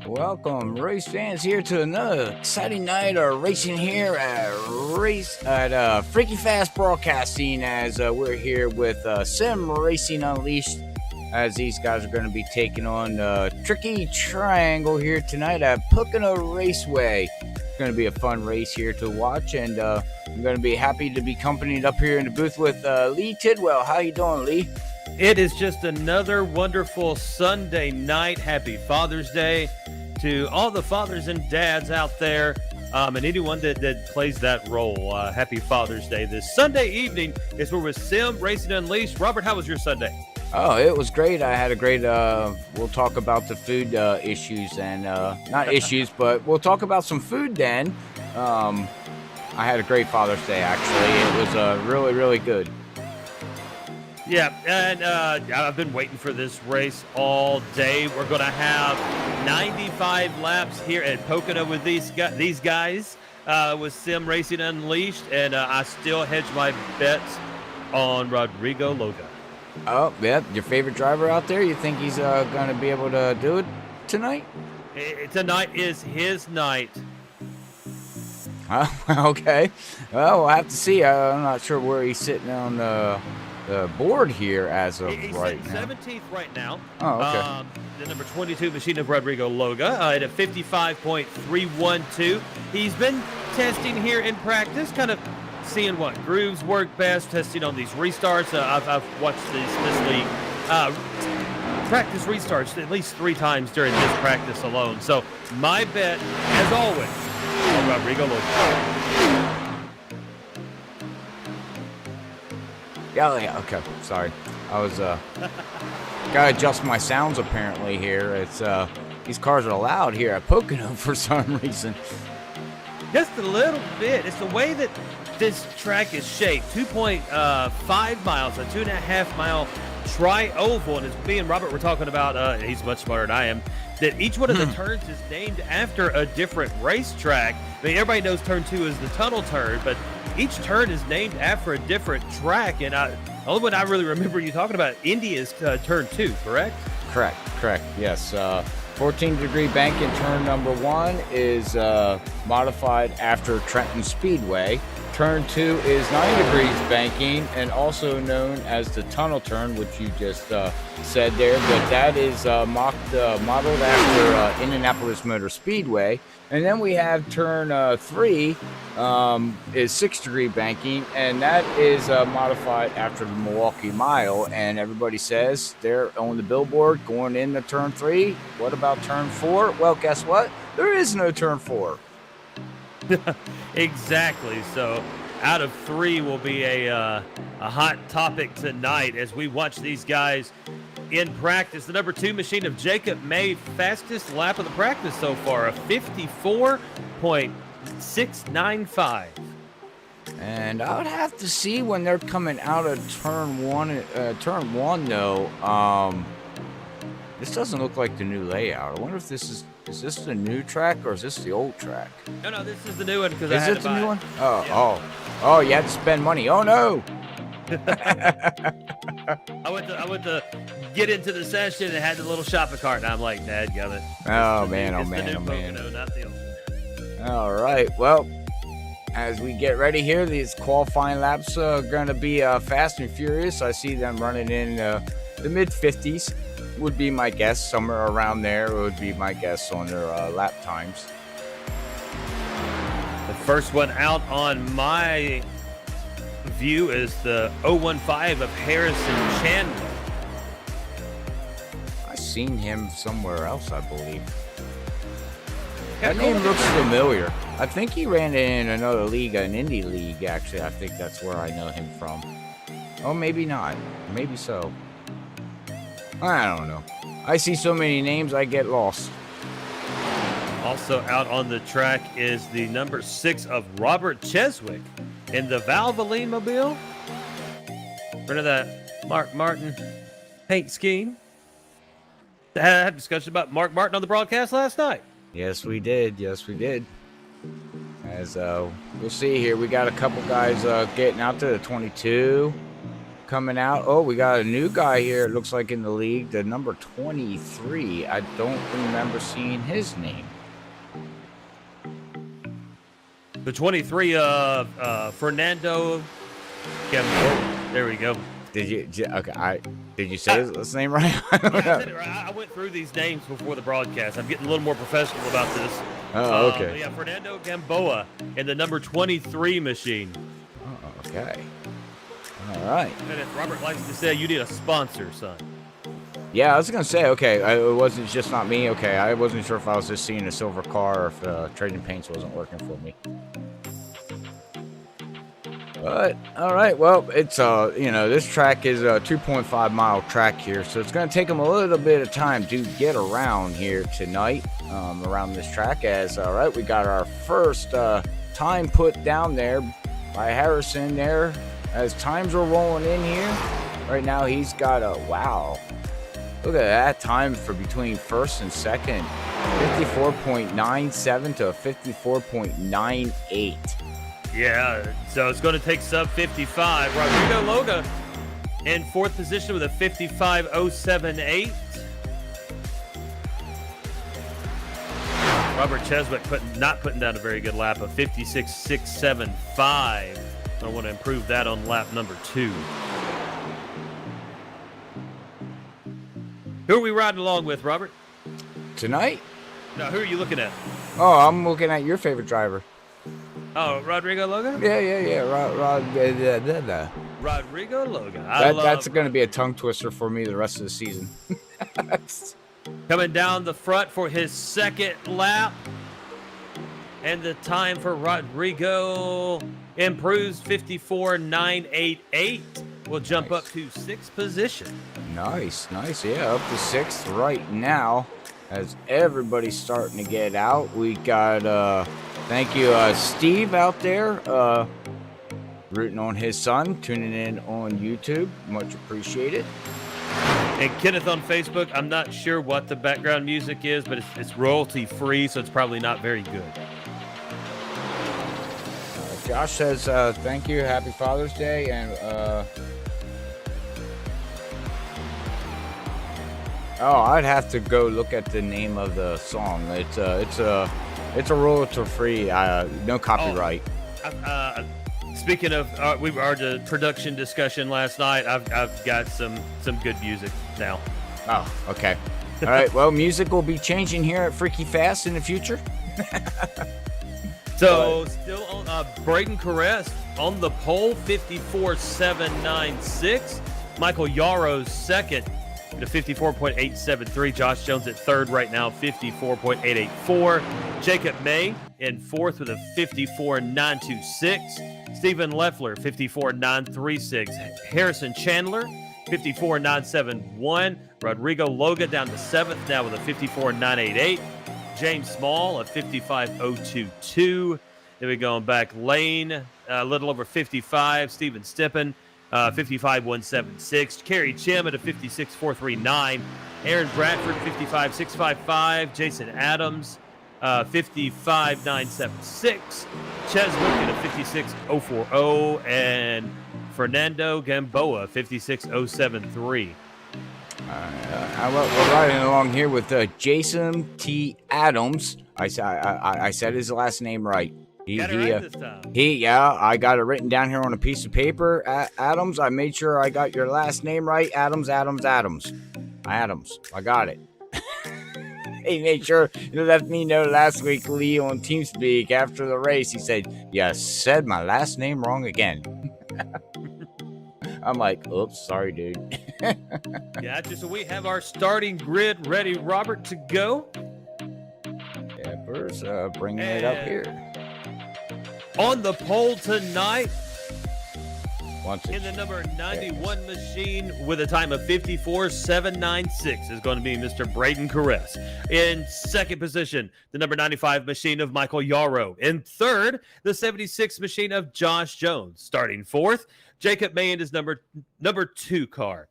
Welcome, race fans, here to another exciting night of racing here at Freaky Fast Broadcasting. As we're here with Sim Racing Unleashed, as these guys are going to be taking on Tricky Triangle here tonight at Pocono Raceway. It's going to be a fun race here to watch, and I'm going to be happy to be accompanied up here in the booth with Lee Tidwell. How you doing, Lee? It is just another wonderful Sunday night. Happy Father's Day to all the fathers and dads out there, and anyone that plays that role. Happy Father's Day. This Sunday evening is where we're Sim Racing Unleashed. Robert, how was your Sunday? Oh, it was great. I had a great, we'll talk about the food issues and, not issues, but we'll talk about some food then. I had a great Father's Day, actually. It was really, really good. Yeah, and I've been waiting for this race all day. We're going to have 95 laps here at Pocono with these guys with Sim Racing Unleashed, and I still hedge my bets on Rodrigo Loga. Oh, yeah, your favorite driver out there? You think he's going to be able to do it tonight? Tonight is his night. Okay. Well, we'll have to see. I'm not sure where he's sitting on the board here as of right now. He's 17th right now. Oh, okay. The number 22 machine of Rodrigo Loga at a 55.312. He's been testing here in practice, kind of seeing what grooves work best, testing on these restarts. I've watched this league practice restarts at least 3 times during this practice alone. So my bet, as always, on Rodrigo Loga. Yeah, okay. Sorry. I was, gotta adjust my sounds apparently here. It's, these cars are loud here at Pocono for some reason. Just a little bit. It's the way that this track is shaped. 2.5 miles, a 2.5 mile tri-oval. And as me and Robert were talking about, he's much smarter than I am, that each one of the turns is named after a different racetrack. I mean, everybody knows turn 2 is the tunnel turn, but each turn is named after a different track. And the only one I really remember you talking about, India's turn 2, correct? Correct. Yes. 14-degree bank in turn number 1 is modified after Trenton Speedway. turn 2 is 90 degrees banking, and also known as the tunnel turn, which you just said there. But that is modeled after Indianapolis Motor Speedway. And then we have turn 3 is 6-degree banking, and that is modified after the Milwaukee Mile. And everybody says they're on the billboard going into turn 3. What about turn 4? Well, guess what? There is no turn 4. Exactly. So out of 3 will be a hot topic tonight as we watch these guys in practice. The number 2 machine of Jacob May, fastest lap of the practice so far, a 54.695. And I would have to see when they're coming out of turn 1. Turn 1 though, this doesn't look like the new layout. I wonder if this is this the new track or is this the old track? No, this is the new one because I had to buy it. Is it the new one? Oh, yeah. Oh, you had to spend money. Oh no! I went to get into the session and had the little shopping cart, and I'm like, dadgummit. Oh man, Pocono, not the old. All right, well, as we get ready here, these qualifying laps are going to be fast and furious. I see them running in the mid-50s. Would be my guess. Somewhere around there would be my guess on their lap times. The first one out on my view is the 015 of Harrison Chandler. I've seen him somewhere else, I believe. That name looks familiar. I think he ran in another league, an indie league, actually. I think that's where I know him from. Oh, maybe not. Maybe so. I don't know. I see so many names, I get lost. Also out on the track is the number 6 of Robert Cheswick in the Valvoline Mobile. Rid of that Mark Martin paint scheme. I had a discussion about Mark Martin on the broadcast last night. Yes, we did. Yes, we did. As we'll see here, we got a couple guys getting out to the 22. Coming out. Oh, we got a new guy here. It looks like in the league, the number 23. I don't remember seeing his name. The 23 Fernando Gamboa. There we go. Did you? Okay. Did you say his name right? I said it right. I went through these names before the broadcast. I'm getting a little more professional about this. Oh, okay. Yeah, Fernando Gamboa in the number 23 machine. Oh, okay. All right. And as Robert likes to say, you need a sponsor, son. Yeah, I was going to say, okay, it wasn't just not me. Okay, I wasn't sure if I was just seeing a silver car or if Trading Paints wasn't working for me. But, all right, well, it's, this track is a 2.5 mile track here, so it's going to take them a little bit of time to get around here tonight around this track. As, all right, we got our first time put down there by Harrison there. As times are rolling in here, right now he's got a, wow, look at that time for between first and second, 54.97 to a 54.98. Yeah, so it's going to take sub 55. Rodrigo Loga in 4th position with a 55.078. Robert Cheswick not putting down a very good lap of 56.675. I want to improve that on lap number 2. Who are we riding along with, Robert? Tonight? No, who are you looking at? Oh, I'm looking at your favorite driver. Oh, Rodrigo Loga? Yeah. Rodrigo Loga. That's going to be a tongue twister for me the rest of the season. Coming down the front for his second lap. And the time for Rodrigo improves 54.988. We'll jump up to 6th position. Nice. Yeah, up to 6th right now. As everybody's starting to get out. We got, thank you, Steve out there, rooting on his son, tuning in on YouTube. Much appreciated. And Kenneth on Facebook, I'm not sure what the background music is, but it's royalty free, so it's probably not very good. Josh says, thank you, happy Father's Day, and I'd have to go look at the name of the song. It's a royalty free, no copyright. Speaking of, our production discussion last night. I've got some good music now. Oh, okay. All right. Well, music will be changing here at Freaky Fast in the future. So still on Braden Caress on the pole, 54.796. Michael Yarrow's second at 54.873. Josh Jones at third right now, 54.884. Jacob May in fourth with a 54.926. Stephen Leffler, 54.936. Harrison Chandler, 54.971. Rodrigo Loga down to seventh now with a 54.988. James Small, a 55.022. Then we going back lane, a little over 55. Steven Stippen, 55.176. Kerry Chim at a 56.439. Aaron Bradford, 55.655. Jason Adams, 55.976. Cheswick at a 56.040. And Fernando Gamboa, 56.073. We're riding along here with Jason T. Adams. I said his last name right. This time. I got it written down here on a piece of paper. Adams, I made sure I got your last name right. Adams. I got it. He made sure to let me know last week, Lee, on TeamSpeak after the race. He said, "You said my last name wrong again." I'm like, oops, sorry, dude. Gotcha. So we have our starting grid ready, Robert, to go. Yeah, first, bringing it up here. On the pole tonight, in the number 91 machine with a time of 54.796 is going to be Mr. Braden Caress. In second position, the number 95 machine of Michael Yarrow. In third, the 76 machine of Josh Jones. Starting fourth, Jacob May and his number 2 car.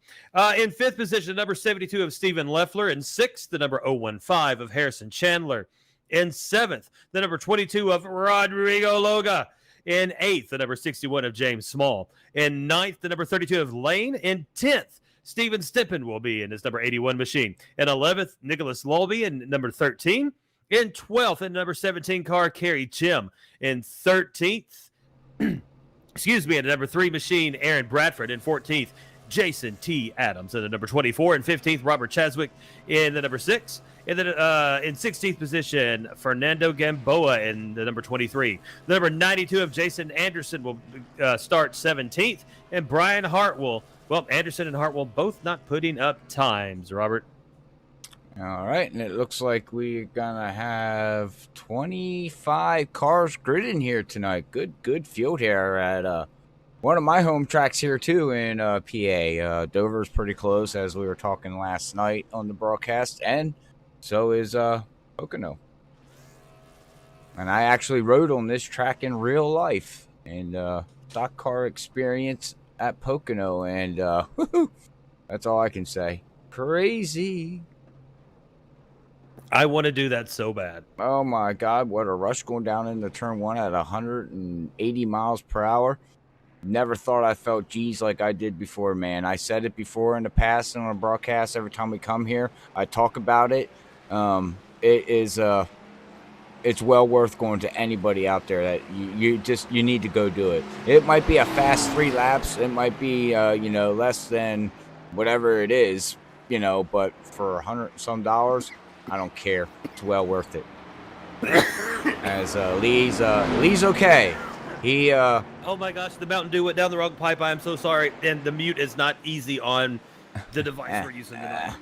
In fifth position, number 72 of Stephen Leffler. In sixth, the number 015 of Harrison Chandler. In seventh, the number 22 of Rodrigo Loga. In eighth, the number 61 of James Small. In ninth, the number 32 of Lane. In 10th, Steven Stippen will be in his number 81 machine. In 11th, Nicholas Lulby in number 13. In 12th, in number 17 car, Kerry Chim. In 13th, in the number 3 machine, Aaron Bradford. In 14th, Jason T. Adams. In the number 24. In 15th, Robert Cheswick in the number 6. And then in 16th position, Fernando Gamboa in the number 23. The number 92 of Jason Anderson will start 17th. And Brian Hartwell, Anderson and Hartwell both not putting up times, Robert. All right, and it looks like we're going to have 25 cars gridding here tonight. Good field here at one of my home tracks here, too, in PA. Dover's pretty close, as we were talking last night on the broadcast, and so is Pocono. And I actually rode on this track in real life, and stock car experience at Pocono, and that's all I can say. Crazy. I want to do that so bad. Oh, my God, what a rush going down into turn 1 at 180 miles per hour. Never thought I felt G's like I did before, man. I said it before in the past on a broadcast. Every time we come here, I talk about it. It's well worth going to anybody out there that you need to go do it. It might be a fast 3 laps. It might be, less than whatever it is, but for $100 some, I don't care. It's well worth it. As Lee's okay. He oh my gosh, the Mountain Dew went down the wrong pipe. I am so sorry. And the mute is not easy on the device we're using tonight.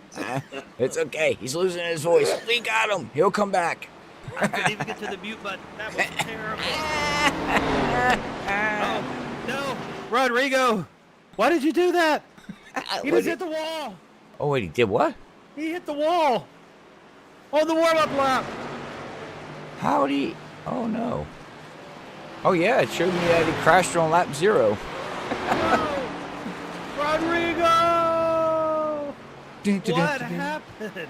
It's okay. He's losing his voice. Lee got him. He'll come back. I couldn't even get to the mute button. That was terrible. Oh no, Rodrigo! Why did you do that? He just hit the wall. Oh wait, he did what? He hit the wall on the warm-up lap. How did he? Oh no. Oh yeah, it showed me that he crashed on lap 0. No! Rodrigo! What happened?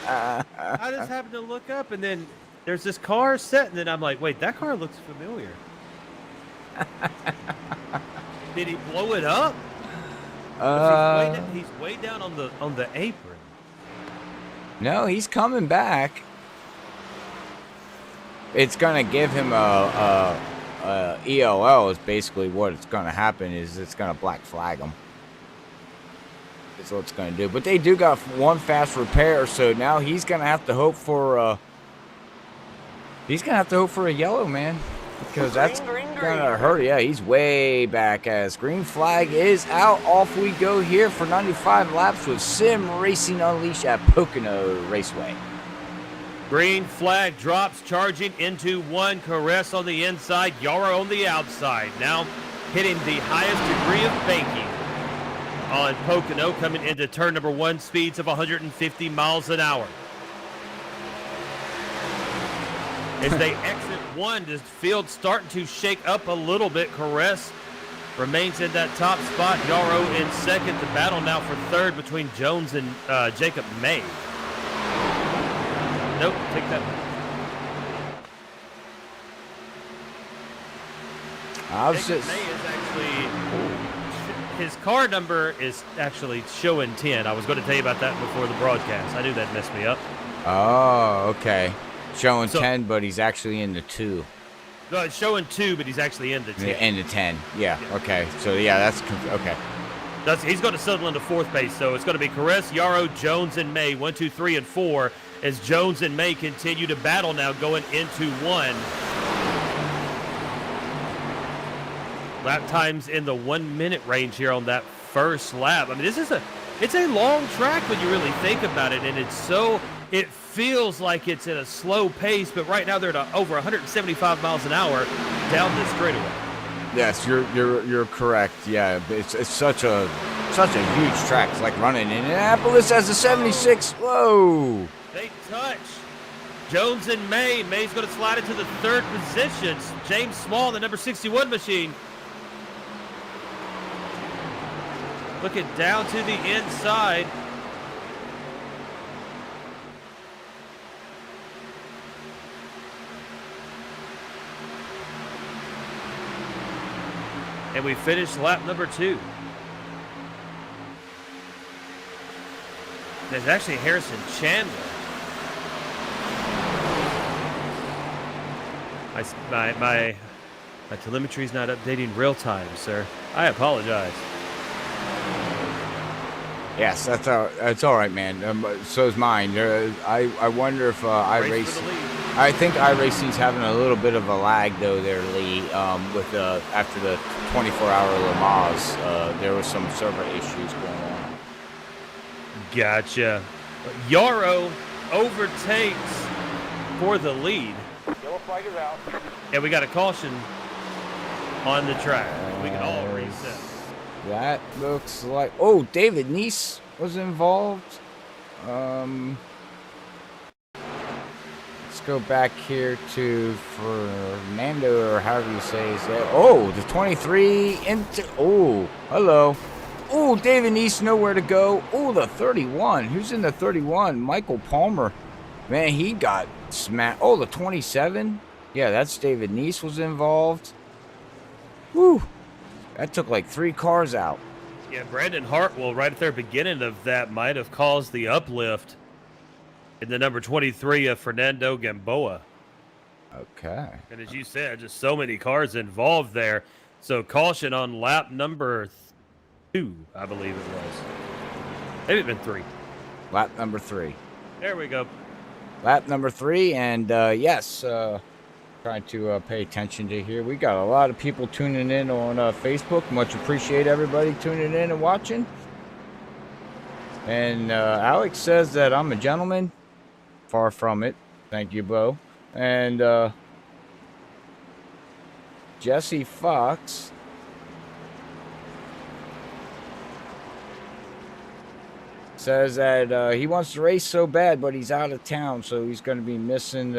I just happened to look up, and then there's this car set, and then I'm like, wait, that car looks familiar. Did he blow it up? He's way down on the apron. No, he's coming back. It's gonna give him a ELL is basically what it's going to happen is it's going to black flag them. That's what it's going to do. But they do got one fast repair, so now he's going to have to hope for a yellow, man. Because that's going to hurt. Yeah, he's way back as green flag is out. Off we go here for 95 laps with Sim Racing Unleashed at Pocono Raceway. Green flag drops, charging into one. Caress on the inside, Yara on the outside. Now hitting the highest degree of banking on Pocono, coming into turn number 1, speeds of 150 miles an hour. As they exit 1, the field starting to shake up a little bit. Caress remains in that top spot. Yarrow in second. The battle now for third between Jones and Jacob May. Nope, take that back. Jacob May is actually, his car number is actually showing 10. I was going to tell you about that before the broadcast. I knew that messed me up. Oh, okay. Showing 10, but he's actually in the 2. No, it's showing 2, but he's actually in the 10. In the 10, yeah. Okay. So, yeah, that's okay. He's going to settle into fourth base, so it's going to be Caress, Yarrow, Jones, and May, 1, 2, 3, and 4, as Jones and May continue to battle now going into 1. Lap times in the 1 minute range here on that first lap. I mean, it's a long track when you really think about it, and it feels like it's at a slow pace, but right now they're at over 175 miles an hour down this straightaway. Yes, you're correct. Yeah, it's such a huge track. It's like running in Indianapolis as a 76. Whoa! They touch. Jones and May. May's going to slide into the third position. James Small, the number 61 machine, looking down to the inside. And we finished lap number 2. There's actually Harrison Chandler. My telemetry is not updating real time, sir. I apologize. Yes, that's all right, man. So is mine. I wonder if iRacing. I think iRacing's having a little bit of a lag though there, Lee. With after the 24-hour Le Mans, there was some server issues going on. Gotcha. Yarrow overtakes for the lead. Yellow flag is out. And we got a caution on the track. We can all reset. That looks like... Oh, David Neese was involved. Let's go back here to Fernando, or however you say his name. Oh, the 23 into... Oh, hello. Oh, David Neese, nowhere to go. Oh, the 31. Who's in the 31? Michael Palmer. Man, he got smacked. Oh, the 27. Yeah, that's David Neese was involved. Whew. That took like 3 cars out. Yeah, Brandon Hartwell, right at the beginning of that, might have caused the uplift in the number 23 of Fernando Gamboa. Okay. And as you said, just so many cars involved there. So caution on lap number 2, I believe it was. Maybe it's been 3. Lap number 3. There we go. Lap number 3, and yes, trying to pay attention to here. We got a lot of people tuning in on Facebook. Much appreciate everybody tuning in and watching. And Alex says that I'm a gentleman. Far from it. Thank you, Bo. And Jesse Fox says that he wants to race so bad, but he's out of town, so he's going to be missing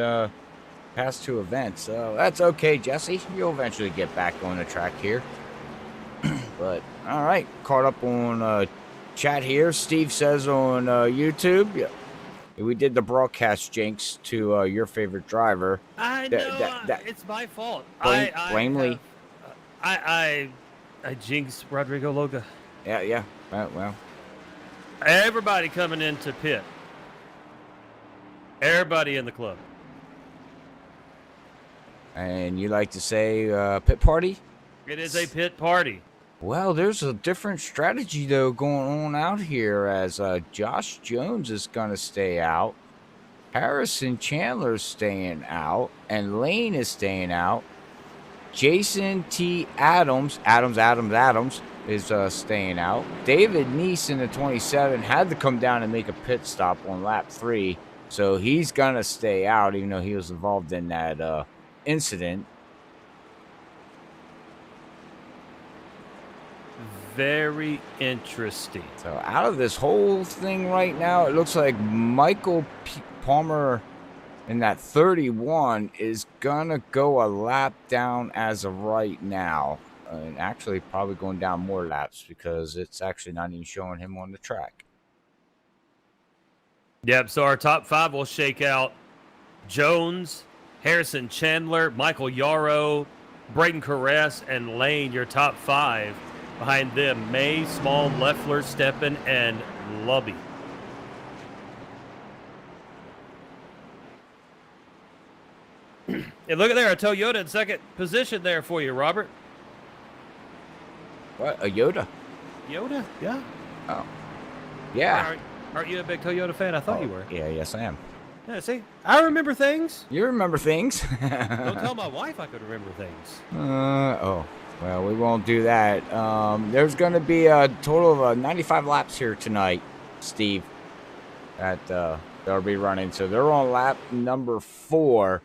past 2 events. So that's okay, Jesse. You'll eventually get back on the track here. But all right, caught up on chat here. Steve says on YouTube, yeah, we did the broadcast jinx to your favorite driver. I know it's my fault. Blamely. I jinxed Rodrigo Loga. Yeah. Well. Everybody coming into pit. Everybody in the club. And you like to say pit party? It is a pit party. Well, there's a different strategy, though, going on out here as Josh Jones is going to stay out. Harrison Chandler's staying out. And Lane is staying out. Jason T. Adams is staying out. David Neese in the 27 had to come down and make a pit stop on lap 3. So he's going to stay out, even though he was involved in that incident. Very interesting. So out of this whole thing right now, it looks like Michael Palmer in that 31 is going to go a lap down as of right now. And actually probably going down more laps because it's actually not even showing him on the track. Yep, so our top 5 will shake out Jones, Harrison Chandler, Michael Yarrow, Braden Caress, and Lane, your top 5. Behind them, May, Small, Leffler, Steppen, and Lubby. And look at there, a Toyota in second position there for you, Robert. What? A Yoda? Yoda? Yeah. Oh. Yeah. Aren't you a big Toyota fan? I thought you were. Yeah, yes I am. Yeah, see? I remember things. You remember things. Don't tell my wife I could remember things. Oh. Well, we won't do that. There's going to be a total of 95 laps here tonight, Steve, that they'll be running. So they're on lap number 4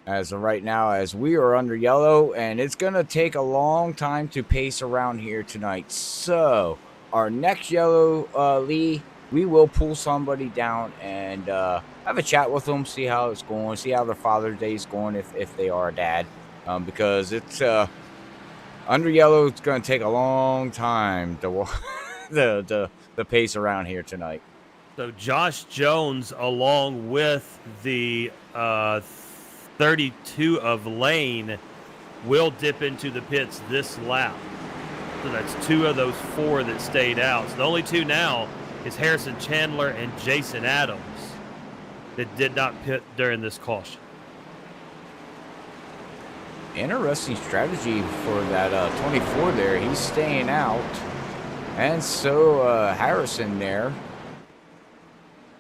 as of right now, as we are under yellow, and it's going to take a long time to pace around here tonight. So our next yellow, Lee, we will pull somebody down and have a chat with them, see how it's going, see how their Father's Day is going if they are a dad, because it's... under yellow, it's going to take a long time to the pace around here tonight. So Josh Jones, along with the 32 of Lane, will dip into the pits this lap. So that's 2 of those 4 that stayed out. So the only 2 now is Harrison Chandler and Jason Adams that did not pit during this caution. Interesting strategy for that 24 there. He's staying out. And so Harrison there.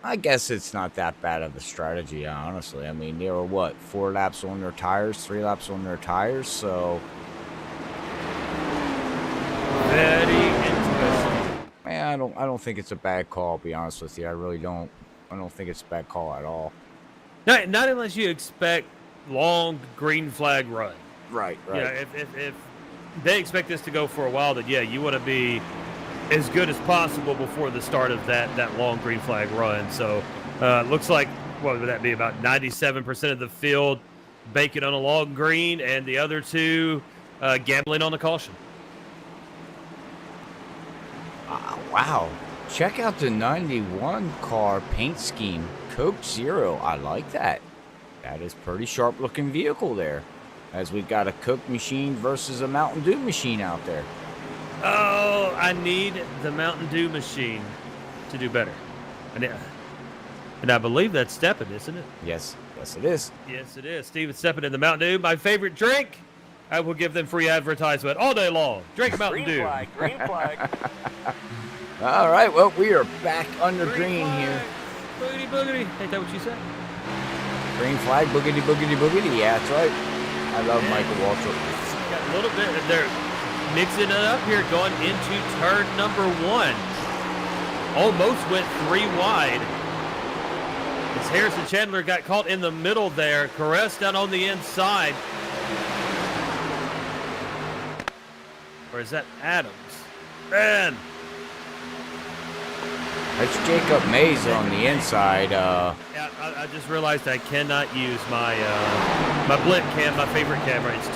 I guess it's not that bad of a strategy, honestly. I mean, they were, what, 4 laps on their tires, 3 laps on their tires, so... Very interesting. Man, I don't think it's a bad call, to be honest with you. I really don't. I don't think it's a bad call at all. Not unless you expect long green flag run. Right. Yeah, if they expect this to go for a while, then yeah, you want to be as good as possible before the start of that long green flag run. So looks like, what would that be, about 97% of the field banking on a long green, and the other 2 gambling on the caution. Wow. Check out the 91 car paint scheme. Coke Zero. I like that. That is pretty sharp looking vehicle there. As we got a Coke machine versus a Mountain Dew machine out there. Oh, I need the Mountain Dew machine to do better. And I believe that's Steppen, isn't it? Yes it is. Yes, it is. Steven Steppen in the Mountain Dew. My favorite drink. I will give them free advertisement all day long. Drink Mountain Dew. Green flag. All right, well, we are back under green here. Boogity, boogity. Ain't that what you said? Green flag, boogity, boogity, boogity. Yeah, that's right. I love Michael Waltrip. Got a little bit, and they're mixing it up here, going into turn number 1. Almost went 3 wide. As Harrison Chandler got caught in the middle there. Caress down on the inside. Or is that Adams? Man. That's Jacob Mays on the inside. Yeah, I just realized I cannot use my my blimp cam, my favorite camera. It's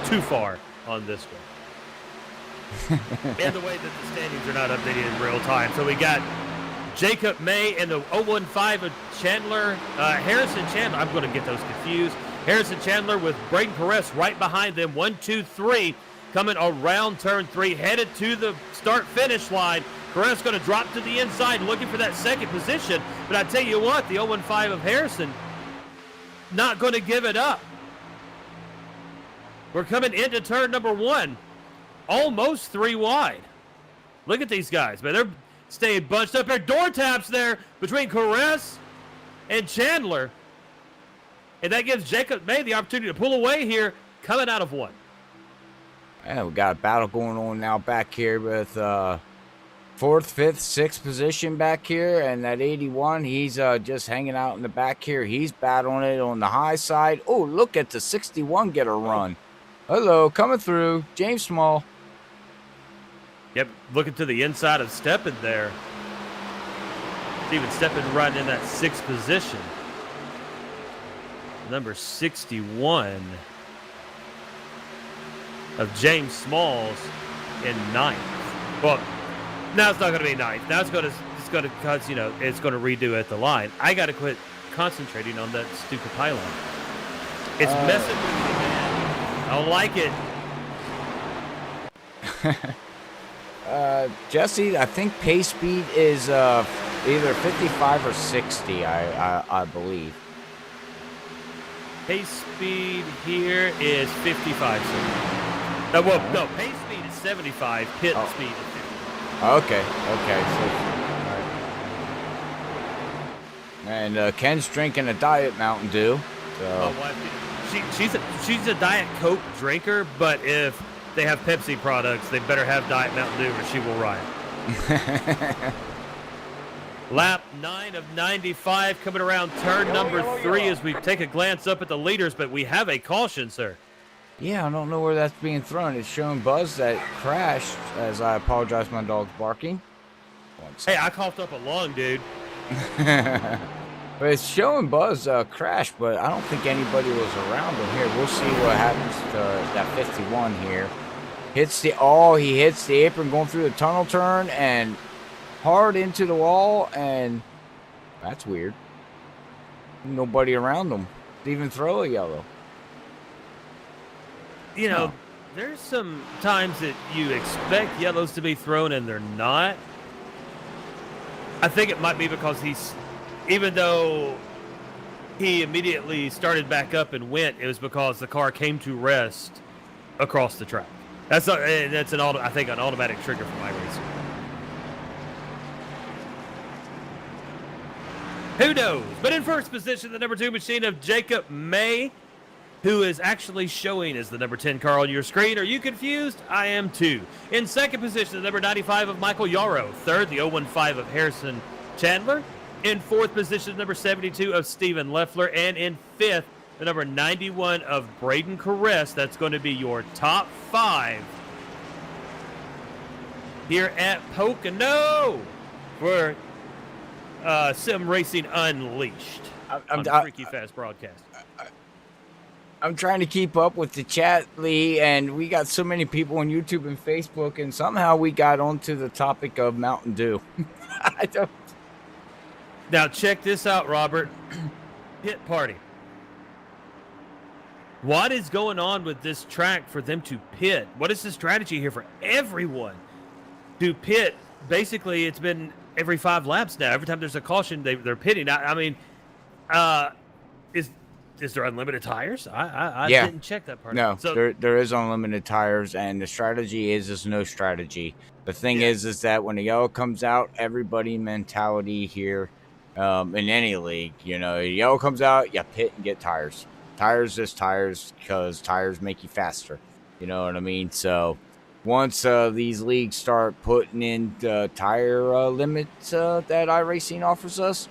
too far on this one. And the way that the standings are not updated in real time. So we got Jacob May and the 015 of Chandler. Harrison Chandler, I'm going to get those confused. Harrison Chandler with Braden Caress right behind them. 1, 2, 3 coming around turn 3, headed to the start-finish line. Caress going to drop to the inside, looking for that second position. But I tell you what, the 015 of Harrison not going to give it up. We're coming into turn number 1, almost 3 wide. Look at these guys, man. They're staying bunched up there. Door taps there between Caress and Chandler. And that gives Jacob May the opportunity to pull away here, coming out of 1. Yeah, we got a battle going on now back here with 4th, 5th, 6th position back here. And that 81, he's just hanging out in the back here. He's battling it on the high side. Oh, look at the 61 get a run. Hello, coming through. James Small. Yep, looking to the inside of Steppen there. Steven Steppen running in that 6th position. Number 61 of James Smalls in 9th. Well, now it's not going to be 9th. Now it's going to cause, it's going to redo at the line. I got to quit concentrating on that stupid pylon. It's messing with me, man. I don't like it. Jesse, I think pace speed is either 55 or 60, I believe. Pace speed here is 55. No, pace speed is 75. Pit speed is 50. Okay. So, and Ken's drinking a Diet Mountain Dew. So. She's a Diet Coke drinker, but if they have Pepsi products, they better have Diet Mountain Dew or she will riot. Lap 9 of 95 coming around turn number 3 as we take a glance up at the leaders, but we have a caution, sir. Yeah, I don't know where that's being thrown. It's showing Buzz that crashed, as I apologize, my dog's barking. Hey, I coughed up a lung, dude. But it's showing Buzz crash, but I don't think anybody was around him here. We'll see what happens to that 51 here. He hits the apron going through the tunnel turn and hard into the wall, and that's weird. Nobody around him to even throw a yellow. There's some times that you expect yellows to be thrown and they're not. I think it might be because even though he immediately started back up and went, it was because the car came to rest across the track. That's an automatic trigger for iRacing. Who knows? But in first position, the number 2 machine of Jacob May, who is actually showing as the number 10 car on your screen. Are you confused? I am too. In second position, the number 95 of Michael Yarrow. Third, the 015 of Harrison Chandler. In fourth position, the number 72 of Steven Leffler. And in fifth, the number 91 of Braden Caress. That's going to be your top 5 here at Pocono for Sim Racing Unleashed on Freaky Fast Broadcast. I'm trying to keep up with the chat, Lee, and we got so many people on YouTube and Facebook, and somehow we got onto the topic of Mountain Dew. Now check this out, Robert. Pit party. What is going on with this track for them to pit? What is the strategy here for everyone to pit? Basically, it's been every 5 laps now. Every time there's a caution, they're pitting. I mean, is there unlimited tires? I didn't check that part. No, so there is unlimited tires, and the strategy is no strategy. The thing is that when the yellow comes out, everybody mentality here in any league, the yellow comes out, you pit and get tires. Tires is tires because tires make you faster. You know what I mean? So once these leagues start putting in the tire limits that iRacing offers us,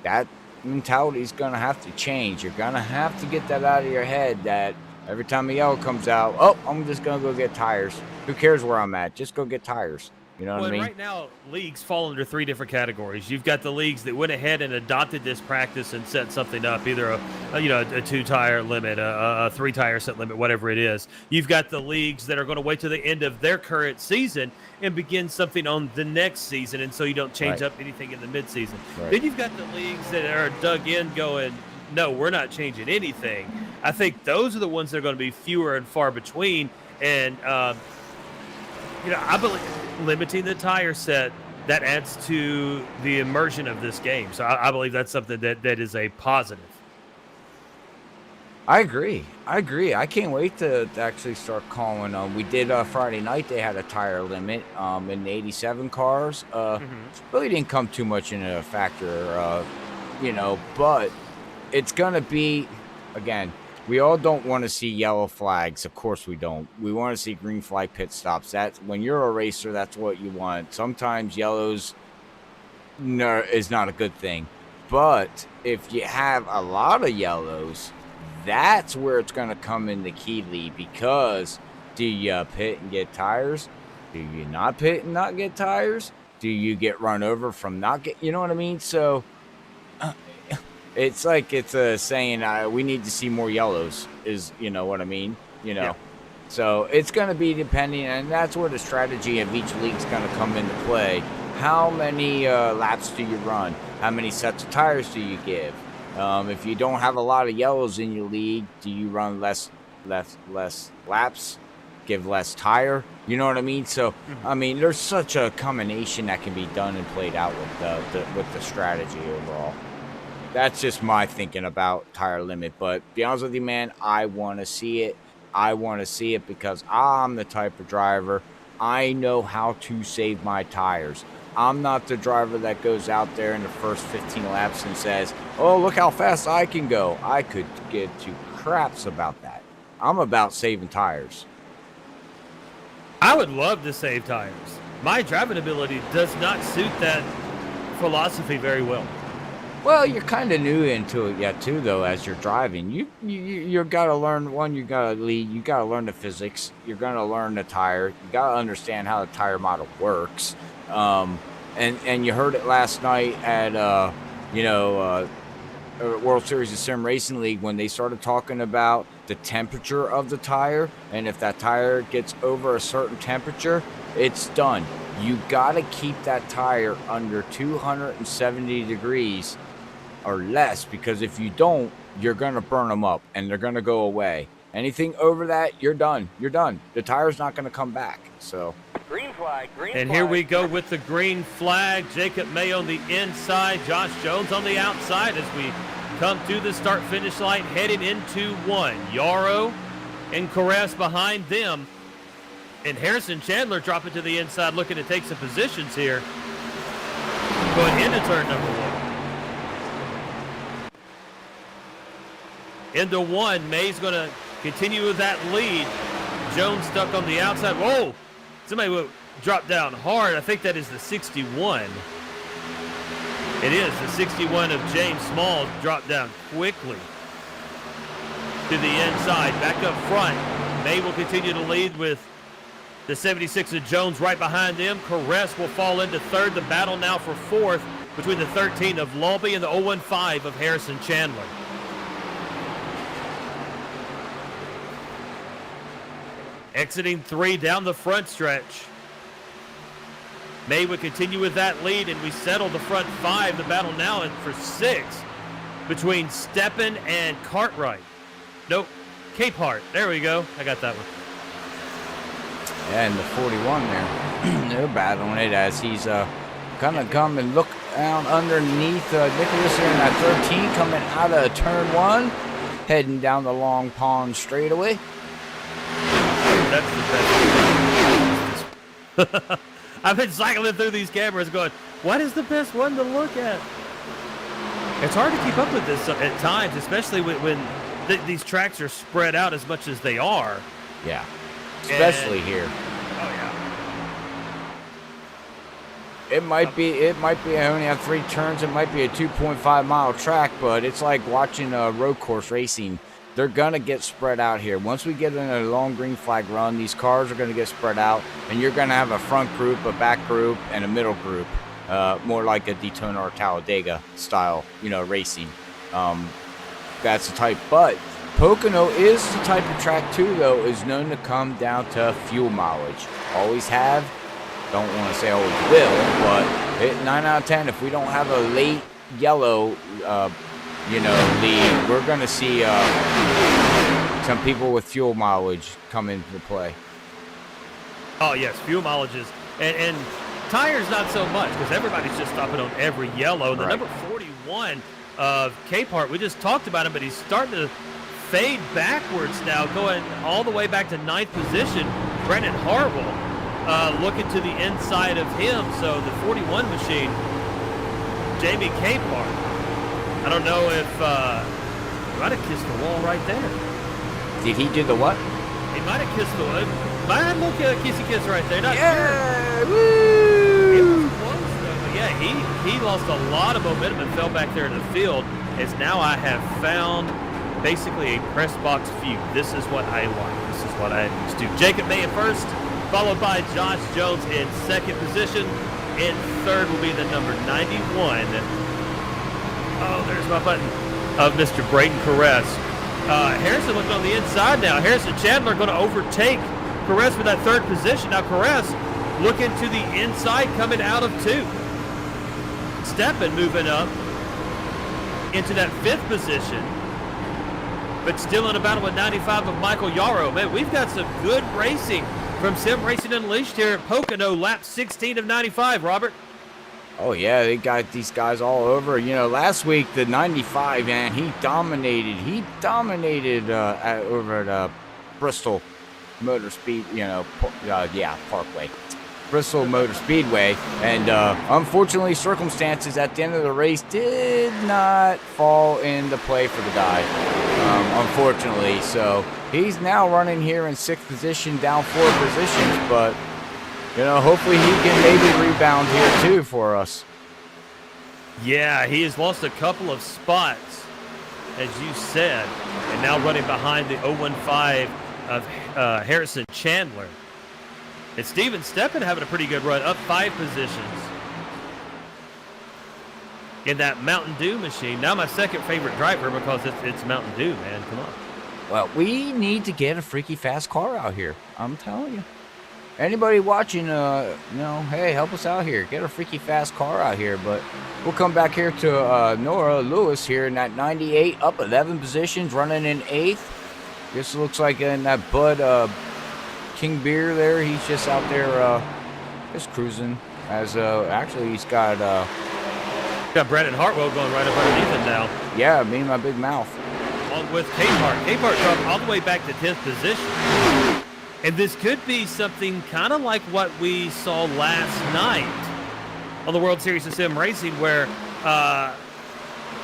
that mentality is going to have to change. You're going to have to get that out of your head that every time a yellow comes out, I'm just going to go get tires. Who cares where I'm at? Just go get tires. You know what I mean? Right now, leagues fall under 3 different categories. You've got the leagues that went ahead and adopted this practice and set something up, either a 2-tire limit, a 3-tire set limit, whatever it is. You've got the leagues that are going to wait to the end of their current season and begin something on the next season, and so you don't change up anything in the midseason. Right. Then you've got the leagues that are dug in going, no, we're not changing anything. I think those are the ones that are going to be fewer and far between, and I believe limiting the tire set, that adds to the immersion of this game. So I believe that's something that is a positive. I agree. I can't wait to actually start calling them. We did Friday night. They had a tire limit in the 87 cars. Really didn't come too much into a factor, but it's going to be, again, we all don't want to see yellow flags. Of course we don't. We want to see green flag pit stops. That's when you're a racer, that's what you want. Sometimes yellows is not a good thing. But if you have a lot of yellows, that's where it's going to come into key lead, because do you pit and get tires? Do you not pit and not get tires? Do you get run over from not get, you know what I mean? So it's like it's a saying, we need to see more yellows is, you know what I mean? Yeah. So it's going to be depending, and that's where the strategy of each league is going to come into play. How many laps do you run? How many sets of tires do you give? If you don't have a lot of yellows in your league, do you run less laps, give less tire? You know what I mean? So, I mean, there's such a combination that can be done and played out with the strategy overall. That's just my thinking about tire limit. But to be honest with you, man, I want to see it. I want to see it because I'm the type of driver, I know how to save my tires. I'm not the driver that goes out there in the first 15 laps and says, oh, look how fast I can go. I could get two craps about that. I'm about saving tires. I would love to save tires. My driving ability does not suit that philosophy very well. Well, you're kind of new into it yet, too, though, as you're driving. You got to learn, you got to lead. You got to learn the physics. You're going to learn the tire. You got to understand how the tire model works. And you heard it last night at World Series of Sim Racing League when they started talking about the temperature of the tire, and if that tire gets over a certain temperature, it's done. You got to keep that tire under 270 degrees or less, because if you don't, you're going to burn them up and they're going to go away. Anything over that, you're done. You're done. The tire's not going to come back. So green flag. And here we go with the green flag. Jacob May on the inside, Josh Jones on the outside as we come to the start-finish line, heading into one. Yarrow and Caress behind them. And Harrison Chandler dropping to the inside, looking to take some positions here. Going into turn number one. Into one, May's going to continue with that lead. Jones stuck on the outside. Whoa! Somebody will drop down hard. I think that is the 61. It is the 61 of James Smalls dropped down quickly to the inside. Back up front, May will continue to lead with the 76 of Jones right behind them. Caress will fall into third. The battle now for fourth between the 13 of Lobby and the 015 of Harrison Chandler. Exiting three down the front stretch. May would continue with that lead, and we settle the front five. The battle now for six between Steppen and Cartwright. Nope, Capehart. There we go. I got that one. Yeah, and the 41 there, they're battling it as he's gonna come and look down underneath Nicholas here in that 13, coming out of turn one, heading down the Long Pond straightaway. That's the best. I've been cycling through these cameras going, what is the best one to look at? It's hard to keep up with this at times, especially when these tracks are spread out as much as they are. Yeah, especially here. Oh, yeah. It might be I only have 3 turns. It might be a 2.5 mile track, but it's like watching a road course racing. They're going to get spread out here. Once we get in a long green flag run, these cars are going to get spread out, and you're going to have a front group, a back group, and a middle group, more like a Daytona or Talladega style, racing. That's the type. But Pocono is the type of track, too, though, is known to come down to fuel mileage. Always have. Don't want to say always will, but 9 out of 10, if we don't have a late yellow lead, we're going to see some people with fuel mileage come into play. Oh, yes, fuel mileage is. And tires not so much, because everybody's just stopping on every yellow. The right. number 41 of Capehart, we just talked about him, but he's starting to fade backwards now, going all the way back to 9th position. Brendan Hartwell looking to the inside of him. So the 41 machine, Jamie Capehart. I don't know if he might have kissed the wall right there. Did he do the what? He might have kissed the wall. Might have looked a kissy kiss right there. Not Yeah, sure. woo! It was close though. But yeah, he lost a lot of momentum and fell back there in the field. As now I have found basically a press box feud. This is what I like. This is what I used to. Jacob May in first, followed by Josh Jones in second position. In third will be the number 91. Oh, there's my button. Of Mr. Braden Caress. Harrison looking on the inside now. Harrison Chandler going to overtake Caress for that third position. Now Caress looking to the inside, coming out of 2. Steppen moving up into that 5th position, but still in a battle with 95 of Michael Yarrow. Man, we've got some good racing from Sim Racing Unleashed here at Pocono, lap 16 of 95, Robert. Oh, yeah, they got these guys all over. You know, last week, the 95, man, he dominated. He dominated over at Bristol Motor Speed, Parkway. Bristol Motor Speedway. And unfortunately, circumstances at the end of the race did not fall into play for the guy, unfortunately. So he's now running here in 6th position, down 4 positions, but you know, hopefully he can maybe rebound here too for us. Yeah, he has lost a couple of spots, as you said, and now running behind the 015 of Harrison Chandler. And Steven Steppen having a pretty good run, up 5 positions in that Mountain Dew machine. Now my second favorite driver because it's Mountain Dew, man. Come on. Well, we need to get a freaky fast car out here. I'm telling you. Anybody watching, hey, help us out here. Get a freaky fast car out here. But we'll come back here to Nora Lewis here in that 98, up 11 positions, running in 8th. This looks like in that Bud King Beer there. He's just out there just cruising. As actually, he's got Brandon Hartwell going right up underneath him now. Yeah, me and my big mouth. Along with Capehart. Capehart dropped all the way back to 10th position. And this could be something kind of like what we saw last night on the World Series of Sim Racing, where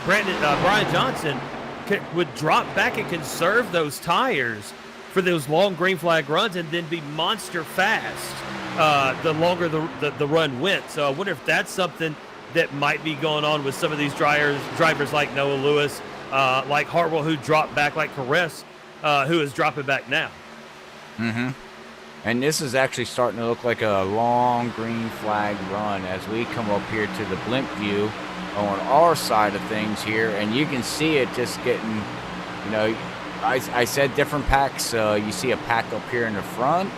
Brian Johnson would drop back and conserve those tires for those long green flag runs and then be monster fast the longer the run went. So I wonder if that's something that might be going on with some of these drivers like Noah Lewis, like Hartwell, who dropped back, like Caress, who is dropping back now. Mm-hmm. And this is actually starting to look like a long green flag run as we come up here to the blimp view on our side of things here, and you can see it just getting, you know, I said different packs. You see a pack up here in the front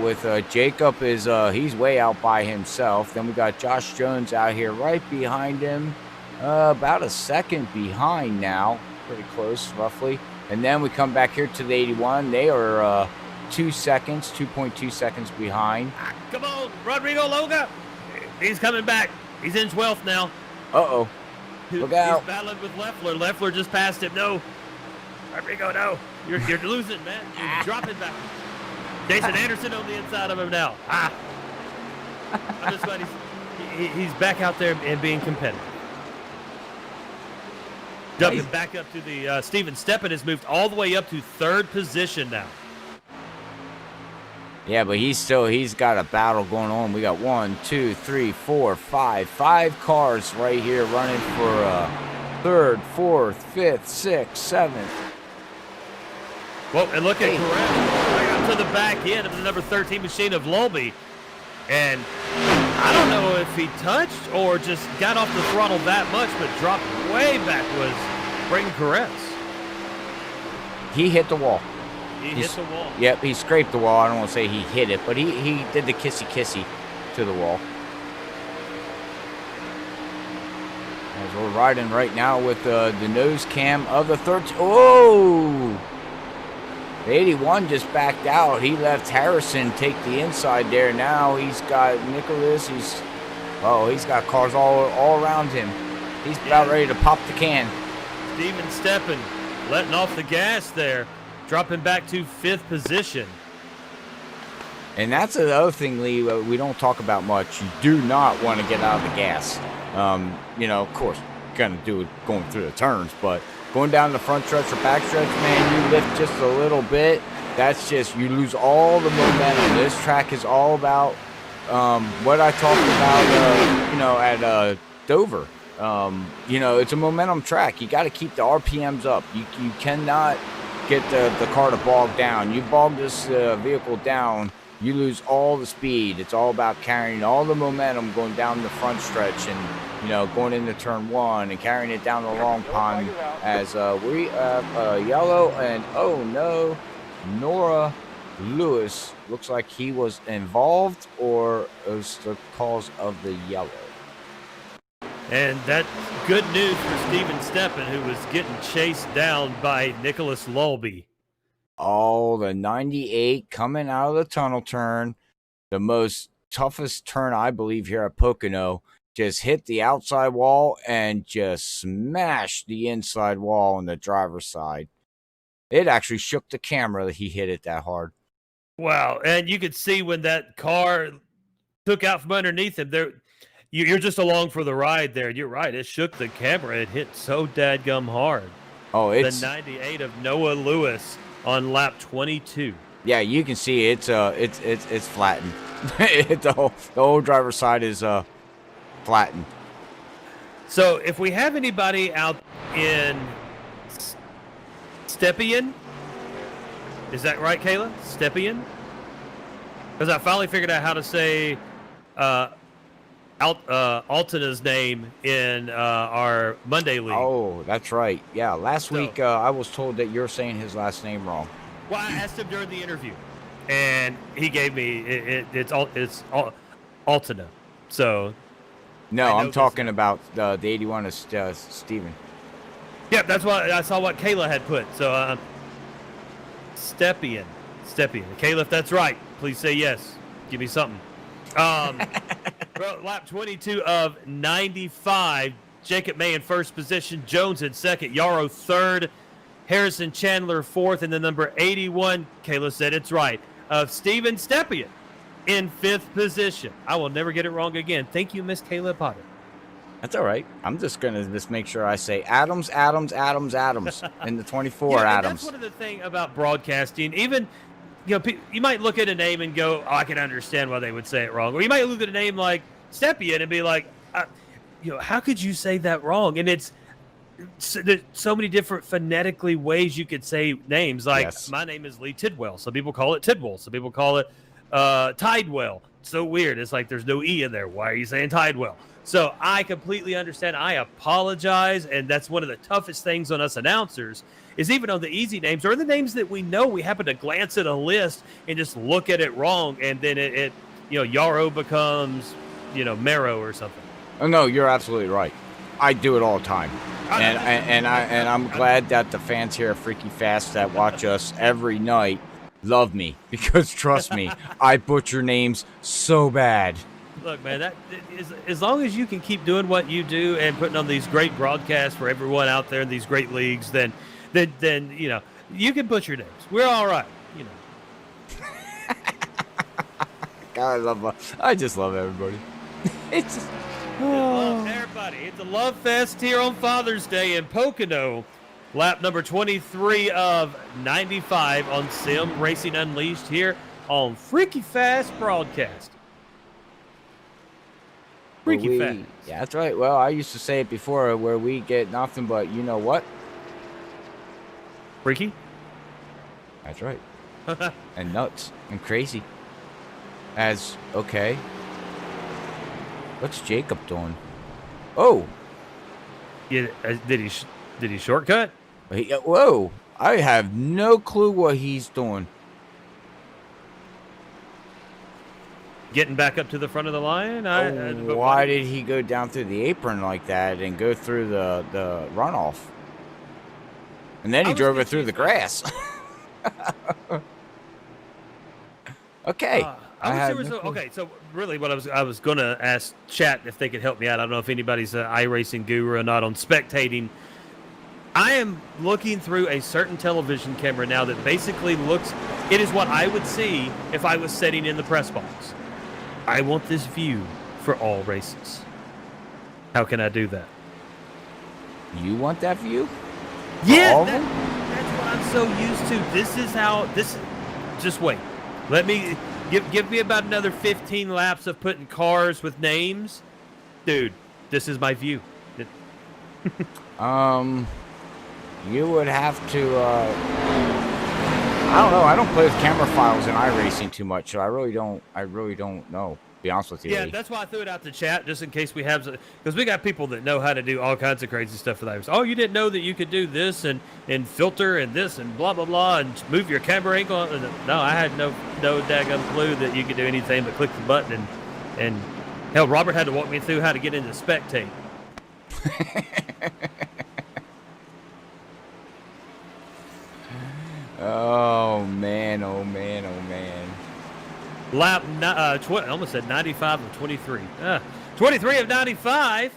with Jacob is he's way out by himself. Then we got Josh Jones out here right behind him, about a second behind now, pretty close roughly. And then we come back here to the 81. They are 2 seconds, 2.2 seconds behind. Come on, Rodrigo Loga. He's coming back. He's in 12th now. Uh-oh. Look out. He's battling with Leffler. Leffler just passed him. No. Rodrigo, no. You're losing, man. You're dropping back. Jason Anderson on the inside of him now. I'm just glad he's back out there and being competitive. Jumping back up to the Steven Steppen has moved all the way up to 3rd position now. Yeah, but he's got a battle going on. We got 1, 2, 3, 4, 5 cars right here running for 3rd, 4th, 5th, 6th, 7th. Well, and look at Corral up to the back end of the number 13 machine of Lolby. And I don't know if he touched or just got off the throttle that much, but dropped way back was Braden Caress. He hit the wall. He hit the wall. Yep, he scraped the wall. I don't want to say he hit it, but he did the kissy to the wall. As we're riding right now with the nose cam of the 13. Oh! The 81 just backed out. He left Harrison take the inside there. Now he's got Nicholas. He's got cars all around him. He's about ready to pop the can. Steven Steppen letting off the gas there, dropping back to 5th position. And that's another thing, Lee, we don't talk about much. You do not want to get out of the gas. Of course, you're going to do it going through the turns, but going down the front stretch or back stretch, man, you lift just a little bit. That's just, you lose all the momentum. This track is all about what I talked about, at Dover. It's a momentum track. You got to keep the RPMs up. You cannot get the car to bog down. You bog this vehicle down, you lose all the speed. It's all about carrying all the momentum going down the front stretch and, going into turn 1 and carrying it down the long pond as we have yellow and, oh no, Nora Lewis looks like he was involved or it was the cause of the yellow. And that's good news for Steven Steppen, who was getting chased down by Nicholas Lulby. Oh, the 98 coming out of the tunnel turn, the most toughest turn, I believe, here at Pocono, just hit the outside wall and just smashed the inside wall on the driver's side. It actually shook the camera that he hit it that hard. Wow, and you could see when that car took out from underneath him, you're just along for the ride there. You're right, it shook the camera. It hit so dadgum hard. Oh, it's the 98 of Noah Lewis on lap 22. Yeah, you can see it's flattened. the whole driver's side is flattened. So if we have anybody out in Stepien, is that right, Kayla? Stepien? Because I finally figured out how to say Altana's name in our Monday league. Oh, that's right. Yeah, last week I was told that you're saying his last name wrong. Well, I asked him during the interview, and he gave me it's Altana. So no, I'm talking about the 81 is Steven. Yep, that's what I saw. What Kayla had put. So Stepien. Kayla, if that's right, please say yes. Give me something. Lap 22 of 95. Jacob May in first position. Jones in second. Yarrow third. Harrison Chandler fourth. And the number 81, Kayla said it's right, of Steven Stepien in fifth position. I will never get it wrong again. Thank you, Miss Kayla Potter. That's all right. I'm just going to make sure I say Adams in the 24 Adams. That's one of the things about broadcasting. Even, you might look at a name and go, oh, I can understand why they would say it wrong. Or you might look at a name like Stepien and be like, how could you say that wrong? And there's so many different phonetically ways you could say names. Like, yes. My name is Lee Tidwell. Some people call it Tidwell. Some people call it Tidewell. It's so weird. It's like there's no E in there. Why are you saying Tidewell? So I completely understand. I apologize, and that's one of the toughest things on us announcers is even on the easy names or the names that we know, we happen to glance at a list and just look at it wrong, and then it Yarrow becomes, Marrow or something. Oh no, you're absolutely right. I do it all the time, and I'm glad that the fans here at Freaky Fast that watch us every night love me because trust me, I butcher names so bad. Look, man, that is, as long as you can keep doing what you do and putting on these great broadcasts for everyone out there in these great leagues, then you can butcher names. We're all right, God, I just love everybody. It's just, love everybody. It's a love fest here on Father's Day in Pocono. Lap number 23 of 95 on Sim Racing Unleashed here on Freaky Fast Broadcast. Freaky Fast. Yeah, that's right. Well, I used to say it before where we get nothing but you know what? Freaky? That's right. And nuts and crazy. Okay. What's Jacob doing? Oh. Yeah, did he shortcut? Whoa. I have no clue what he's doing. Getting back up to the front of the line? Why did he go down through the apron like that and go through the runoff? And then he drove it through the grass. Okay. Okay, so really what I was going to ask chat if they could help me out. I don't know if anybody's an iRacing guru or not on spectating. I am looking through a certain television camera now that basically looks, it is what I would see if I was sitting in the press box. I want this view for all races. How can I do that? You want that view? Yeah, that's what I'm so used to. This is how, just wait. Let me, give me about another 15 laps of putting cars with names. Dude, this is my view. You would have to, I don't know. I don't play with camera files in iRacing too much, so I really don't know, to be honest with you. Yeah, that's why I threw it out to chat, just in case we have, because we got people that know how to do all kinds of crazy stuff with iRacing. Oh, you didn't know that you could do this and filter and this and blah, blah, blah, and move your camera angle. No, I had no daggum clue that you could do anything but click the button and hell, Robert had to walk me through how to get into spectate. Oh man, oh man, oh man. Lap, I almost said 95 of 23. 23 of 95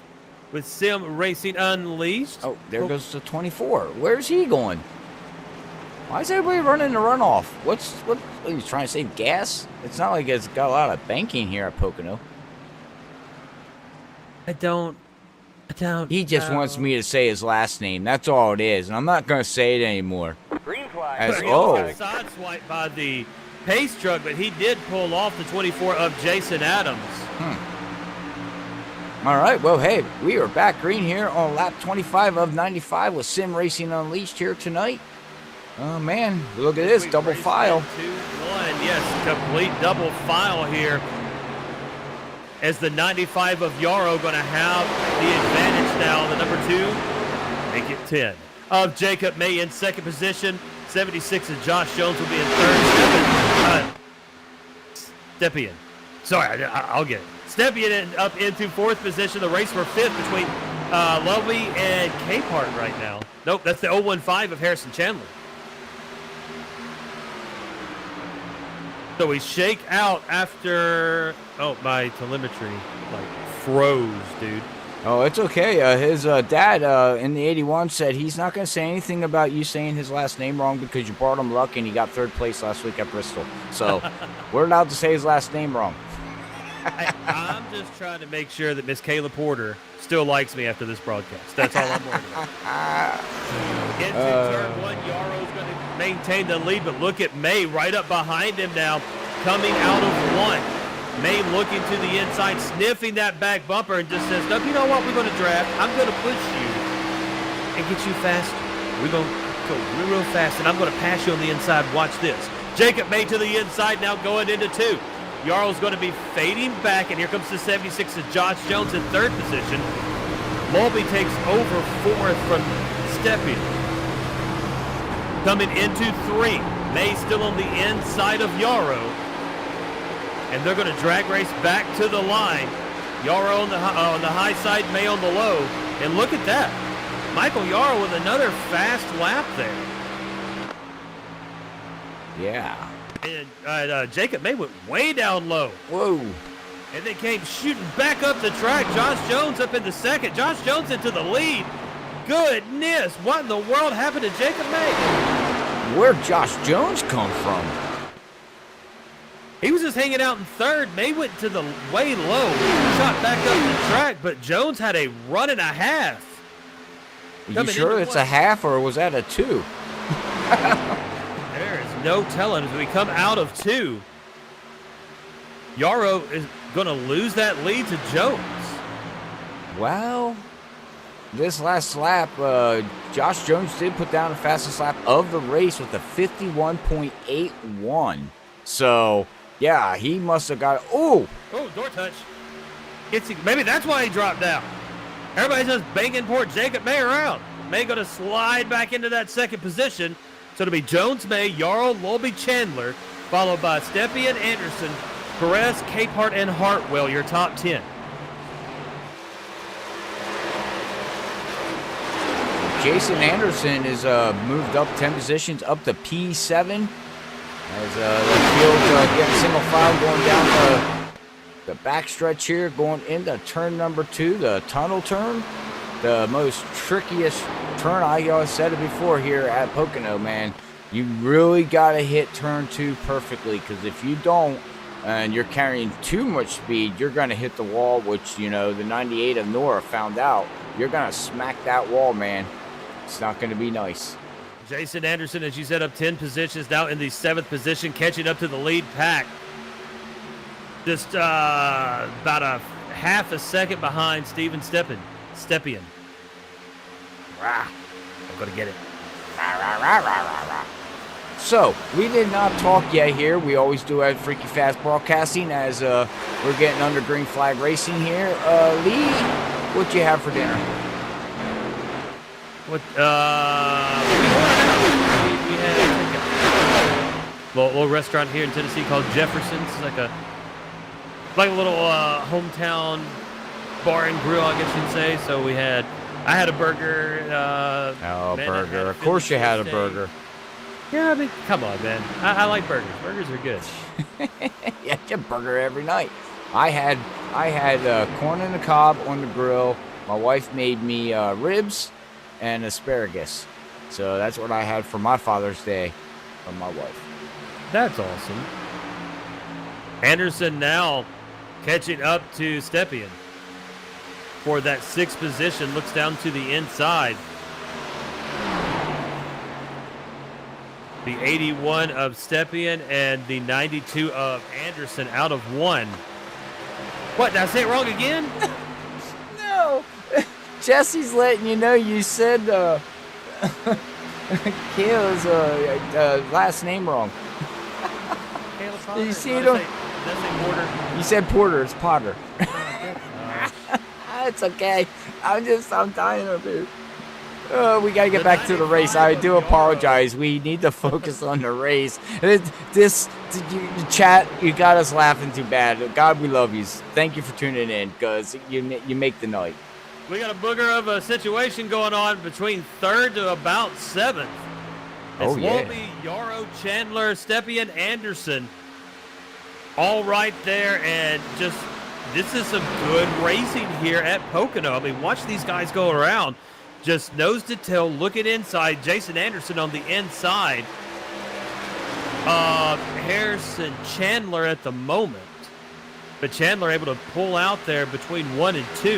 with Sim Racing Unleashed. Oh, there goes the 24. Where's he going? Why is everybody running the runoff? What are you trying to save gas? It's not like it's got a lot of banking here at Pocono. I don't. He just wants me to say his last name. That's all it is, and I'm not going to say it anymore. Green flag. Side swipe by the pace truck, but he did pull off the 24 of Jason Adams. All right, well, hey, we are back green here on lap 25 of 95 with Sim Racing Unleashed here tonight. Oh, man, look at this, double file. 2-1, yes, complete double file here. As the 95 of Yarrow going to have the advantage now. The number 2, make it 10. Of Jacob May in second position. 76 of Josh Jones will be in third. Stepien. Sorry, I'll get it. Stepien up into fourth position. The race for fifth between Lovely and Capehart right now. Nope, that's the 015 of Harrison Chandler. So we shake out after, my telemetry froze, dude. Oh, it's okay. His dad in the 81 said he's not going to say anything about you saying his last name wrong because you brought him luck and he got third place last week at Bristol. So we're allowed to say his last name wrong. I'm just trying to make sure that Miss Kayla Porter still likes me after this broadcast. That's all I'm worried about. Into turn one, Yarrow's going to maintain the lead, but look at May right up behind him now, coming out of one. May looking to the inside, sniffing that back bumper, and just says, nope, you know what, we're going to draft. I'm going to push you and get you faster. We're going to go real fast, and I'm going to pass you on the inside. Watch this. Jacob May to the inside now going into two. Yarl's going to be fading back, and here comes the 76 of Josh Jones in third position. Mulby takes over fourth from Stepien. Coming into three. May still on the inside of Yarrow. And they're going to drag race back to the line. Yarrow on the high side, May on the low. And look at that. Michael Yarrow with another fast lap there. Yeah. And Jacob May went way down low. Whoa. And they came shooting back up the track. Josh Jones up in the second. Josh Jones into the lead. Goodness, what in the world happened to Jacob May? Where'd Josh Jones come from? He was just hanging out in third. May went to the way low. Shot back up the track, but Jones had a run and a half. Are you sure it's a half, or was that a 2? There is no telling. As we come out of 2, Yarrow is going to lose that lead to Jones. Well, this last lap, Josh Jones did put down the fastest lap of the race with a 51.81. So, yeah, he must have got... Oh, door touch. Maybe that's why he dropped down. Everybody's just banging poor Jacob May around. May going to slide back into that second position. So it'll be Jones, May, Yarrow, Lolby, Chandler, followed by Stepien, Anderson, Perez, Capehart, and Hartwell, your top 10. Jason Anderson is moved up 10 positions, up to P7. As the field getting single file going down the backstretch here, going into turn number 2, the tunnel turn. The most trickiest turn, I said it before here at Pocono, man. You really got to hit turn 2 perfectly, because if you don't, and you're carrying too much speed, you're going to hit the wall, which, you know, the 98 of Nora found out. You're going to smack that wall, man. It's not going to be nice. Jason Anderson, as you said, up 10 positions, now in the 7th position, catching up to the lead pack. Just about a half a second behind Steven Stepien. Rah. I'm going to get it. Rah, rah, rah, rah, rah, rah. So, we did not talk yet here. We always do at Freaky Fast Broadcasting as we're getting under green flag racing here. Lee, what you have for dinner? What, we had a little restaurant here in Tennessee called Jefferson's. It's like a little hometown bar and grill, I guess you'd say. So I had a burger. Burger. Of course you had a burger. Yeah, I mean, come on, man. I like burgers. Burgers are good. Yeah, get a burger every night. I had corn on the cob on the grill. My wife made me ribs and asparagus. So that's what I had for my Father's Day from my wife. That's awesome. Anderson now catching up to Stepien for that 6th position. Looks down to the inside. The 81 of Stepien and the 92 of Anderson out of 1. What, did I say it wrong again? No. Jesse's letting you know you said Kayla's last name wrong. Kayla Potter? You see it? Did I say Porter? You said Porter. It's Potter. It's okay. I'm dying of it. We got to get back to the race. I do apologize. We need to focus on the race. The chat, you got us laughing too bad. God, we love you. Thank you for tuning in, because you make the night. We got a booger of a situation going on between 3rd to about 7th. It's Wolby, Yarrow, Chandler, Stepien, Anderson, all right there, and just this is some good racing here at Pocono. I mean, watch these guys go around. Just nose to tail, looking inside. Jason Anderson on the inside of Harrison Chandler at the moment. But Chandler able to pull out there between 1 and 2.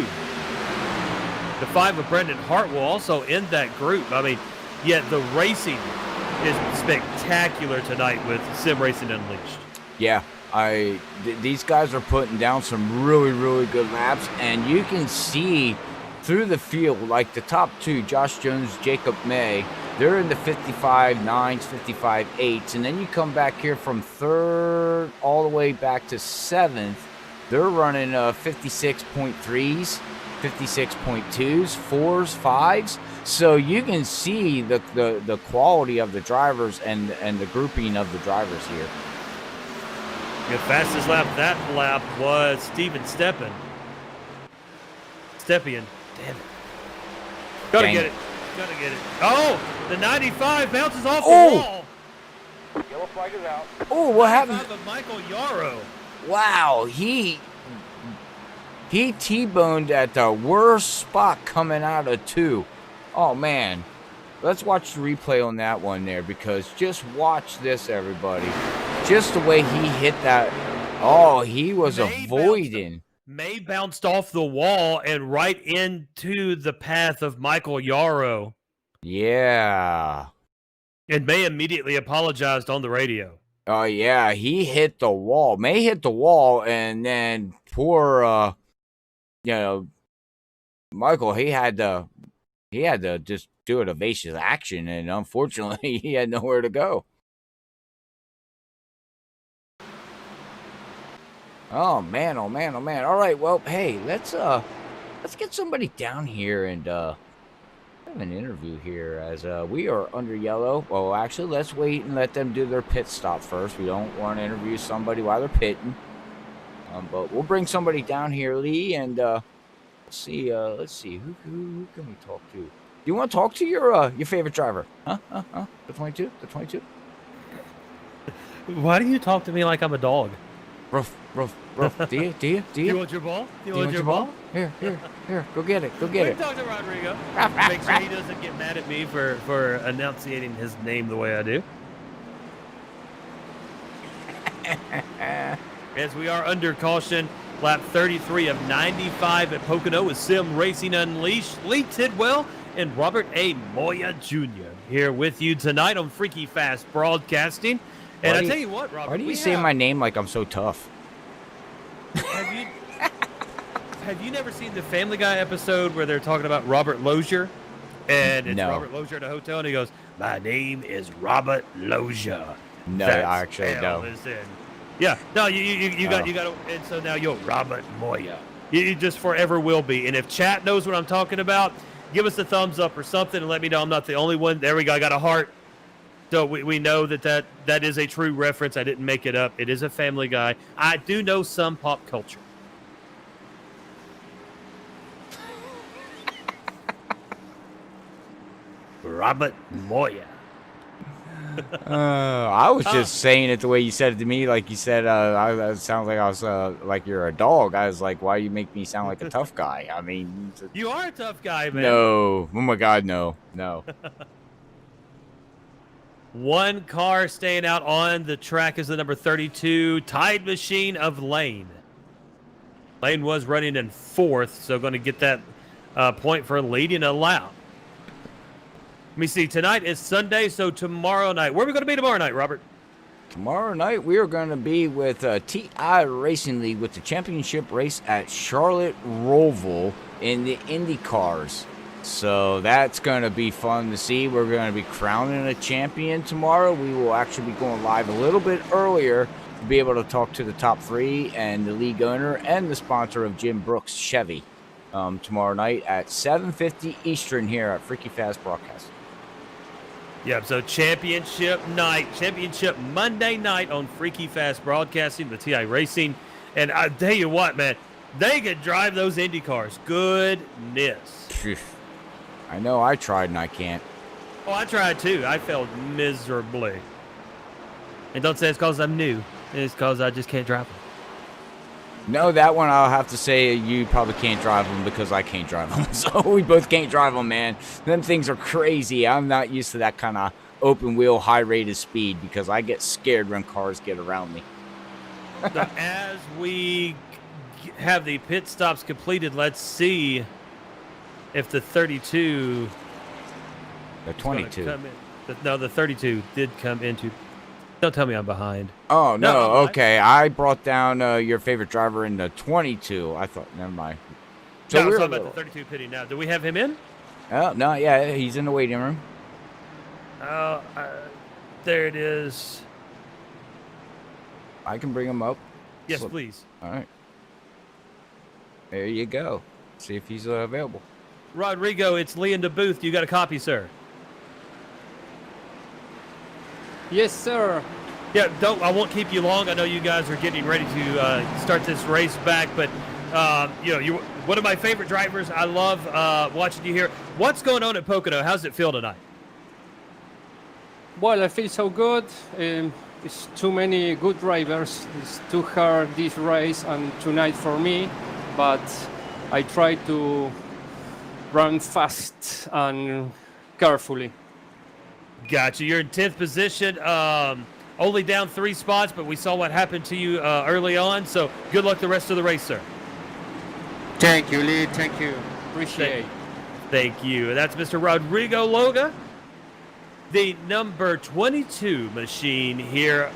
The 5 of Brendan Hartwell also in that group. I mean, yet the racing is spectacular tonight with Sim Racing Unleashed. Yeah, these guys are putting down some really, really good laps, and you can see through the field, like the top 2, Josh Jones, Jacob May, they're in the 55 9s, 55 8s, and then you come back here from 3rd all the way back to 7th. They're running 56.3s, 56.2s, 4s, 5s. So you can see the quality of the drivers and the grouping of the drivers here. The fastest lap that lap was Steven Stepien. Damn it. Gotta get it. Oh, the 95 bounces off the wall. Yellow flag is out. Oh, what happened? Of Michael Yarrow. Wow, he T-boned at the worst spot coming out of 2. Oh, man. Let's watch the replay on that one there, because just watch this, everybody. Just the way he hit that. Oh, he was avoiding. May bounced off the wall and right into the path of Michael Yarrow. Yeah. And May immediately apologized on the radio. Oh, yeah, he hit the wall. May hit the wall, and then poor, Michael, he had to just do an evasive action, and unfortunately, he had nowhere to go. Oh man, oh man, oh man. All right, well, hey, let's get somebody down here and have an interview here, as we are under yellow. Well, actually, let's wait and let them do their pit stop first. We don't want to interview somebody while they're pitting. But we'll bring somebody down here, Lee, and let's see who can we talk to? You want to talk to your favorite driver? Huh? The 22? The 22? Why do you talk to me like I'm a dog? Ruff, ruff, ruff. Do you? Do you want your ball? Do you want your ball? Here. Go get it. Go get it. Talk to Rodrigo. Make sure he doesn't get mad at me for enunciating his name the way I do. As we are under caution, lap 33 of 95 at Pocono with Sim Racing Unleashed, Lee Tidwell and Robert A. Moya Jr. here with you tonight on Freaky Fast Broadcasting. And I tell you what, Robert, why do you say my name like I'm so tough? Have you never seen the Family Guy episode where they're talking about Robert Lozier? And it's Robert Lozier at a hotel, and he goes, "My name is Robert Lozier." No, I actually don't. Yeah, no, you got to, and so now you're Robert Moya. You just forever will be. And if chat knows what I'm talking about, give us a thumbs up or something and let me know I'm not the only one. There we go. I got a heart. So we know that is a true reference. I didn't make it up. It is a Family Guy. I do know some pop culture. Robert Moya. I was just saying it the way you said it to me. Like you said, it sounds like I was like you're a dog. I was like, why do you make me sound like a tough guy? I mean, you are a tough guy, man. No. Oh my God, no. One car staying out on the track is the number 32 Tide Machine of Lane. Lane was running in 4th, so going to get that point for leading a lap. Let me see. Tonight is Sunday, so tomorrow night. Where are we going to be tomorrow night, Robert? Tomorrow night, we are going to be with TI Racing League with the championship race at Charlotte Roval in the Indy cars. So that's going to be fun to see. We're going to be crowning a champion tomorrow. We will actually be going live a little bit earlier to be able to talk to the top 3 and the league owner and the sponsor of Jim Brooks Chevy tomorrow night at 7:50 Eastern here at Freaky Fast Broadcast. Yeah, so championship Monday night on Freaky Fast Broadcasting with TI Racing. And I tell you what, man, they could drive those Indy cars. Goodness. I know I tried and I can't. Oh, I tried too. I failed miserably. And don't say it's because I'm new. It's because I just can't drive them. No, that one I'll have to say you probably can't drive them because I can't drive them. So we both can't drive them, man. Them things are crazy. I'm not used to that kind of open wheel, high rated speed because I get scared when cars get around me. Now, as we have the pit stops completed, let's see if the 32... The 22. The 32 did come into... Don't tell me I'm behind. Oh, no. Okay. I brought down your favorite driver in the 22. I thought, never mind. So no, we're talking about the 32 pitting now. Do we have him in? Oh, no. Yeah, he's in the waiting room. There it is. I can bring him up. Yes, please. All right. There you go. See if he's available. Rodrigo, it's Lee in the booth. You got a copy, sir? Yes, sir. Yeah, I won't keep you long. I know you guys are getting ready to start this race back, but you're one of my favorite drivers. I love watching you here. What's going on at Pocono? How's it feel tonight? Well, I feel so good. It's too many good drivers. It's too hard this race and tonight for me, but I try to run fast and carefully. Gotcha. You're in 10th position. Only down 3 spots, but we saw what happened to you early on. So good luck the rest of the race, sir. Thank you, Lee. Thank you. Appreciate it. Thank you. That's Mr. Rodrigo Loga, the number 22 machine here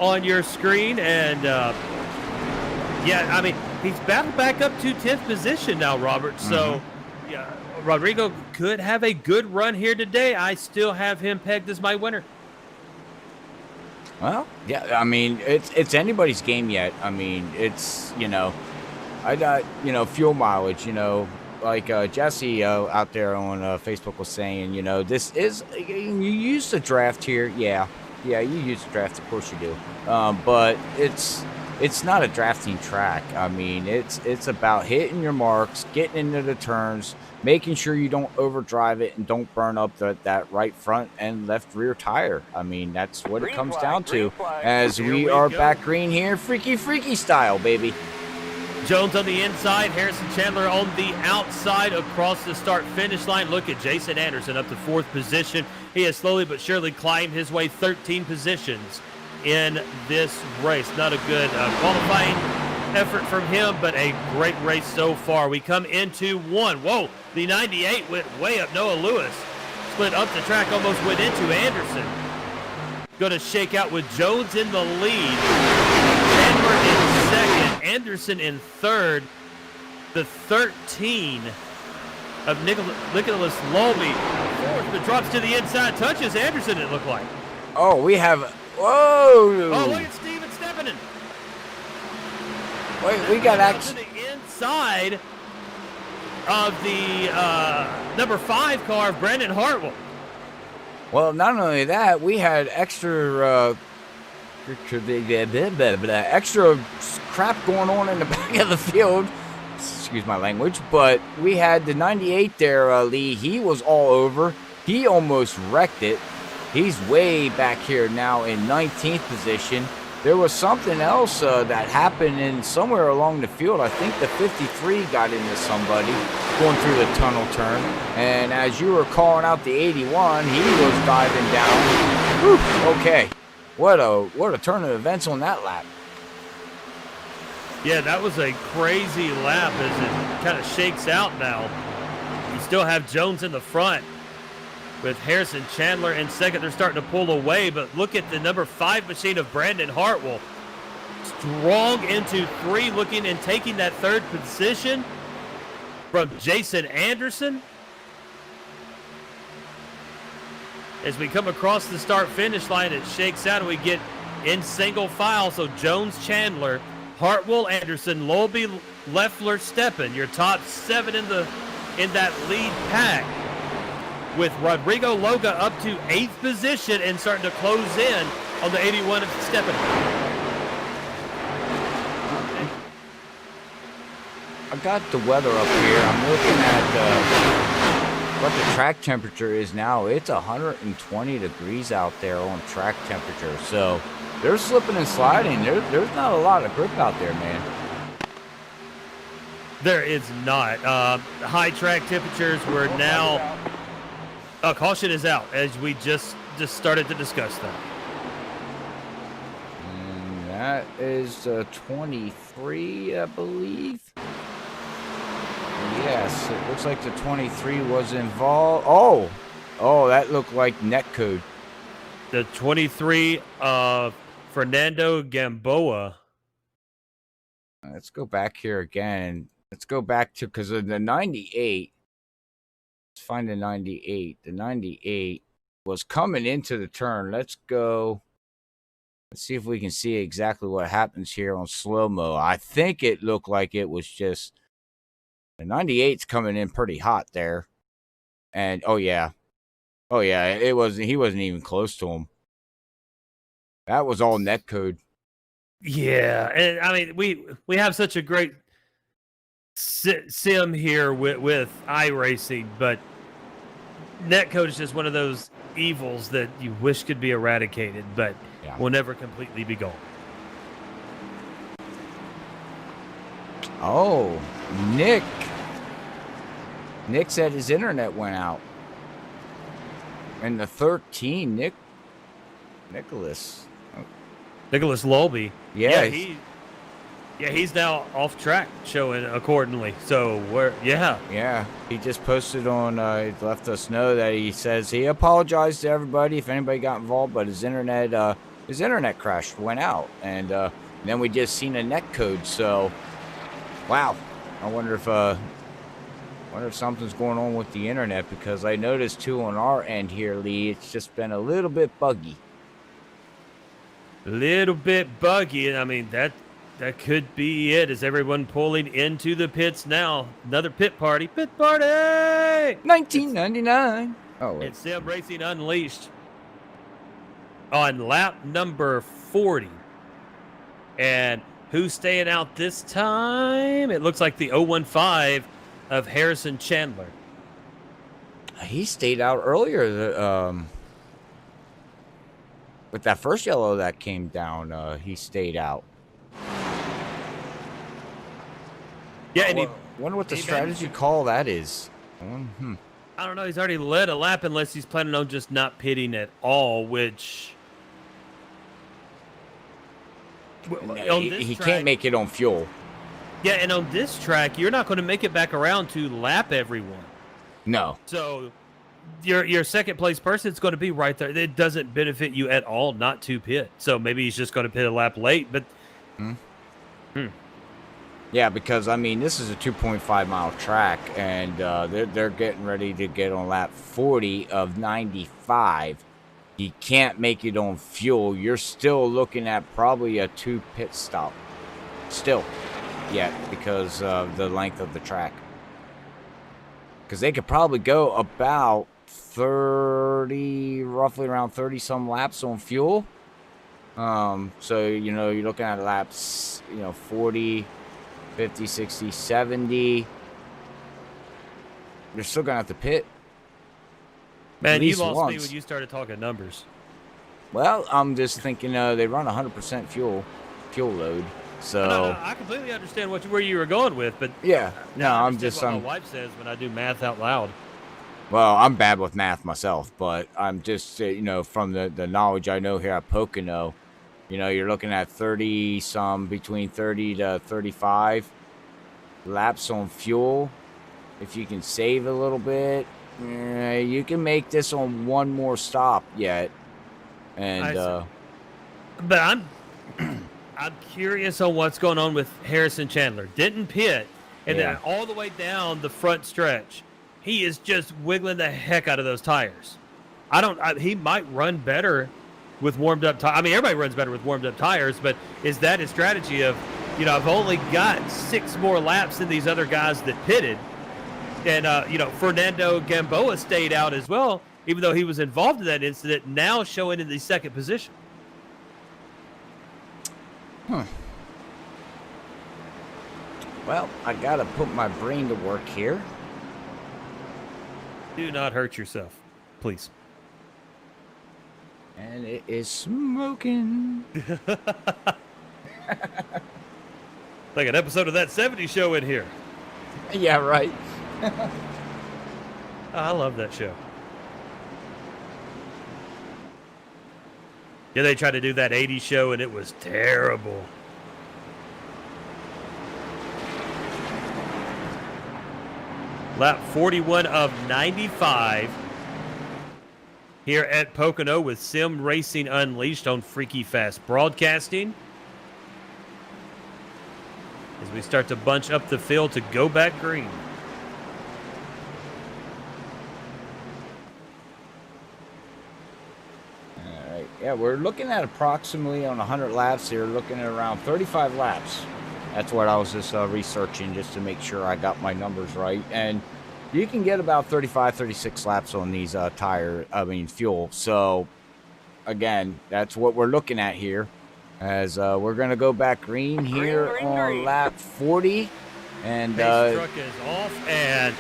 on your screen. And, I mean, he's battled back up to 10th position now, Robert. So, yeah, Rodrigo could have a good run here today. I still have him pegged as my winner. Well, yeah, I mean, it's anybody's game yet. I mean, it's, I got, fuel mileage, like Jesse out there on Facebook was saying, this is, you use the draft here. Yeah, you use the draft. Of course you do. But it's it's not a drafting track. I mean, it's about hitting your marks, getting into the turns, making sure you don't overdrive it and don't burn up that right front and left rear tire. I mean, that's what it comes down to. As we are back green here, freaky style, baby. Jones on the inside, Harrison Chandler on the outside across the start-finish line. Look at Jason Anderson up to 4th position. He has slowly but surely climbed his way 13 positions in this race. Not a good qualifying effort from him, but a great race so far. We come into 1. Whoa, the 98 went way up. Noah Lewis split up the track, almost went into Anderson. Going to shake out with Jones in the lead. Chandler in 2nd, Anderson in 3rd. The 13 of Nicholas Lolby 4th, but drops to the inside, touches Anderson, it looked like. Oh, we have, whoa. Oh, look at Steven Steppanen. Wait, we got to the inside of the number 5 car of Brandon Hartwell. Well, not only that, we had extra crap going on in the back of the field. Excuse my language, but we had the 98 there, Lee. He was all over. He almost wrecked it. He's way back here now in 19th position. There was something else that happened in somewhere along the field. I think the 53 got into somebody going through the tunnel turn. And as you were calling out the 81, he was diving down. Whew, okay. What a turn of events on that lap. Yeah, that was a crazy lap as it kind of shakes out now. You still have Jones in the front with Harrison Chandler in 2nd. They're starting to pull away, but look at the number 5 machine of Brandon Hartwell. Strong into 3, looking and taking that 3rd position from Jason Anderson. As we come across the start-finish line, it shakes out and we get in single file. So Jones, Chandler, Hartwell, Anderson, Lolby, Leffler, Steppen, your top 7 in that lead pack, with Rodrigo Loga up to 8th position and starting to close in on the 81 of Steppen. I got the weather up here. I'm looking at what the track temperature is now. It's 120 degrees out there on track temperature. So they're slipping and sliding. There's not a lot of grip out there, man. There is not. High track temperatures were now... caution is out, as we just started to discuss that. And that is 23, I believe. Yes, it looks like the 23 was involved. Oh, that looked like netcode. The 23 of Fernando Gamboa. Let's go back here again. Let's go back to, because of the 98. Let's find the 98. The 98 was coming into the turn. Let's go. Let's see if we can see exactly what happens here on slow-mo. I think it looked like it was just... The 98's coming in pretty hot there. And, oh, yeah. He wasn't even close to him. That was all netcode. Yeah, and I mean, we have such a great sim here with iRacing, but netcode is just one of those evils that you wish could be eradicated, but will never completely be gone. Oh, Nick said his internet went out. And the 13, Nicholas Lolby. Yeah, he's now off track, showing accordingly. So Yeah, he just posted on. He left us know that he says he apologized to everybody if anybody got involved, but his internet crashed, went out, and then we just seen a netcode. So, wow, I wonder if something's going on with the internet, because I noticed too on our end here, Lee, it's just been a little bit buggy. And I mean, that could be it, as everyone pulling into the pits now. Another pit party. 1999. It's Sim Racing Unleashed on lap number 40. And Who's staying out this time? It looks like the 015 of Harrison Chandler. He stayed out earlier. With that first yellow that came down, he stayed out. Yeah, and wonder what the strategy call that is. I don't know. He's already led a lap unless he's planning on just not pitting at all, which... He can't make it on fuel. Yeah, and on this track, you're not going to make it back around to lap everyone. No. So your second place person is going to be right there. It doesn't benefit you at all not to pit. So maybe he's just going to pit a lap late, but... Yeah, because, I mean, this is a 2.5-mile track, and they're getting ready to get on lap 40 of 95. You can't make it on fuel. You're still looking at probably a 2 pit stop. Still. Yet, because of the length of the track. Because they could probably go about 30, roughly around 30-some laps on fuel. So, you know, you're looking at laps, 40... 50, 60, 70. You're still going to have to pit. Man, you lost me when you started talking numbers. Well, I'm just thinking they run 100% fuel load. So no, I completely understand where you were going with, but yeah, no, I'm just what my wife says when I do math out loud. Well, I'm bad with math myself, but I'm just from the knowledge I know here at Pocono. You're looking at 30-some, between 30 to 35 laps on fuel. If you can save a little bit, you can make this on one more stop yet. And but I'm curious on what's going on with Harrison Chandler. Didn't pit, and then all the way down the front stretch, he is just wiggling the heck out of those tires. He might run better with warmed up tires. I mean, everybody runs better with warmed up tires, but is that his strategy of, I've only got 6 more laps than these other guys that pitted. And, Fernando Gamboa stayed out as well, even though he was involved in that incident, now showing in the second position. Well, I got to put my brain to work here. Do not hurt yourself, please. And it is smoking. Like an episode of That 70s Show in here. Yeah, right. I love that show. Yeah, they tried to do that 80s show, and it was terrible. Lap 41 of 95. Here at Pocono with Sim Racing Unleashed on Freaky Fast Broadcasting. As we start to bunch up the field to go back green. All right. Yeah, we're looking at approximately on 100 laps here, looking at around 35 laps. That's what I was just researching just to make sure I got my numbers right. And you can get about 35, 36 laps on these fuel. So, again, that's what we're looking at here. As we're going to go back green here on lap 40. And pace truck is off, and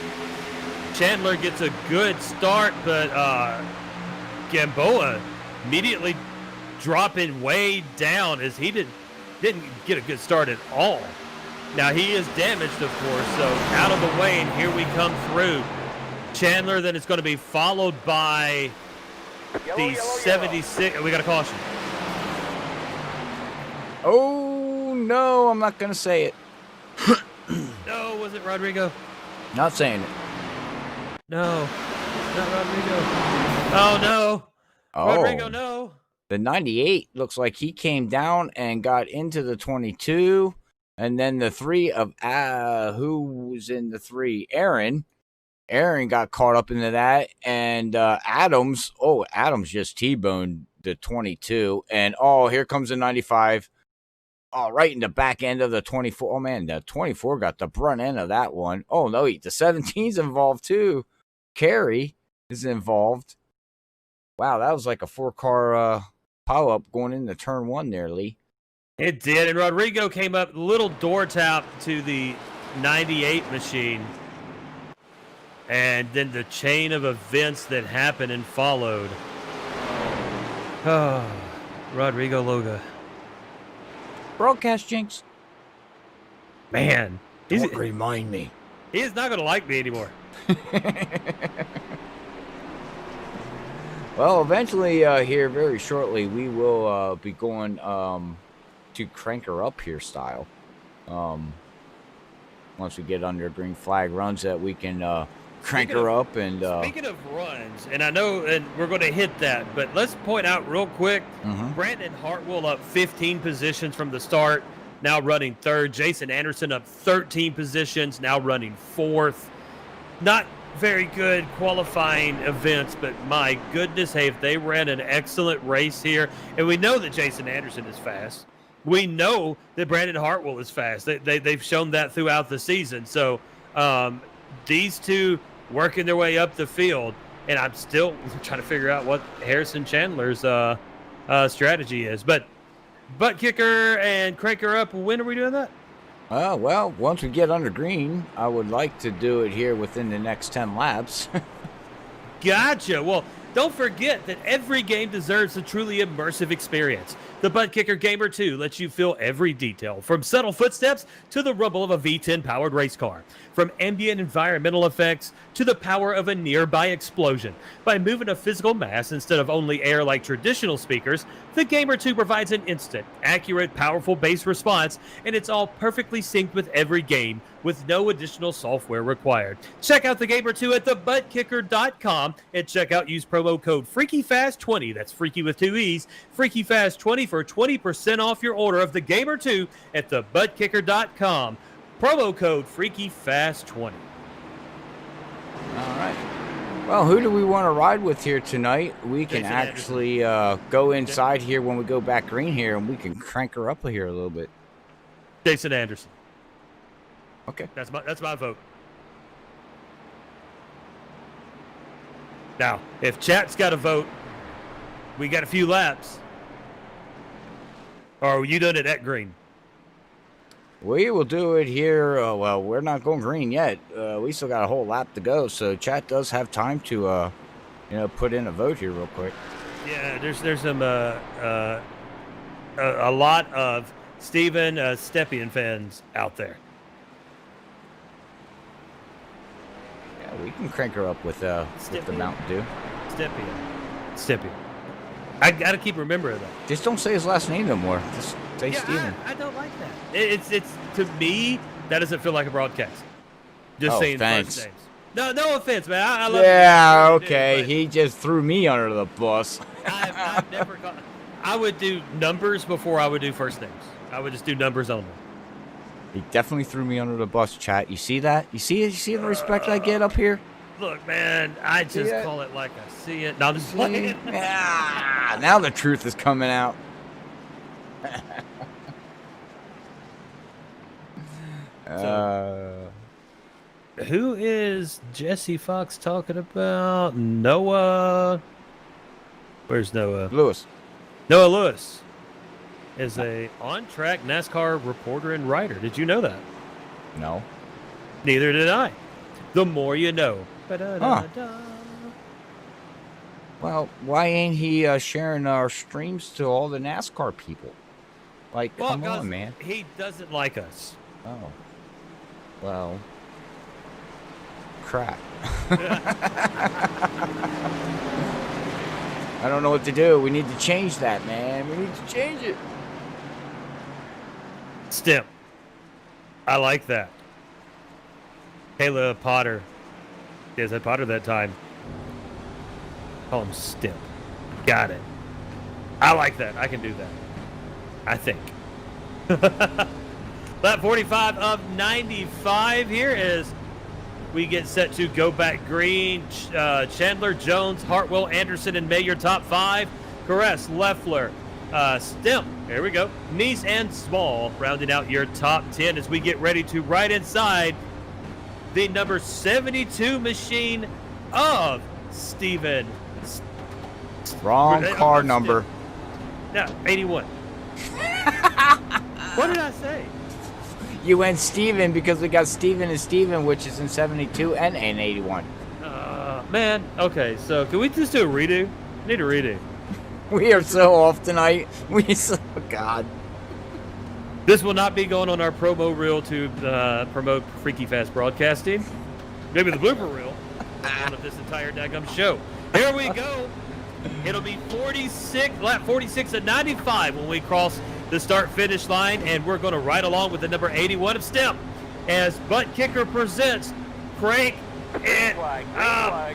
Chandler gets a good start, but Gamboa immediately dropping way down as he didn't get a good start at all. Now, he is damaged, of course, so out of the way, and here we come through. Chandler, then it's going to be followed by the 76. We got a caution. Oh, no, I'm not going to say it. No, was it Rodrigo? Not saying it. No, not Rodrigo. Oh, no. Oh. Rodrigo, no. The 98 looks like he came down and got into the 22. And then the 3 of, who was in the 3? Aaron got caught up into that. And Adams just T-boned the 22. And, here comes the 95. Oh, right in the back end of the 24. Oh, man, the 24 got the front end of that one. Oh, no, the 17's involved, too. Carey is involved. Wow, that was like a 4-car pileup going into turn 1 there, Lee. It did, and Rodrigo came up, little door tap to the 98 machine. And then the chain of events that happened and followed. Oh, Rodrigo Loga. Broadcast jinx. Man. Don't remind me. He is not going to like me anymore. Well, eventually here very shortly, we will be going to crank her up here style. Once we get under green flag runs that we can crank her up. And speaking of runs, and I know and we're going to hit that, but let's point out real quick, Brandon Hartwell up 15 positions from the start, now running third. Jason Anderson up 13 positions, now running fourth. Not very good qualifying events, but my goodness, hey, if they ran an excellent race here, and we know that Jason Anderson is fast. We know that Brandon Hartwell is fast. They've shown that throughout the season. So these two working their way up the field, and I'm still trying to figure out what Harrison Chandler's strategy is. But ButtKicker and crank her up, when are we doing that? Well, once we get under green, I would like to do it here within the next 10 laps. Gotcha. Well, don't forget that every game deserves a truly immersive experience. The ButtKicker Gamer2 lets you feel every detail, from subtle footsteps to the rumble of a V10-powered race car, from ambient environmental effects to the power of a nearby explosion. By moving a physical mass instead of only air like traditional speakers, the Gamer2 provides an instant, accurate, powerful bass response, and it's all perfectly synced with every game, with no additional software required. Check out the Gamer2 at thebuttkicker.com and use promo code FreakyFast20, that's freaky with 2 E's, FreakyFast20 for 20% off your order of the Gamer2 at thebuttkicker.com. Promo code FreakyFast20. All right. Well, who do we want to ride with here tonight? We can Jason actually go inside here when we go back green here, and we can crank her up here a little bit. Jason Anderson. Okay. That's my vote. Now, if chat's got a vote, we got a few laps. Or are you doing it at green? We will do it here. Well, we're not going green yet. We still got a whole lap to go, so chat does have time to, put in a vote here real quick. Yeah, there's some a lot of Steven Stepien fans out there. Yeah, we can crank her up with the Mountain Dew. Stepien. I gotta keep remembering that. Just don't say his last name no more. Just say Steven. I don't like that. It's to me, that doesn't feel like a broadcast. Just saying thanks. first names. No offense, man. I love yeah, you. okay. He just threw me under the bus. I've never got. I would do numbers before I would do first names. I would just do numbers only. He definitely threw me under the bus, chat. You see that? You see it? You see the respect I get up here? Look, man, I just call it like I see it. No, I'm just playing. Yeah, now the truth is coming out. Who is Jesse Fox talking about? Noah. Where's Noah? Lewis. Noah Lewis is a on-track NASCAR reporter and writer. Did you know that? No. Neither did I. The more you know. Huh. Well, why ain't he sharing our streams to all the NASCAR people? Like, come on, man. He doesn't like us. Oh. Well. Crap. I don't know what to do. We need to change that, man. We need to change it. Stimp. I like that. Kayla Potter. Yes, I Potter that time. Call him Stimp. Got it. I like that. I can do that. I think. Lap 45 of 95 here is we get set to go back green. Chandler, Jones, Hartwell, Anderson, and May your top 5. Caress, Leffler, Stimp. There we go. Nice and Small rounding out your top 10 as we get ready to ride inside the number 72 machine of Steven. Wrong car number. No, 81. What did I say? You went Steven because we got Steven and Steven, which is in 72 and in 81. Man, okay, so can we just do a redo? I need a redo. We are so off tonight. God. This will not be going on our promo reel to promote Freaky Fast Broadcasting. Maybe the blooper reel of this entire daggum show. Here we go. It'll be lap 46 and 95 when we cross the start-finish line, and we're going to ride along with the number 81 of STEM as ButtKicker presents Crank It Up.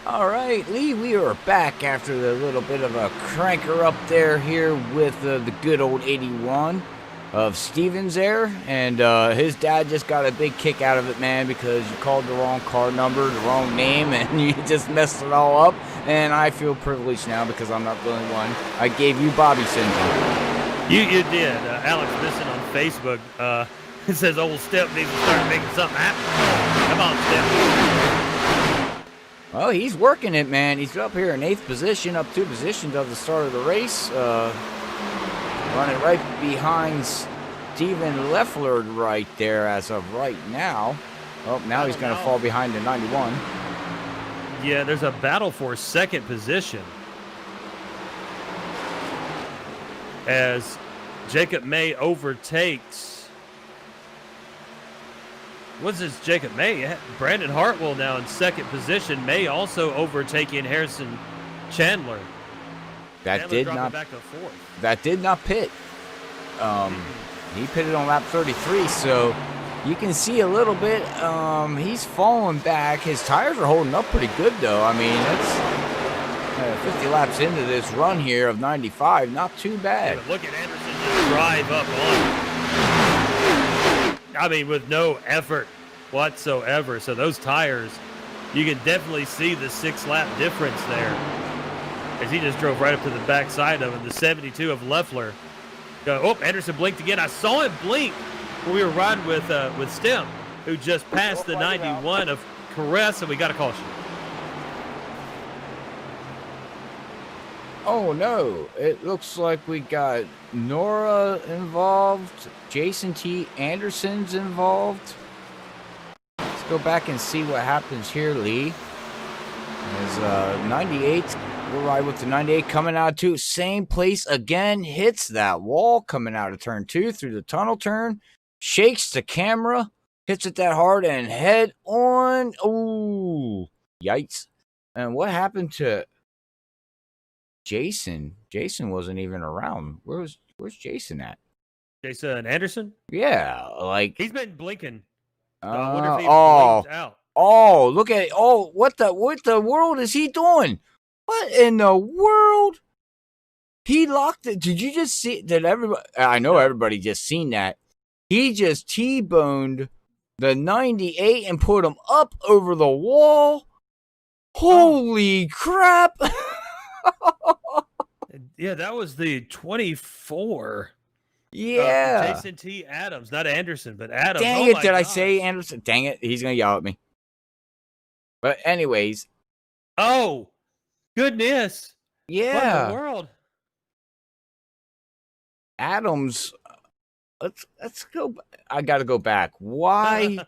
All right, Lee, we are back after the little bit of a cranker up there here with the good old 81 of Stevens there. And his dad just got a big kick out of it, man, because you called the wrong car number, the wrong name, and you just messed it all up. And I feel privileged now because I'm not the only one. I gave you Bobby syndrome. You did. Alex Bisson on Facebook it says old Step needs to start making something happen. Come on, Step. Well, he's working it, man. He's up here in 8th position, up 2 positions of the start of the race. Running right behind Steven Leffler right there as of right now. Oh, now he's going to fall behind the 91. Yeah, there's a battle for second position as Jacob May overtakes. What's this, Jacob May? Brandon Hartwell now in second position. May also overtaking Harrison Chandler. That did not back to fourth. That did not pit. He pitted on lap 33, so you can see a little bit. He's falling back. His tires are holding up pretty good, though. I mean, it's 50 laps into this run here of 95. Not too bad. Yeah, look at Anderson just drive up on. I mean, with no effort whatsoever. So those tires, you can definitely see the 6-lap difference there. as he just drove right up to the backside of him. The 72 of Leffler. Oh, Anderson blinked again. I saw him blink when we were riding with Stem, who just passed the 91 of Caress, and we got a caution. Oh no, it looks like we got Nora involved, Jason T. Anderson's involved. Let's go back and see what happens here, Lee. As 98, we'll ride with the 98 coming out too. Same place again, hits that wall coming out of turn 2 through the tunnel turn, shakes the camera, hits it that hard and head on. Ooh, yikes. And what happened to Jason? Jason wasn't even around. Where's Jason at? Jason Anderson? Yeah, like he's been blinking. I wonder if he blinked out. Oh, look at it. Oh, what the world is he doing? What in the world? He locked it. Did you just see? Did everybody? I know everybody just seen that. He just T-boned the 98 and put him up over the wall. Holy crap! Yeah, that was the 24. Yeah. Jason T. Adams, not Anderson, but Adams. Dang it, did I say Anderson? Dang it, he's going to yell at me. But anyways. Oh, goodness. Yeah. What in the world? Adams, let's go. I got to go back. Why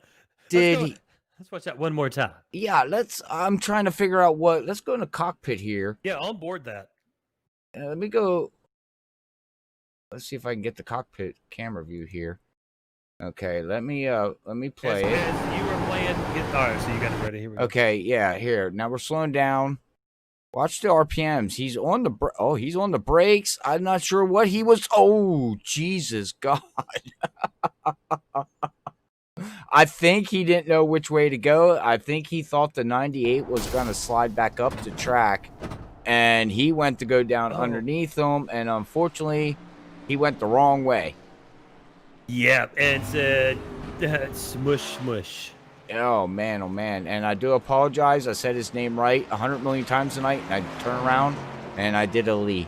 did he? Let's watch that one more time. Yeah, I'm trying to figure out let's go in the cockpit here. Yeah, on board that. Let me go. Let's see if I can get the cockpit camera view here. Okay, let me play it. As you were playing guitar, so you got it ready. Here we go. Okay, yeah, here. Now we're slowing down. Watch the RPMs. He's on the brakes. I'm not sure what he was. Oh, Jesus God. I think he didn't know which way to go. I think he thought the 98 was going to slide back up the track, and he went to go down underneath him, and unfortunately, he went the wrong way. Yeah, and it's smush smush. Oh, man, and I do apologize. I said his name right 100 million times tonight, and I turned around, and I did a Lee.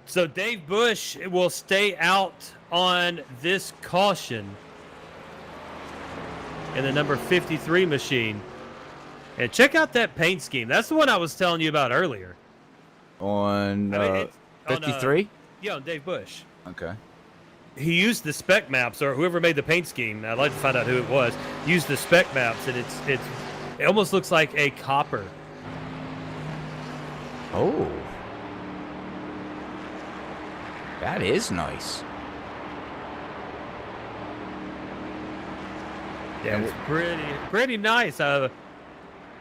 So Dave Bush will stay out on this caution in the number 53 machine. And check out that paint scheme. That's the one I was telling you about earlier. On 53? Yeah, on Dave Bush. Okay. He used the spec maps, or whoever made the paint scheme. I'd like to find out who it was. Used the spec maps, and it almost looks like a copper. Oh. That is nice. Yeah, it's pretty nice.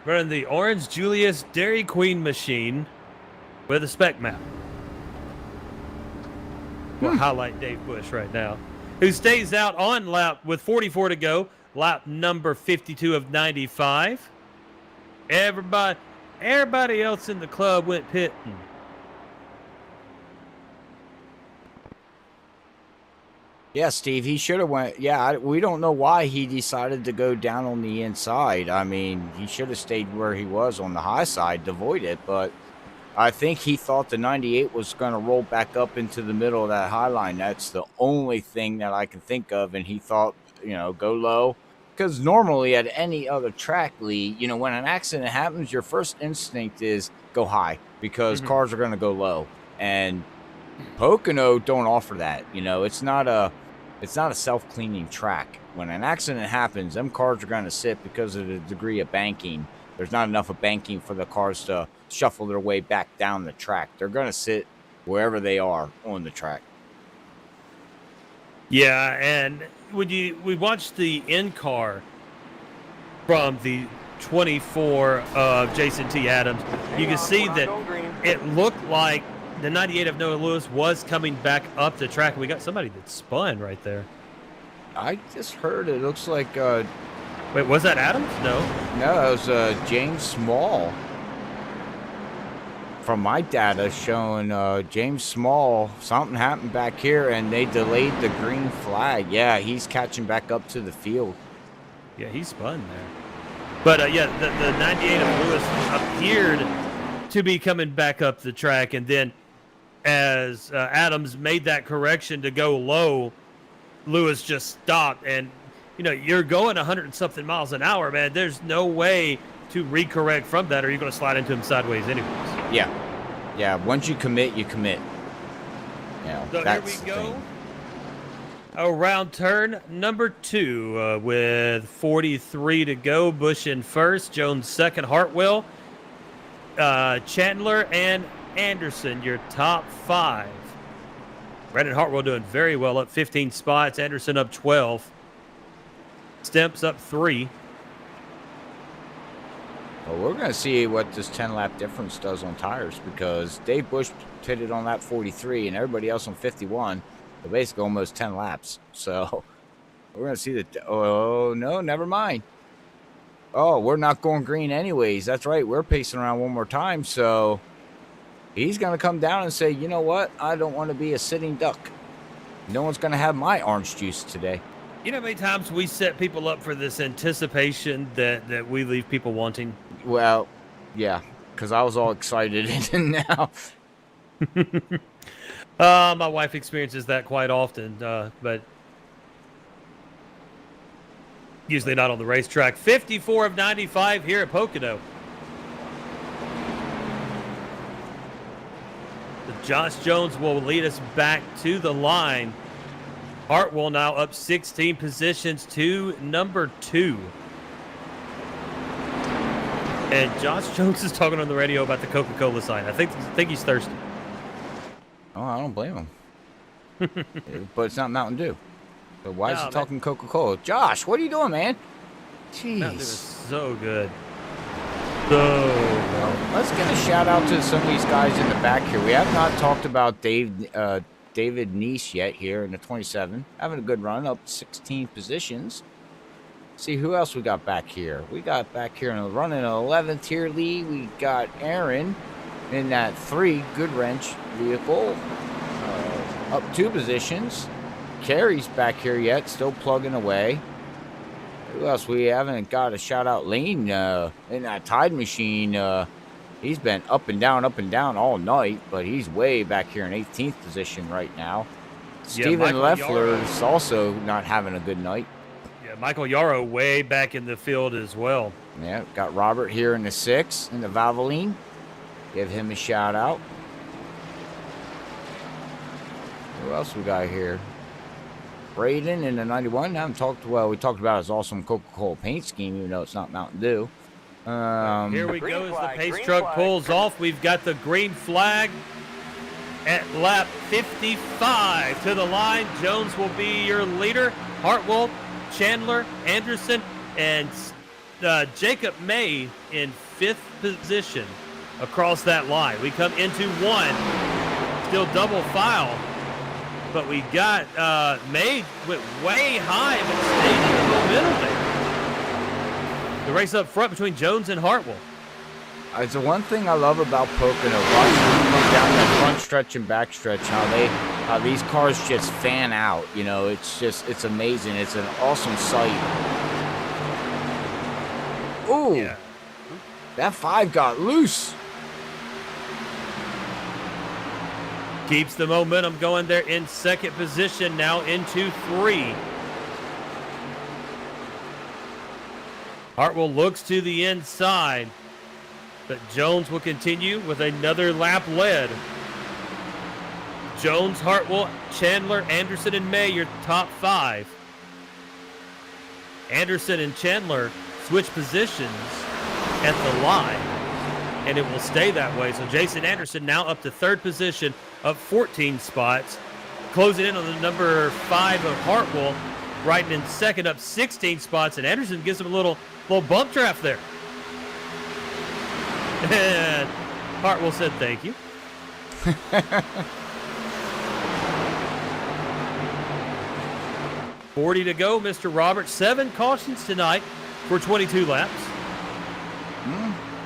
Running the Orange Julius Dairy Queen machine with a spec map. We'll highlight Dave Bush right now, who stays out on lap with 44 to go. Lap number 52 of 95. Everybody else in the club went pitting. Yeah, Steve, he should have went. Yeah, we don't know why he decided to go down on the inside. I mean, he should have stayed where he was on the high side to avoid it, but I think he thought the 98 was going to roll back up into the middle of that high line. That's the only thing that I can think of, and he thought, go low. Because normally at any other track, Lee, when an accident happens, your first instinct is go high because cars are going to go low. And Pocono don't offer that. It's not a self-cleaning track. When an accident happens, them cars are going to sit because of the degree of banking. There's not enough of banking for the cars to shuffle their way back down the track. They're going to sit wherever they are on the track. Yeah, and we watched the in-car from the 24 of Jason T. Adams, you can see that it looked like the 98 of Noah Lewis was coming back up the track. We got somebody that spun right there. I just heard it looks like... Wait, was that Adams? No. No, it was James Small. From my data showing James Small, something happened back here and they delayed the green flag. Yeah, he's catching back up to the field. Yeah, he spun there. But yeah, the 98 of Lewis appeared to be coming back up the track, and then as Adams made that correction to go low, Lewis just stopped. And you're going 100 and something miles an hour, man. There's no way to recorrect from that, or you're going to slide into him sideways anyways. Yeah. Once you commit, you commit. So here we go. Around turn number 2 with 43 to go. Bush in first, Jones second, Hartwell, Chandler, and Anderson, your top 5. Brandon Hartwell doing very well, up 15 spots. Anderson up 12. Stemps up 3. Well, we're going to see what this 10-lap difference does on tires, because Dave Bush pitted on lap 43 and everybody else on 51. So basically almost 10 laps. So we're going to see that. Oh, no, never mind. Oh, we're not going green anyways. That's right. We're pacing around one more time. So he's going to come down and say, you know what? I don't want to be a sitting duck. No one's going to have my orange juice today. You know how many times we set people up for this anticipation that we leave people wanting? Well, yeah, because I was all excited and now. My wife experiences that quite often, but usually not on the racetrack. 54 of 95 here at Pocono. Josh Jones will lead us back to the line. Hartwell now up 16 positions to number 2. And Josh Jones is talking on the radio about the Coca-Cola sign. I think he's thirsty. Oh, I don't blame him. But it's not Mountain Dew. So why is he talking Coca-Cola? Josh, what are you doing, man? Jeez. Mountain Dew is so good. So well, let's give a shout out to some of these guys in the back here. We have not talked about David Neese yet here in the 27. Having a good run, up 16 positions. See who else we got back here. We got back here in the running 11th here, Lee. We got Aaron in that 3 good wrench vehicle, up 2 positions. Carey's back here yet, still plugging away. Who else? We haven't got a shout out. Lane in that Tide machine. He's been up and down all night, but he's way back here in 18th position right now. Steven Leffler is also not having a good night. Yeah, Michael Yarrow way back in the field as well. Yeah, got Robert here in the 6 in the Valvoline. Give him a shout out. Who else we got here? Braden in the 91. We talked about his awesome Coca-Cola paint scheme, even though it's not Mountain Dew. Here we go as the pace truck pulls off. We've got the green flag at lap 55 to the line. Jones will be your leader. Hartwell, Chandler, Anderson, and Jacob May in 5th position across that line. We come into 1, still double file, but we got May went way high but stayed in the momentum there. The race up front between Jones and Hartwell. It's the one thing I love about Pocono, watching them come down that front stretch and back stretch, how these cars just fan out. It's amazing. It's an awesome sight. Ooh, yeah. That 5 got loose. Keeps the momentum going there in 2nd position, now into 3. Hartwell looks to the inside, but Jones will continue with another lap led. Jones, Hartwell, Chandler, Anderson, and May, your top 5. Anderson and Chandler switch positions at the line, and it will stay that way. So Jason Anderson now up to 3rd position, up 14 spots. Closing in on the number 5 of Hartwell, riding in 2nd, up 16 spots, and Anderson gives him a little bump draft there. And Hartwell said thank you. $40 to go, Mr. Roberts. 7 cautions tonight for 22 laps.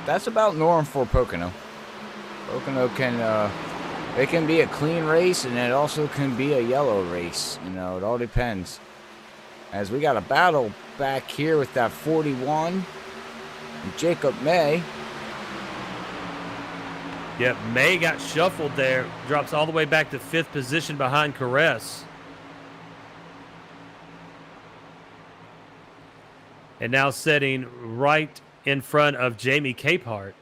That's about norm for Pocono. Pocono it can be a clean race, and it also can be a yellow race. It all depends. As we got a battle back here with that 41 And Jacob May. Yep, May got shuffled there. Drops all the way back to 5th position behind Caress. And now sitting right in front of Jamie Capehart.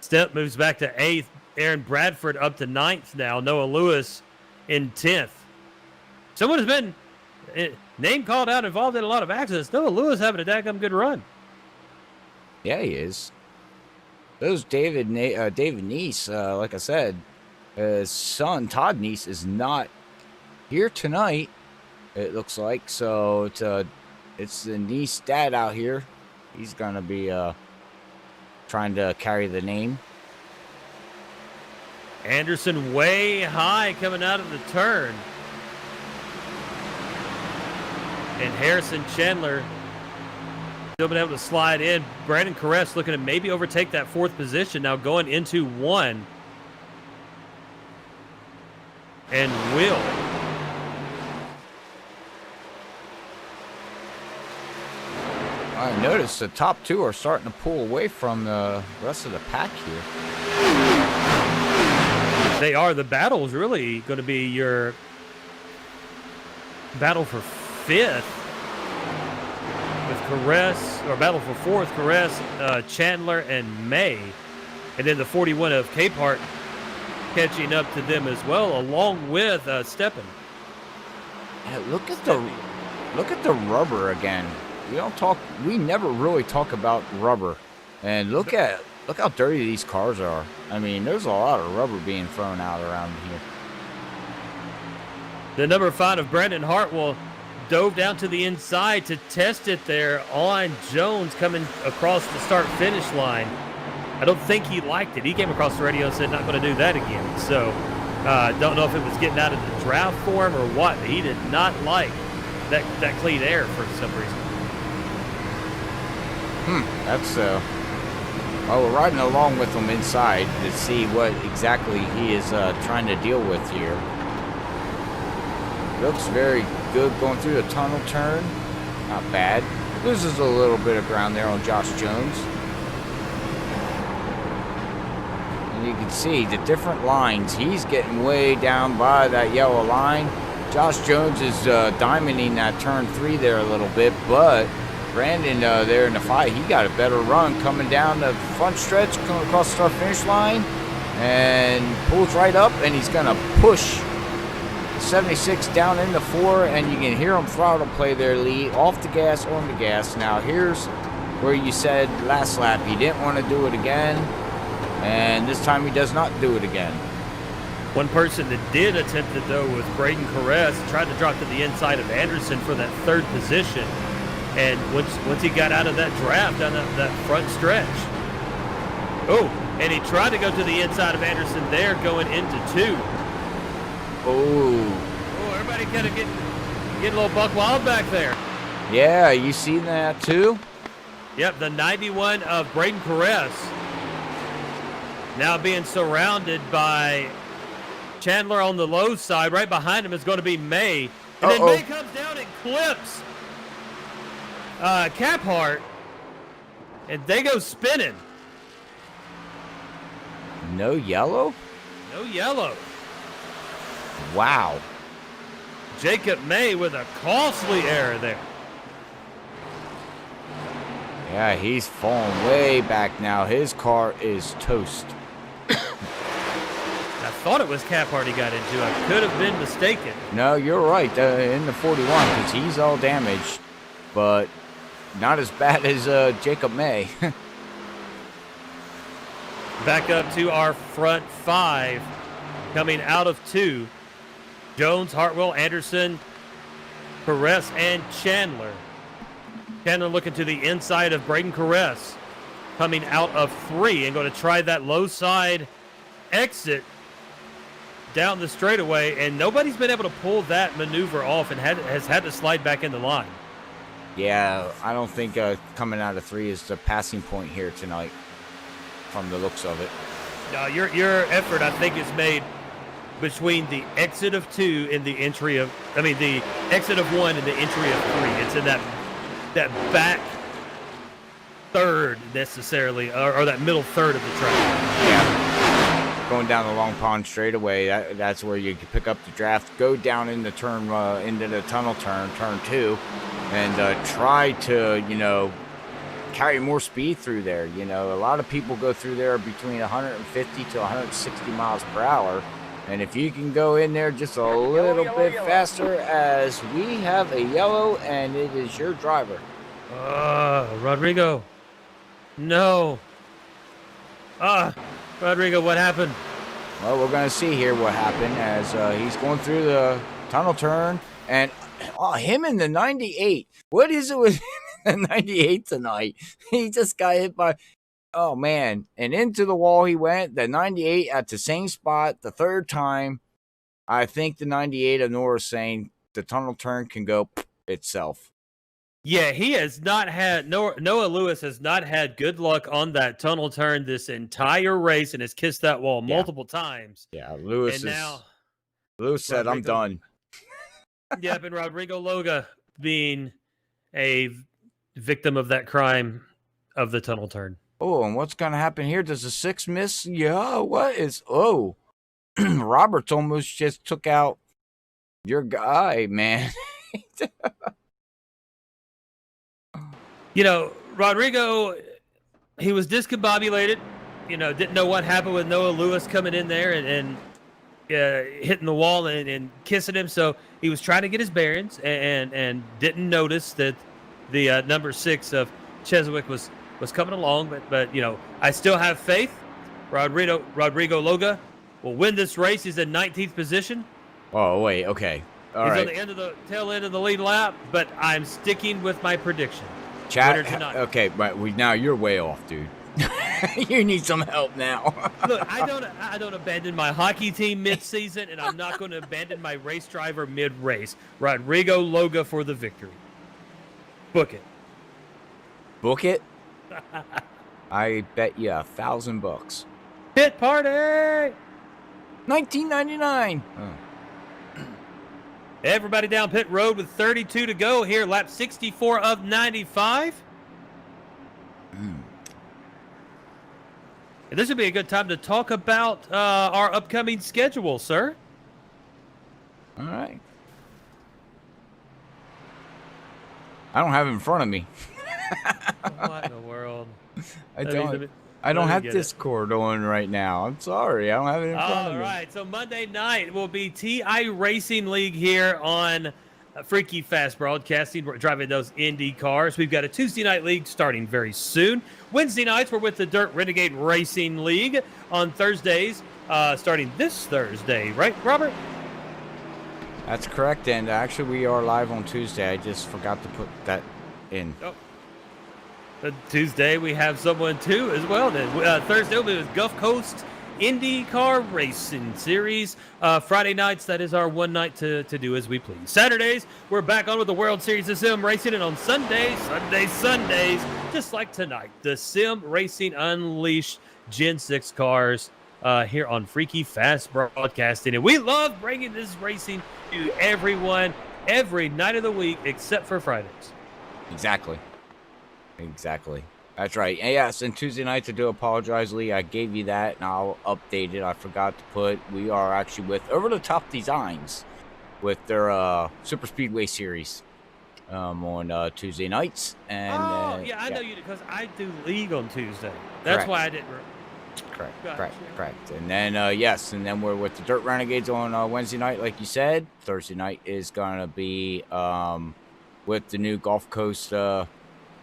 Step moves back to 8th. Aaron Bradford up to 9th now. Noah Lewis in 10th. Someone has been name called out, involved in a lot of accidents. Noah Lewis having a daggum good run. Yeah, he is. Those David Neese, like I said, his son Todd Neese is not here tonight. It looks like so. It's the Neese dad out here. He's gonna be trying to carry the name. Anderson way high coming out of the turn. And Harrison Chandler still been able to slide in. Brandon Caress looking to maybe overtake that 4th position. Now going into 1. And will. I noticed the top 2 are starting to pull away from the rest of the pack here. They are. The battle's really going to be your battle for 5th with Caress, or battle for 4th, Caress, Chandler, and May. And then the 41 of Capehart catching up to them as well, along with Steppen. Yeah, look at the rubber again. We never really talk about rubber. And look how dirty these cars are. I mean, there's a lot of rubber being thrown out around here. The number 5 of Brandon Hartwell dove down to the inside to test it there on Jones coming across the start-finish line. I don't think he liked it. He came across the radio and said not going to do that again. So don't know if it was getting out of the draft for him or what. He did not like that clean air for some reason. That's well, we're riding along with him inside to see what exactly he is trying to deal with here. Looks very good going through the tunnel turn. Not bad. Loses a little bit of ground there on Josh Jones. And you can see the different lines. He's getting way down by that yellow line. Josh Jones is diamonding that turn 3 there a little bit, but Brandon there in the 5, he got a better run coming down the front stretch, coming across the start-finish line, and pulls right up, and he's going to push the 76 down in the 4, and you can hear him throttle play there, Lee, off the gas, on the gas. Now, here's where you said last lap he didn't want to do it again, and this time he does not do it again. One person that did attempt it, though, was Braden Caress. Tried to drop to the inside of Anderson for that 3rd position. And once he got out of that draft down that front stretch. Oh, and he tried to go to the inside of Anderson there going into 2. Oh, everybody kind of getting a little buck wild back there. Yeah, you seen that too? Yep, the 91 of Braden Caress now being surrounded by Chandler on the low side. Right behind him is going to be May. And then May comes down and clips Capehart, and they go spinning. No yellow? No yellow. Wow. Jacob May with a costly error there. Yeah, he's falling way back now. His car is toast. I thought it was Capehart he got into. I could have been mistaken. No, you're right. In the 41, because he's all damaged, but not as bad as Jacob May. Back up to our front 5, coming out of 2. Jones, Hartwell, Anderson, Caress, and Chandler. Chandler looking to the inside of Braden Caress, coming out of 3 and going to try that low side exit down the straightaway, and nobody's been able to pull that maneuver off and has had to slide back in the line. Yeah, I don't think coming out of 3 is the passing point here tonight from the looks of it. Your effort, I think, is made between the exit of 2 and the entry of, the exit of 1 and the entry of 3. It's in that back third necessarily, or that middle third of the track. Yeah. Going down the Long Pond straightaway, that's where you can pick up the draft, go down in the turn, into the tunnel turn 2, and try to, you know, carry more speed through there. You know, a lot of people go through there between 150 to 160 miles per hour. And if you can go in there just a little bit faster, as we have a yellow, and it is your driver. Rodrigo. No. Rodrigo, what happened? Well, we're going to see here what happened as he's going through the tunnel turn. And him in the 98. What is it with him in the 98 tonight? He just got hit by... Oh, man. And into the wall he went. The 98 at the same spot the third time. I think the 98 of Nora's saying the tunnel turn can go itself. Yeah, he has not had... Noah Lewis has not had good luck on that tunnel turn this entire race and has kissed that wall multiple times. Yeah, Lewis said, I'm done. Yep, and Rodrigo Loga being a victim of that crime of the tunnel turn. Oh, and what's going to happen here? Does the 6 miss? Yeah, what is... Oh, Roberts almost just took out your guy, man. You know, Rodrigo, he was discombobulated. You know, didn't know what happened with Noah Lewis coming in there and hitting the wall and kissing him. So he was trying to get his bearings and didn't notice that the number 6 of Cheswick was coming along, but you know, I still have faith. Rodrigo Loga will win this race. He's in 19th position. Oh, wait, okay. He's on the end of the tail end of the lead lap, but I'm sticking with my prediction. Chat, okay, but now you're way off, dude. You need some help now. Look, I don't abandon my hockey team mid-season, and I'm not going to abandon my race driver mid-race. Rodrigo Loga for the victory. Book it. Book it? I bet you $1,000. Pit party! 1999. Oh. Everybody down pit road with 32 to go here, lap 64 of 95. And this would be a good time to talk about our upcoming schedule, sir. All right. I don't have it in front of me. What in the world? I don't have Discord on right now. I'm sorry. I don't have it in front of me. All right. So Monday night will be iRacing League here on Freaky Fast Broadcasting. We're driving those Indy cars. We've got a Tuesday night league starting very soon. Wednesday nights, we're with the Dirt Renegade Racing League. On Thursdays, starting this Thursday. Right, Robert? That's correct. And actually, we are live on Tuesday. I just forgot to put that in. Oh. Tuesday, we have someone too as well. Then Thursday will be with Gulf Coast IndyCar Racing Series. Friday nights, that is our one night to do as we please. Saturdays, we're back on with the World Series of Sim Racing. And on Sundays, just like tonight, the Sim Racing Unleashed Gen 6 cars here on Freaky Fast Broadcasting. And we love bringing this racing to everyone every night of the week except for Fridays. Exactly. That's right. And yes, and Tuesday nights, I do apologize, Lee. I gave you that, and I'll update it. I forgot to put, we are actually with Over the Top Designs with their Super Speedway Series on Tuesday nights. And I know you because I do league on Tuesday. That's correct. Why I didn't. Correct. And then yes, and then we're with the Dirt Renegades on Wednesday night, like you said. Thursday night is gonna be with the new Gulf Coast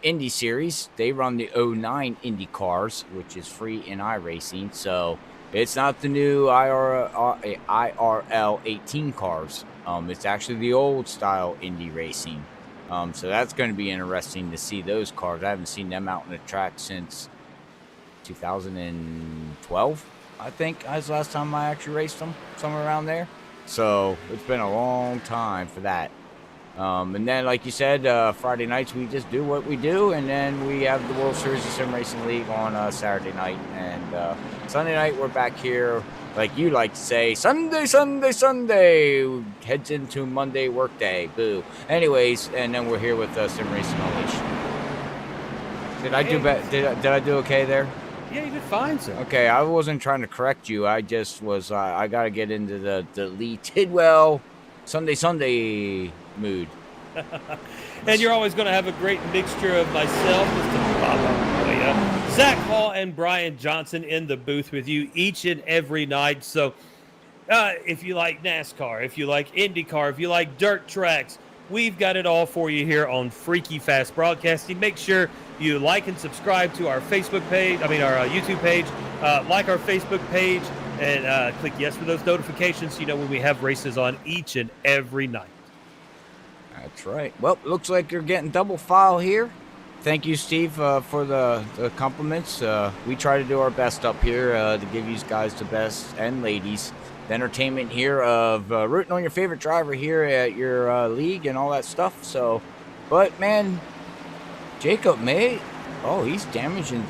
Indy Series. They run the 09 Indy cars, which is free in iRacing. So it's not the new IRL 18 cars. It's actually the old style Indy racing. So that's going to be interesting to see those cars. I haven't seen them out on the track since 2012, I think. That's the last time I actually raced them, somewhere around there. So it's been a long time for that. And then, like you said, Friday nights we just do what we do, and then we have the World Series of Sim Racing League on Saturday night, and Sunday night we're back here, like you like to say, Sunday, heads into Monday workday, boo. Anyways, and then we're here with Sim Racing Unleashed. Did I do did I do okay there? Yeah, you did fine, sir. Okay, I wasn't trying to correct you. I just was. I got to get into the Lee Tidwell Sunday mood. And you're always going to have a great mixture of myself, Mr. Baba, Zach Hall, and Brian Johnson in the booth with you each and every night. So if you like NASCAR, if you like IndyCar, if you like dirt tracks, we've got it all for you here on Freaky Fast Broadcasting. Make sure you like and subscribe to our Facebook page, our YouTube page, like our Facebook page, and click yes for those notifications so you know when we have races on each and every night. That's right. Well, looks like you're getting double file here. Thank you, Steve, for the compliments. We try to do our best up here to give you guys the best, and ladies, the entertainment here of rooting on your favorite driver here at your league and all that stuff. So, but man, Jacob May, oh, he's damaging.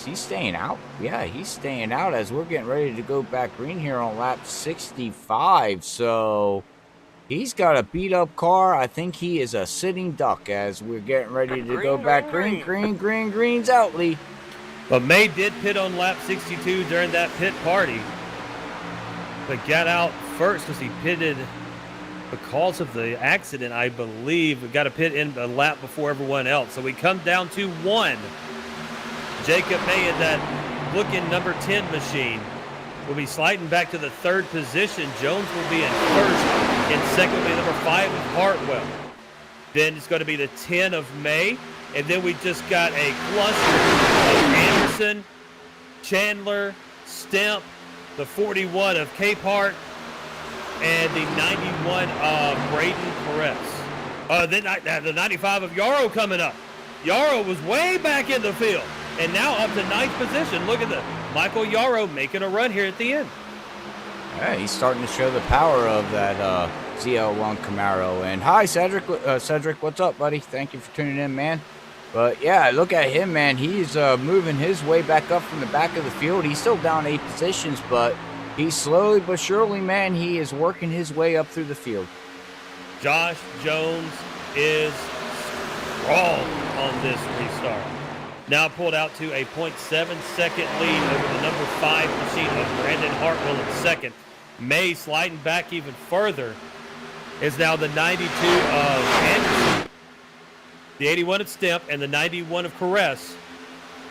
He's staying out. Yeah, he's staying out as we're getting ready to go back green here on lap 65. So he's got a beat up car. I think he is a sitting duck as we're getting ready to go back green. Green's out, Lee. But May did pit on lap 62 during that pit party, but got out first because he pitted because of the accident, I believe. Got to pit in a lap before everyone else. So we come down to one. Jacob May in that looking number 10 machine will be sliding back to the third position. Jones will be in first. In second will be number 5 of Hartwell. Then it's going to be the 10 of May. And then we just got a cluster of Anderson, Chandler, Stemp, the 41 of Capehart, and the 91 of Braden Perez. Then the 95 of Yarrow coming up. Yarrow was way back in the field. And now up to 9th position. Look at the Michael Yarrow making a run here at the end. Yeah, he's starting to show the power of that ZL1 Camaro. And hi, Cedric. Cedric, what's up, buddy? Thank you for tuning in, man. But yeah, look at him, man. He's moving his way back up from the back of the field. He's still down 8 positions, but he's slowly but surely, man, he is working his way up through the field. Josh Jones is strong on this restart. Now pulled out to a 0.7-second lead over the number 5 machine of Brandon Hartwell in second. May sliding back even further is now the 92 of Anderson, the 81 of Stemp, and the 91 of Caress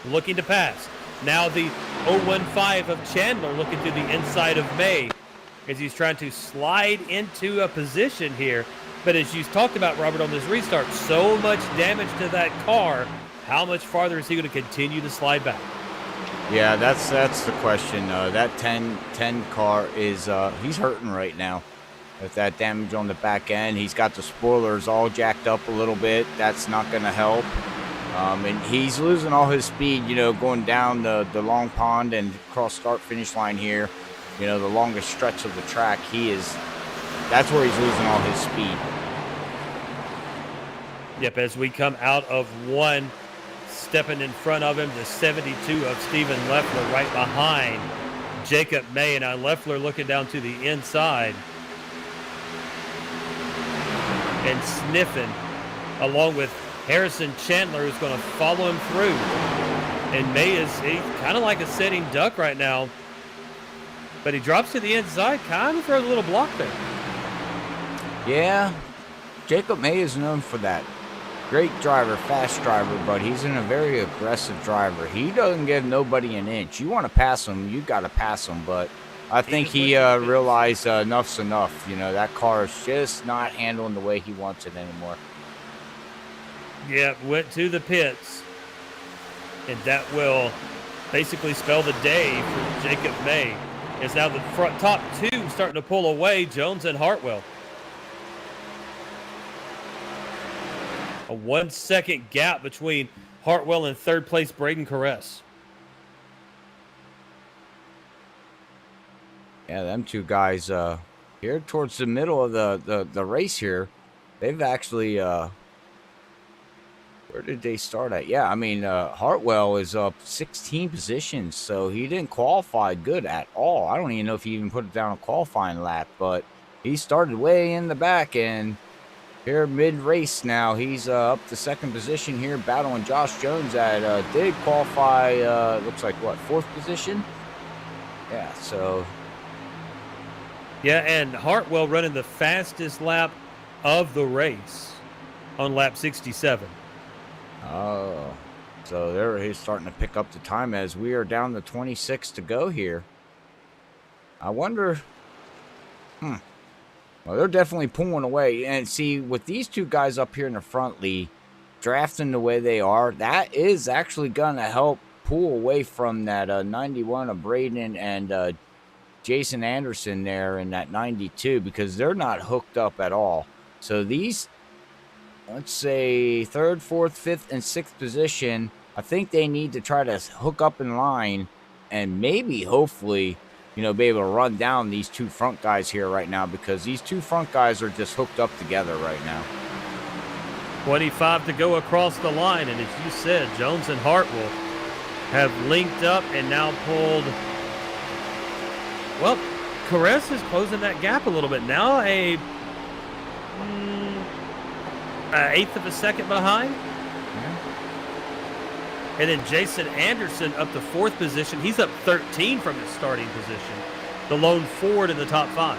looking to pass. Now the 015 of Chandler looking to the inside of May as he's trying to slide into a position here. But as you talked about, Robert, on this restart, so much damage to that car. How much farther is he going to continue to slide back? Yeah, that's the question. That 10 car is he's hurting right now with that damage on the back end. He's got the spoilers all jacked up a little bit. That's not going to help. And he's losing all his speed, going down the long pond and cross start finish line here. The longest stretch of the track. That's where he's losing all his speed. Yep, as we come out of one, stepping in front of him, the 72 of Stephen Leffler right behind Jacob May. And now Leffler looking down to the inside and sniffing along with Harrison Chandler, who's going to follow him through. And May he's kind of like a sitting duck right now, but he drops to the inside, kind of throws a little block there. Yeah, Jacob May is known for that. Great driver, fast driver, but he's a very aggressive driver. He doesn't give nobody an inch. You want to pass him, you got to pass him, but I think he realized enough's enough. That car is just not handling the way he wants it anymore. Yeah, went to the pits, and that will basically spell the day for Jacob May. It's now the top 2 starting to pull away, Jones and Hartwell. A 1 second gap between Hartwell and third place Braden Caress. Yeah, them two guys here towards the middle of the race here, they've actually where did they start at? Yeah, Hartwell is up 16 positions, so he didn't qualify good at all. I don't even know if he even put it down a qualifying lap, but he started way in the back, and here mid-race now. He's up to second position here, battling Josh Jones that did qualify, looks like, what, fourth position? Yeah, so... Yeah, and Hartwell running the fastest lap of the race on lap 67. Oh, so there he's starting to pick up the time as we are down to 26 to go here. I wonder... Well, they're definitely pulling away. And see, with these two guys up here in the front lead, drafting the way they are, that is actually going to help pull away from that 91 of Braden and Jason Anderson there in that 92, because they're not hooked up at all. So these, let's say, third, fourth, fifth, and sixth position, I think they need to try to hook up in line and maybe, hopefully, you know, be able to run down these two front guys here right now, because these two front guys are just hooked up together right now. 25 to go across the line, and as you said, Jones and Hartwell have linked up and now pulled. Well, Caress is closing that gap a little bit now, a eighth of a second behind. Yeah. And then Jason Anderson up to fourth position. He's up 13 from his starting position. The lone Ford in the top 5.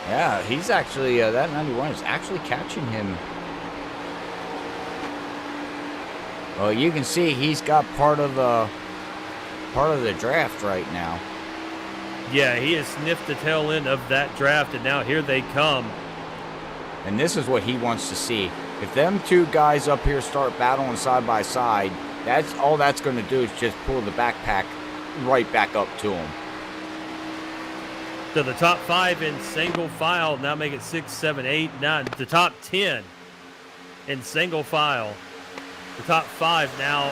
Yeah, he's actually, that 91 is actually catching him. Well, you can see he's got part of the draft right now. Yeah, he has sniffed the tail end of that draft, and now here they come. And this is what he wants to see. If them two guys up here start battling side by side, that's all that's going to do is just pull the backpack right back up to him. So the top 5 in single file now make it 6, 7, 8, 9. The top 10 in single file. The top 5 now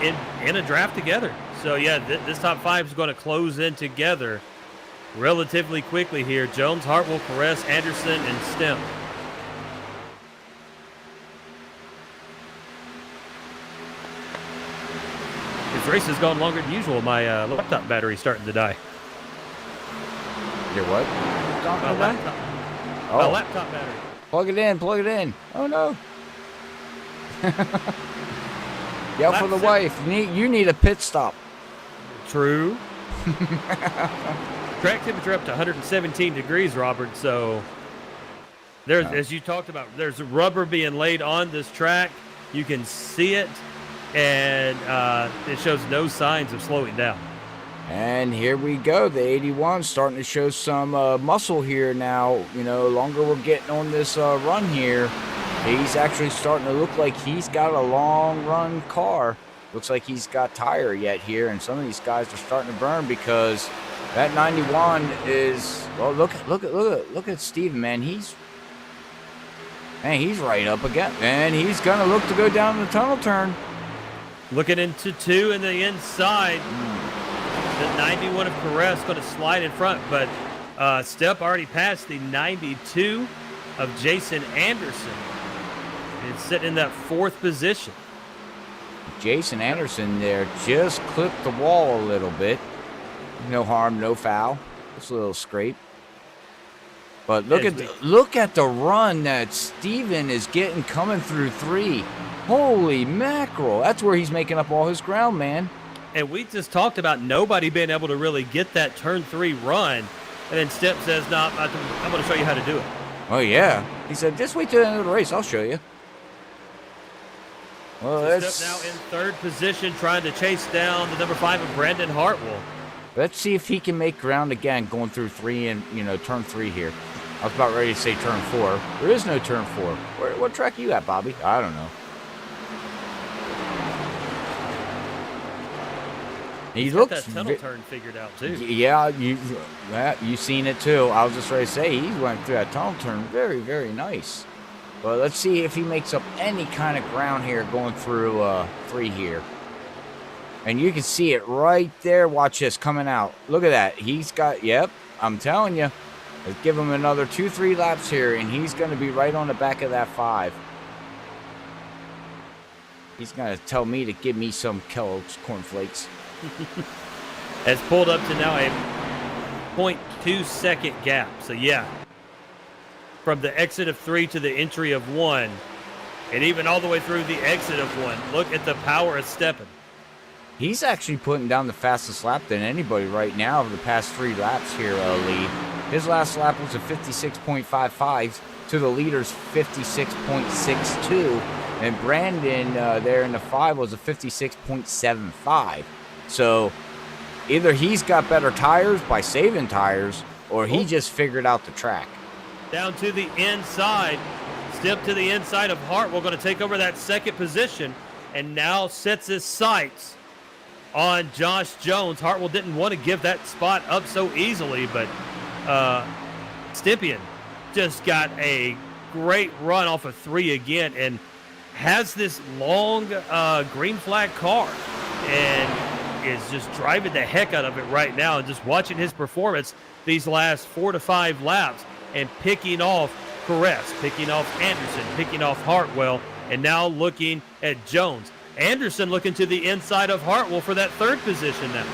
in a draft together. So, yeah, this top 5 is going to close in together relatively quickly here. Jones, Hartwell, Perez, Anderson, and Stem. This race has gone longer than usual. My laptop battery's starting to die. Your what? My laptop battery. Plug it in, plug it in. Oh, no. Yell for the wife. You need a pit stop. True. Track temperature up to 117 degrees, Robert. So there's, as you talked about, there's rubber being laid on this track. You can see it, and it shows no signs of slowing down. And here we go. The 81 starting to show some muscle here now. You know, longer we're getting on this run here, he's actually starting to look like he's got a long run car. Looks like he's got tire yet here, and some of these guys are starting to burn because that 91 is, well, look at Steven, man. He's right up again, and he's gonna look to go down the tunnel turn. Looking into 2 in the inside. The 91 of Perez going to slide in front, but Step already passed the 92 of Jason Anderson. It's sitting in that 4th position. Jason Anderson there just clipped the wall a little bit. No harm, no foul. Just a little scrape. But look at the run that Steven is getting coming through 3. Holy mackerel. That's where he's making up all his ground, man. And we just talked about nobody being able to really get that turn 3 run. And then Step says, no, I'm going to show you how to do it. Oh, yeah. He said, just wait till the end of the race. I'll show you. Well, Step now in 3rd position, trying to chase down the number 5 of Brandon Hartwell. Let's see if he can make ground again going through 3 and, turn 3 here. I was about ready to say turn 4. There is no turn 4. What track you at, Bobby? I don't know. He looks got that tunnel turn figured out too. Yeah, you seen it too. I was just ready to say he went through that tunnel turn very, very nice. But let's see if he makes up any kind of ground here going through 3 here. And you can see it right there. Watch this coming out. Look at that. He's got, yep, I'm telling you. Let's give him another 2-3 laps here, and he's going to be right on the back of that 5. He's going to tell me to give me some Kellogg's cornflakes. Has pulled up to now a 0.2 second gap. So yeah, from the exit of 3 to the entry of 1, and even all the way through the exit of 1, look at the power of Steppen. He's actually putting down the fastest lap than anybody right now over the past 3 laps here, Lee. His last lap was a 56.55 to the leader's 56.62. And Brandon there in the 5 was a 56.75. So either he's got better tires by saving tires, or he just figured out the track. Down to the inside. Step to the inside of Hartwell, going to take over that second position, and now sets his sights on Josh Jones. Hartwell didn't want to give that spot up so easily, but Stepien just got a great run off of 3 again, and has this long green flag car and is just driving the heck out of it right now, and just watching his performance these last 4 to 5 laps and picking off Perez, picking off Anderson, picking off Hartwell, and now looking at Jones. Anderson looking to the inside of Hartwell for that 3rd position now.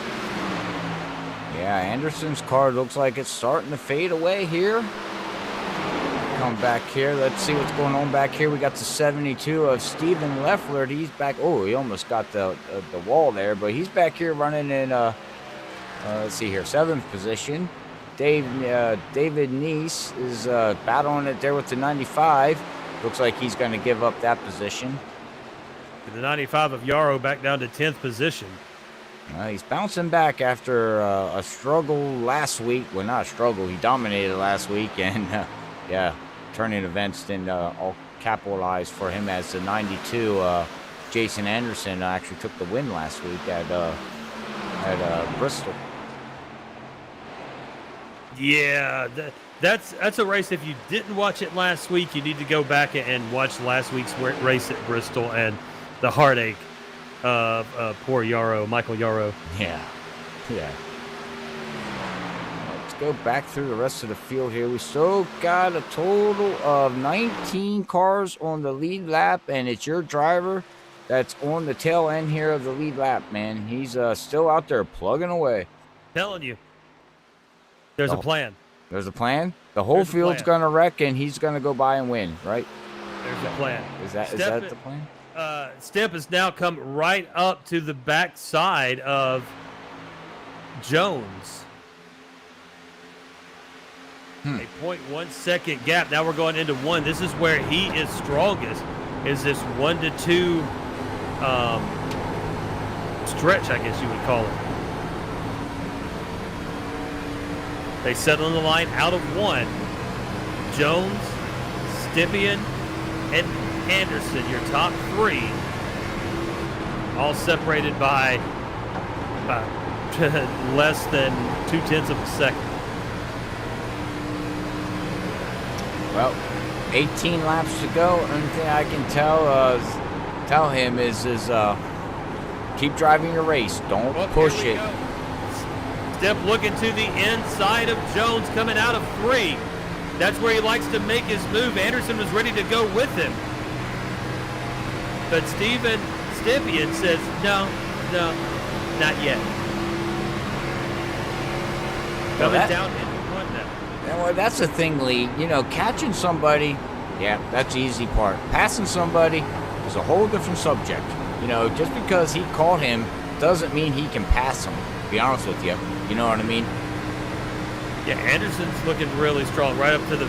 Yeah, Anderson's car looks like it's starting to fade away here. Come back here. Let's see what's going on back here. We got the 72 of Steven Leffler. He's back. Oh, he almost got the wall there, but he's back here running in, let's see here, 7th position. David Neese is battling it there with the 95. Looks like he's going to give up that position. The 95 of Yarrow back down to 10th position. He's bouncing back after a struggle last week. Well, not a struggle. He dominated last week, and yeah, turning events didn't all capitalize for him, as the 92 Jason Anderson actually took the win last week at Bristol. Yeah, that's a race. If you didn't watch it last week, you need to go back and watch last week's race at Bristol and the heartache of poor Yarrow, Michael Yarrow. Yeah. Let's go back through the rest of the field here. We still got a total of 19 cars on the lead lap, and it's your driver that's on the tail end here of the lead lap, man. He's still out there plugging away. Telling you, there's a plan. There's a plan? The whole field's going to wreck, and he's going to go by and win, right? There's a plan. Is that the plan? Step has now come right up to the back side of Jones. A 0.1 second gap. Now we're going into 1. This is where he is strongest, is this 1 to 2 stretch, I guess you would call it. They settle on the line out of 1. Jones, Stepien, and Anderson, your top 3, all separated by less than 0.2 of a second. Well, 18 laps to go. Only thing I can tell him is keep driving your race. Don't push it. Step looking to the inside of Jones, coming out of 3. That's where he likes to make his move. Anderson was ready to go with him, but Stepien says, no, not yet. Coming down into 1 now. Well, that's the thing, Lee. You know, catching somebody, yeah, that's the easy part. Passing somebody is a whole different subject. You know, just because he caught him doesn't mean he can pass him, to be honest with you. You know what I mean? Yeah, Anderson's looking really strong, right up to the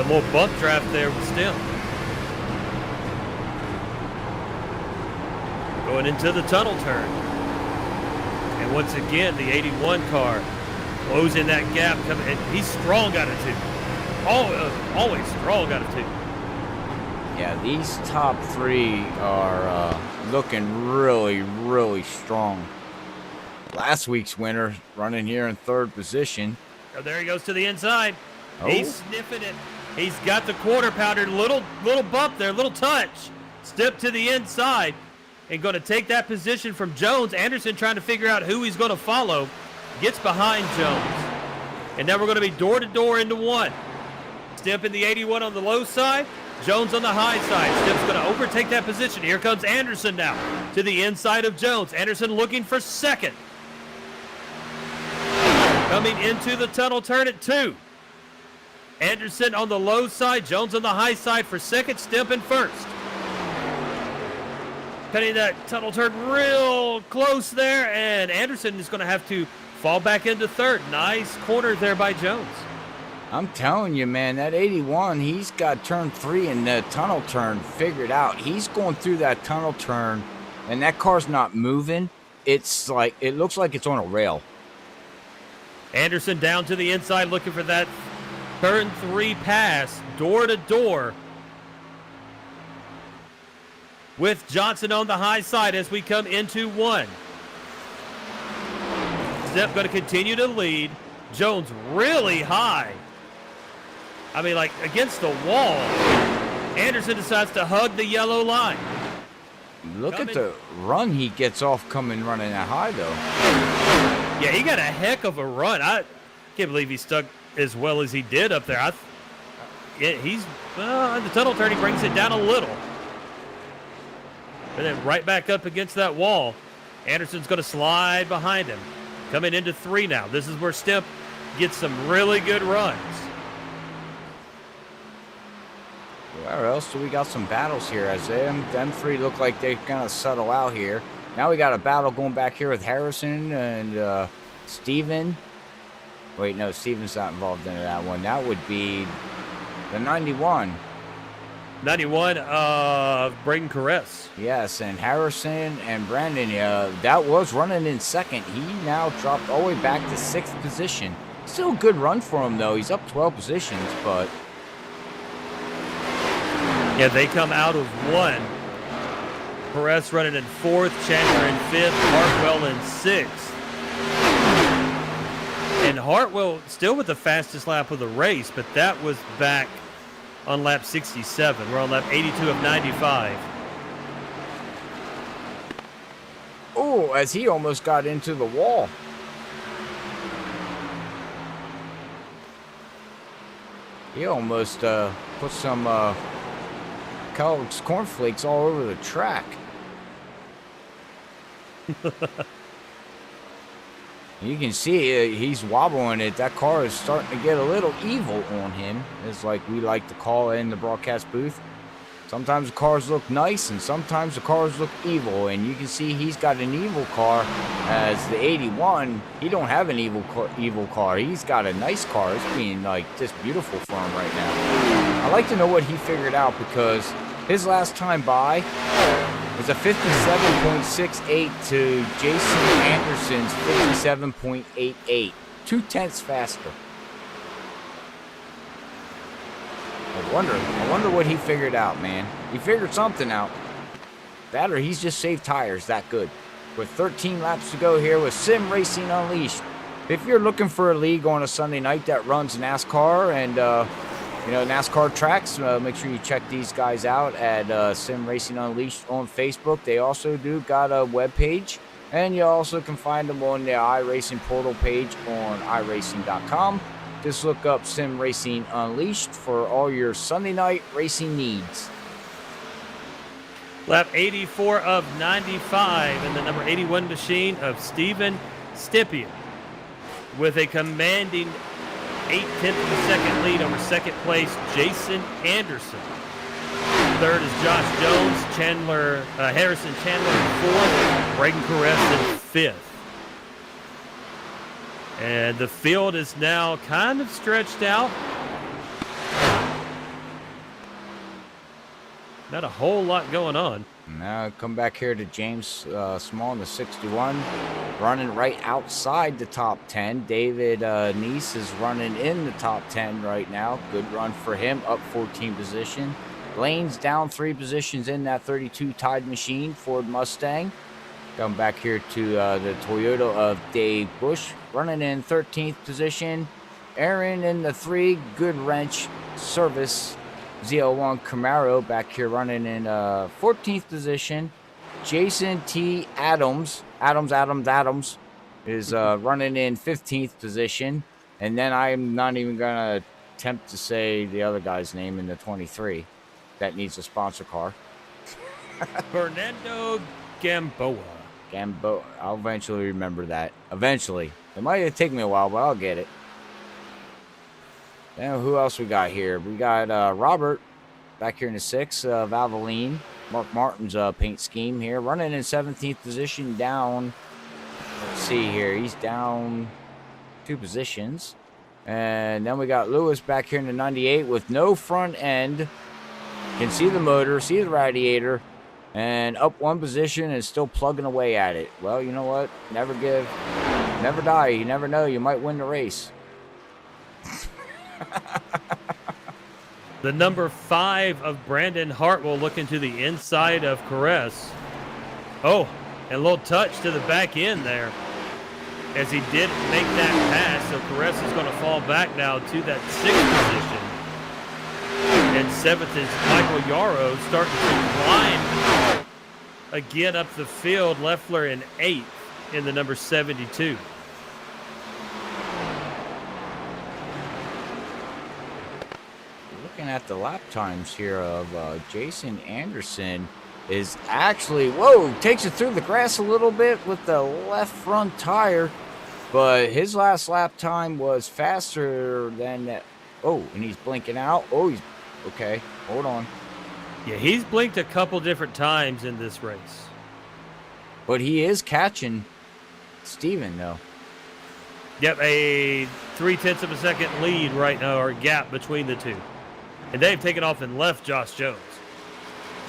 little bump draft there with Stem. Going into the tunnel turn. And once again, the 81 car closing that gap. And he's strong out of 2. Always strong out of 2. Yeah, these top 3 are looking really, really strong. Last week's winner running here in 3rd position. Oh, there he goes to the inside. Oh. He's sniffing it. He's got the quarter pounder. Little bump there, little touch. Step to the inside and going to take that position from Jones. Anderson trying to figure out who he's going to follow. Gets behind Jones. And now we're going to be door to door into 1. Step in the 81 on the low side. Jones on the high side. Step's going to overtake that position. Here comes Anderson now to the inside of Jones. Anderson looking for 2nd. Coming into the tunnel turn at 2. Anderson on the low side, Jones on the high side for second, Stimp in first. Cutting that tunnel turn real close there, and Anderson is going to have to fall back into third. Nice corner there by Jones. I'm telling you, man, that 81, he's got turn 3 and the tunnel turn figured out. He's going through that tunnel turn, and that car's not moving. It's like, it looks like it's on a rail. Anderson down to the inside looking for that turn 3 pass, door to door. With Johnson on the high side as we come into 1. Step going to continue to lead. Jones really high. I mean, like, against the wall. Anderson decides to hug the yellow line. Look at the run he gets off coming running that high, though. Yeah, he got a heck of a run. I can't believe he stuck as well as he did up there. He's in the tunnel turn, he brings it down a little. And then right back up against that wall. Anderson's going to slide behind him. Coming into 3 now. This is where Stimp gets some really good runs. Where else do we got some battles here? As them 3 look like they're going to settle out here. Now we got a battle going back here with Harrison and Steven. Wait, no, Steven's not involved in that one. That would be the 91. 91, Braden Caress. Yes, and Harrison and Brandon, that was running in second. He now dropped all the way back to 6th position. Still a good run for him, though. He's up 12 positions, but... Yeah, they come out of 1. Perez running in 4th, Chandler in 5th, Hartwell in 6th. And Hartwell still with the fastest lap of the race, but that was back on lap 67. We're on lap 82 of 95. Oh, as he almost got into the wall. He almost put some Kellogg's cornflakes all over the track. You can see he's wobbling it. That car is starting to get a little evil on him, as like we like to call it in the broadcast booth. Sometimes the cars look nice, and sometimes the cars look evil. And you can see he's got an evil car, as the 81, he don't have an evil car. He's got a nice car. It's being like just beautiful for him right now. I'd like to know what he figured out, because his last time by was a 57.68 to Jason Anderson's 57.88. 0.2 faster. I wonder what he figured out, man. He figured something out. That or he's just saved tires that good. With 13 laps to go here with Sim Racing Unleashed. If you're looking for a league on a Sunday night that runs NASCAR and NASCAR tracks, make sure you check these guys out at Sim Racing Unleashed on Facebook. They also do got a webpage, and you also can find them on the iRacing portal page on iRacing.com. Just look up Sim Racing Unleashed for all your Sunday night racing needs. Lap 84 of 95 in the number 81 machine of Steven Stippian with a commanding 0.8 of a second lead over second place Jason Anderson. Third is Josh Jones, Harrison Chandler in 4th, Braden Caress in 5th. And the field is now kind of stretched out. Not a whole lot going on. Now come back here to James Small in the 61, running right outside the top 10. David Neese is running in the top 10 right now. Good run for him, up 14 position. Lane's down 3 positions in that 32 Tide Machine Ford Mustang. Come back here to the Toyota of Dave Bush, running in 13th position. Aaron in the 3, Good Wrench Service Z01 Camaro back here running in 14th position. Jason T. Adams is running in 15th position. And then I'm not even going to attempt to say the other guy's name in the 23 that needs a sponsor car. Fernando Gamboa. I'll eventually remember that. Eventually. It might take me a while, but I'll get it. And who else we got here? We got Robert back here in the 6th, Valvoline. Mark Martin's paint scheme here. Running in 17th position down. Let's see here. He's down 2 positions. And then we got Lewis back here in the 98 with no front end. Can see the motor, see the radiator, and up 1 position and still plugging away at it. Well, you know what? Never give, never die. You never know. You might win the race. The number 5 of Brandon Hart will look into the inside of Caress. Oh, and a little touch to the back end there as he did make that pass. So Caress is going to fall back now to that 6th position. And 7th is Michael Yarrow starting to climb again up the field. Leffler in 8th in the number 72. Looking at the lap times here of Jason Anderson is actually, whoa, takes it through the grass a little bit with the left front tire, but his last lap time was faster than that. Oh, and he's blinking out. Oh, he's okay. Hold on. Yeah, he's blinked a couple different times in this race. But he is catching Steven, though. Yep, a 0.3 of a second lead right now, or gap between the two. And they've taken off and left Josh Jones.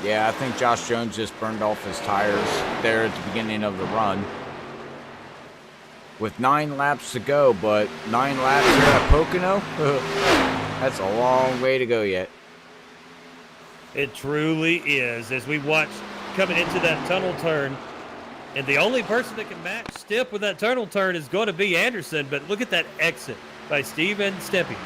Yeah, I think Josh Jones just burned off his tires there at the beginning of the run. With 9 laps to go, but 9 laps here at Pocono, that's a long way to go yet. It truly is. As we watch coming into that tunnel turn, and the only person that can match Stipp with that tunnel turn is going to be Anderson, but look at that exit by Steven Stepien.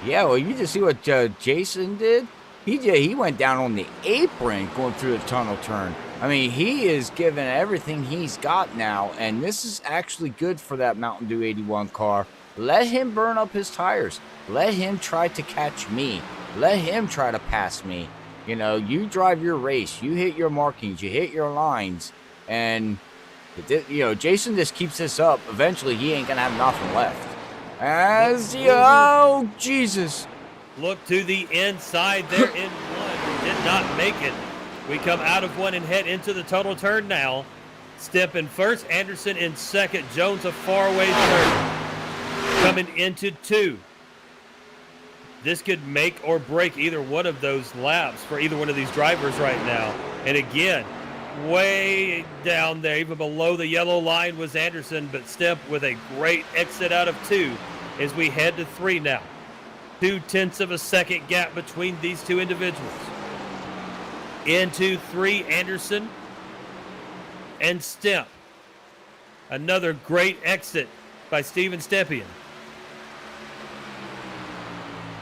Yeah, well, you just see what Jason did. He went down on the apron going through the tunnel turn. I mean, he is giving everything he's got now, and this is actually good for that Mountain Dew 81 car. Let him burn up his tires. Let him try to catch me. Let him try to pass me. You know, you drive your race. You hit your markings. You hit your lines. And, you know, Jason just keeps this up. Eventually, he ain't going to have nothing left. Oh, Jesus. Look to the inside there in 1. Did not make it. We come out of 1 and head into the tunnel turn now. Stipp in 1st, Anderson in 2nd, Jones a faraway 3rd. Coming into 2. This could make or break either one of those laps for either one of these drivers right now. And again, way down there, even below the yellow line was Anderson, but Stipp with a great exit out of 2 as we head to 3 now. 0.2 of a second gap between these two individuals. Into 3, Anderson and Stipp. Another great exit by Steven Stepien.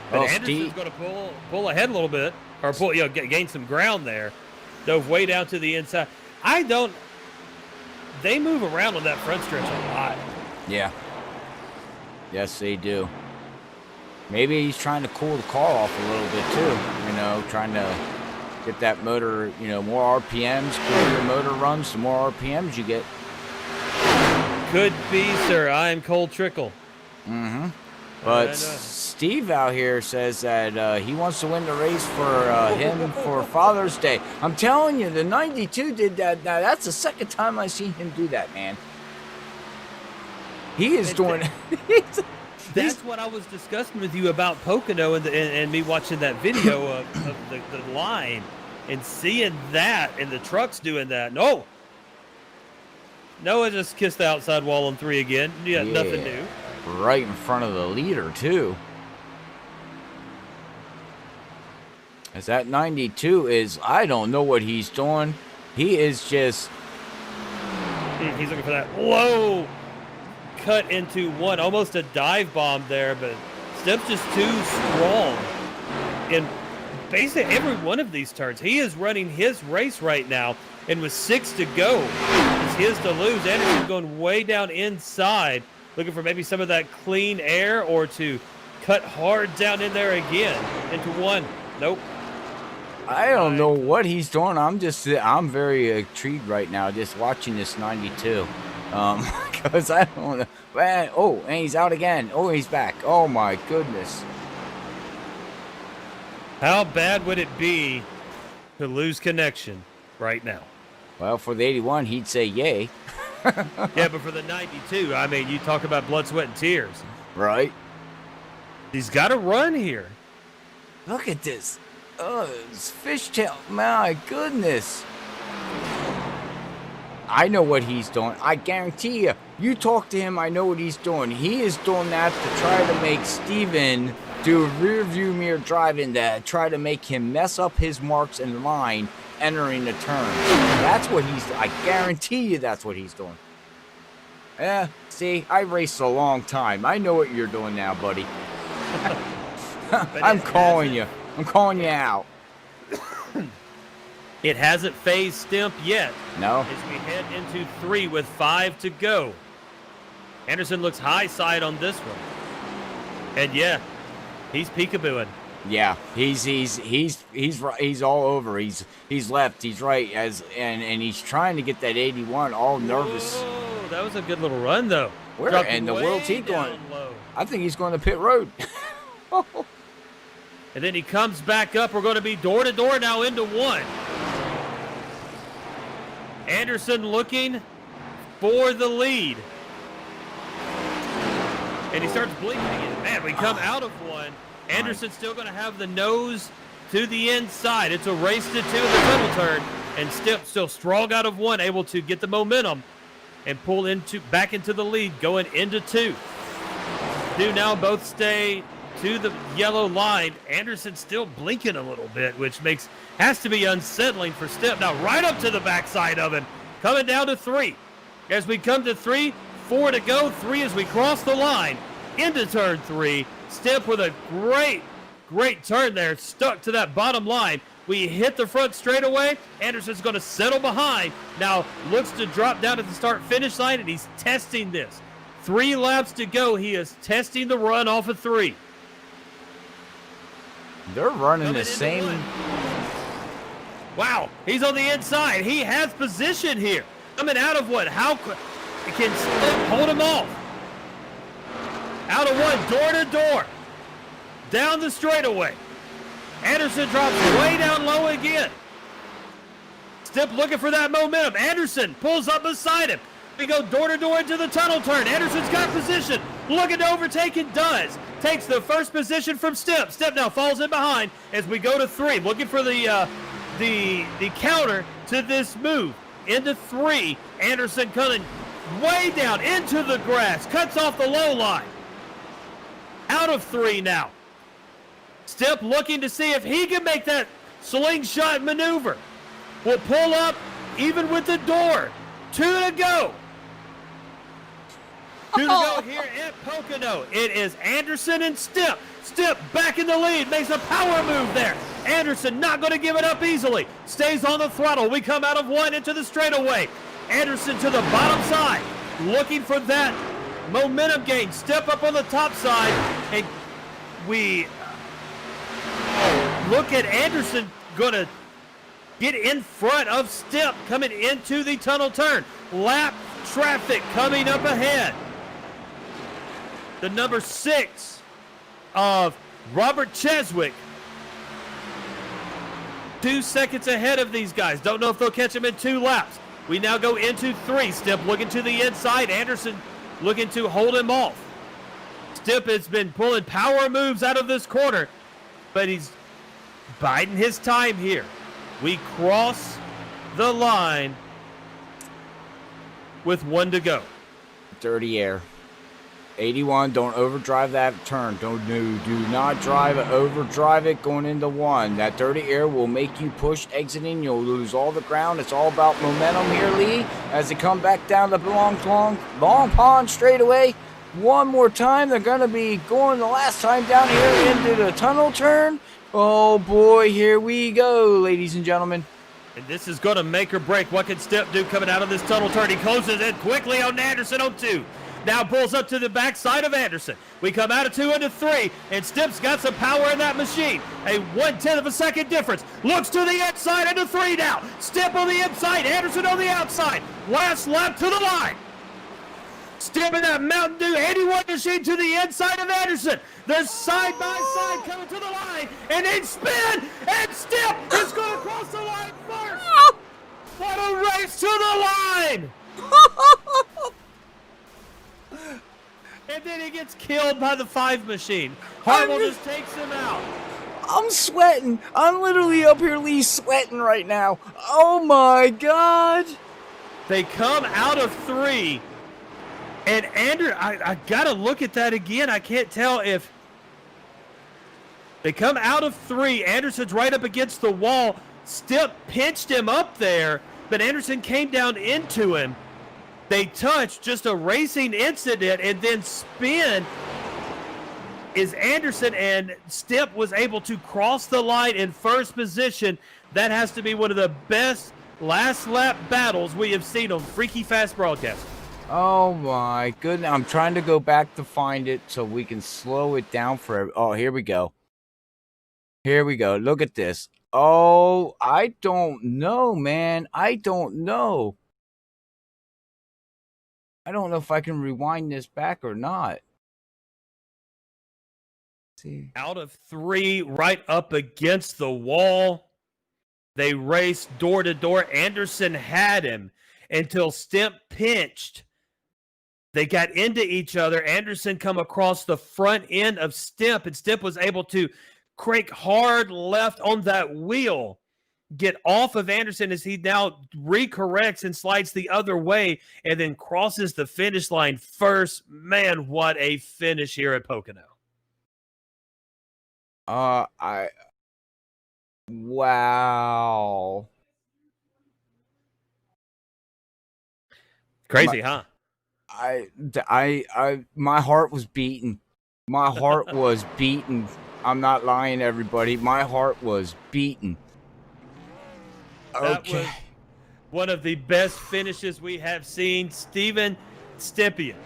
But Well, Anderson's going to pull ahead a little bit, or pull, gain some ground there. Dove way down to the inside. They move around on that front stretch a lot. Yeah. Yes, they do. Maybe he's trying to cool the car off a little bit too. You know, trying to get that motor, you know, more RPMs. The your motor runs, the more RPMs you get. Could be, sir. I am Cole Trickle. Mm-hmm. But Steve out here says that he wants to win the race for him for Father's Day. I'm telling you, the 92 did that. Now, that's the second time I've seen him do that, man. He is doing... That's what I was discussing with you about Pocono and me watching that video of the line and seeing that and the trucks doing that. Noah just kissed the outside wall on 3 again. Yeah, nothing new. Right in front of the leader, too. As that 92 is, I don't know what he's doing. He is just... He's looking for that low cut into 1. Almost a dive bomb there, but Stipp's just too strong in basically every one of these turns. He is running his race right now, and with 6 to go, it's his to lose. Anderson's going way down inside, looking for maybe some of that clean air or to cut hard down in there again into 1. Nope. I don't know what he's doing. I'm very intrigued right now just watching this 92. because I don't know. Man, oh, and he's out again. Oh, he's back. Oh, my goodness. How bad would it be to lose connection right now? Well, for the 81, he'd say yay. Yeah, but for the 92, I mean, you talk about blood, sweat, and tears. Right? He's got to run here. Look at this. Oh, it's fishtail. My goodness. I know what he's doing. I guarantee you. You talk to him, I know what he's doing. He is doing that to try to make Steven do rear view mirror driving, that try to make him mess up his marks in line entering the turn. That's what he's, I guarantee you that's what he's doing. Yeah, see, I raced a long time. I know what you're doing now, buddy. I'm calling you. I'm calling you out. It hasn't phased Stimp yet. No. As we head into 3 with 5 to go. Anderson looks high side on this one. And yeah, he's peekabooing. Yeah, he's all over. He's left, he's right, and he's trying to get that 81 all nervous. Whoa, that was a good little run though. Where in the world's he going? I think he's going to pit road. And then he comes back up. We're going to be door to door now into 1. Anderson looking for the lead. And he starts blinking again. Man, we come out of 1. Anderson's still going to have the nose to the inside. It's a race to 2 in the tunnel turn. And still strong out of 1, able to get the momentum and pull back into the lead going into 2. Do now both stay to the yellow line. Anderson still blinking a little bit, which has to be unsettling for Stipp. Now right up to the backside of him, coming down to 3. As we come to 3, 4 to go, 3 as we cross the line into turn 3. Stipp with a great turn there, stuck to that bottom line. We hit the front straightaway. Anderson's going to settle behind. Now looks to drop down at the start-finish line, and he's testing this. 3 laps to go. He is testing the run off of 3. They're running the same. Wow, he's on the inside. He has position here. Coming out of 1. How can Stipp hold him off? Out of 1, door to door. Down the straightaway. Anderson drops way down low again. Stipp looking for that momentum. Anderson pulls up beside him. We go door to door into the tunnel turn. Anderson's got position. Looking to overtake and does. Takes the first position from Stipp. Stipp now falls in behind as we go to 3. Looking for the counter to this move. Into 3. Anderson coming way down into the grass. Cuts off the low line. Out of 3 now. Stipp looking to see if he can make that slingshot maneuver. Will pull up even with the door. 2 to go. 2 to go here at Pocono. It is Anderson and Stipp. Stipp back in the lead. Makes a power move there. Anderson not going to give it up easily. Stays on the throttle. We come out of 1 into the straightaway. Anderson to the bottom side. Looking for that momentum gain. Stipp up on the top side. And we look at Anderson going to get in front of Stipp coming into the tunnel turn. Lap traffic coming up ahead. The number 6 of Robert Cheswick. 2 seconds ahead of these guys. Don't know if they'll catch him in 2 laps. We now go into 3. Stipp looking to the inside. Anderson looking to hold him off. Stipp has been pulling power moves out of this corner, but he's biding his time here. We cross the line with 1 to go. Dirty air. 81, don't overdrive that turn. Do not overdrive it going into 1. That dirty air will make you push exiting. You'll lose all the ground. It's all about momentum here, Lee. As they come back down the long pond straightaway. One more time. They're going to be going the last time down here into the tunnel turn. Oh boy, here we go, ladies and gentlemen. And this is going to make or break. What can Stipp do coming out of this tunnel turn? He closes in quickly on Anderson on 2. Now pulls up to the backside of Anderson. We come out of 2 into 3, and Stipp's got some power in that machine. A 1/10 of a second difference. Looks to the inside into 3 now. Stipp on the inside, Anderson on the outside. Last lap to the line. Stipping that Mountain Dew 81 machine to the inside of Anderson. They're side by side coming to the line, and then spin, and Stipp is going to cross the line first. What a race to the line! And then he gets killed by the 5 machine. Harmel just takes him out. I'm sweating. I'm literally up here, Lee, sweating right now. Oh my God. They come out of 3. And I got to look at that again. I can't tell if they come out of 3. Anderson's right up against the wall. Stipp pinched him up there, but Anderson came down into him. They touched, just a racing incident, and then spin is Anderson, and Stipp was able to cross the line in first position. That has to be one of the best last lap battles we have seen on Freaky Fast Broadcasting. Oh my goodness. I'm trying to go back to find it so we can slow it down for. Oh, here we go. Here we go. Look at this. Oh, I don't know, man. I don't know. I don't know if I can rewind this back or not. Let's see. Out of 3, right up against the wall. They raced door to door. Anderson had him until Stipp pinched. They got into each other. Anderson come across the front end of Stipp, and Stipp was able to crank hard left on that wheel, get off of Anderson as he now recorrects and slides the other way, and then crosses the finish line first. Man, what a finish here at Pocono. Wow. Crazy, huh? My heart was beating. My heart was beating. I'm not lying, everybody. My heart was beating. That was one of the best finishes we have seen. Steven Stippian,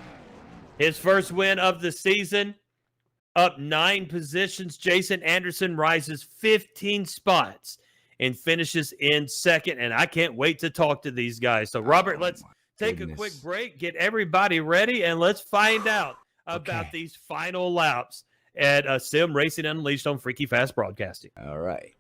his first win of the season, up 9 positions. Jason Anderson rises 15 spots and finishes in second. And I can't wait to talk to these guys. So, Robert, let's take a quick break, get everybody ready, and let's find out about these final laps at Sim Racing Unleashed on Freaky Fast Broadcasting. All right.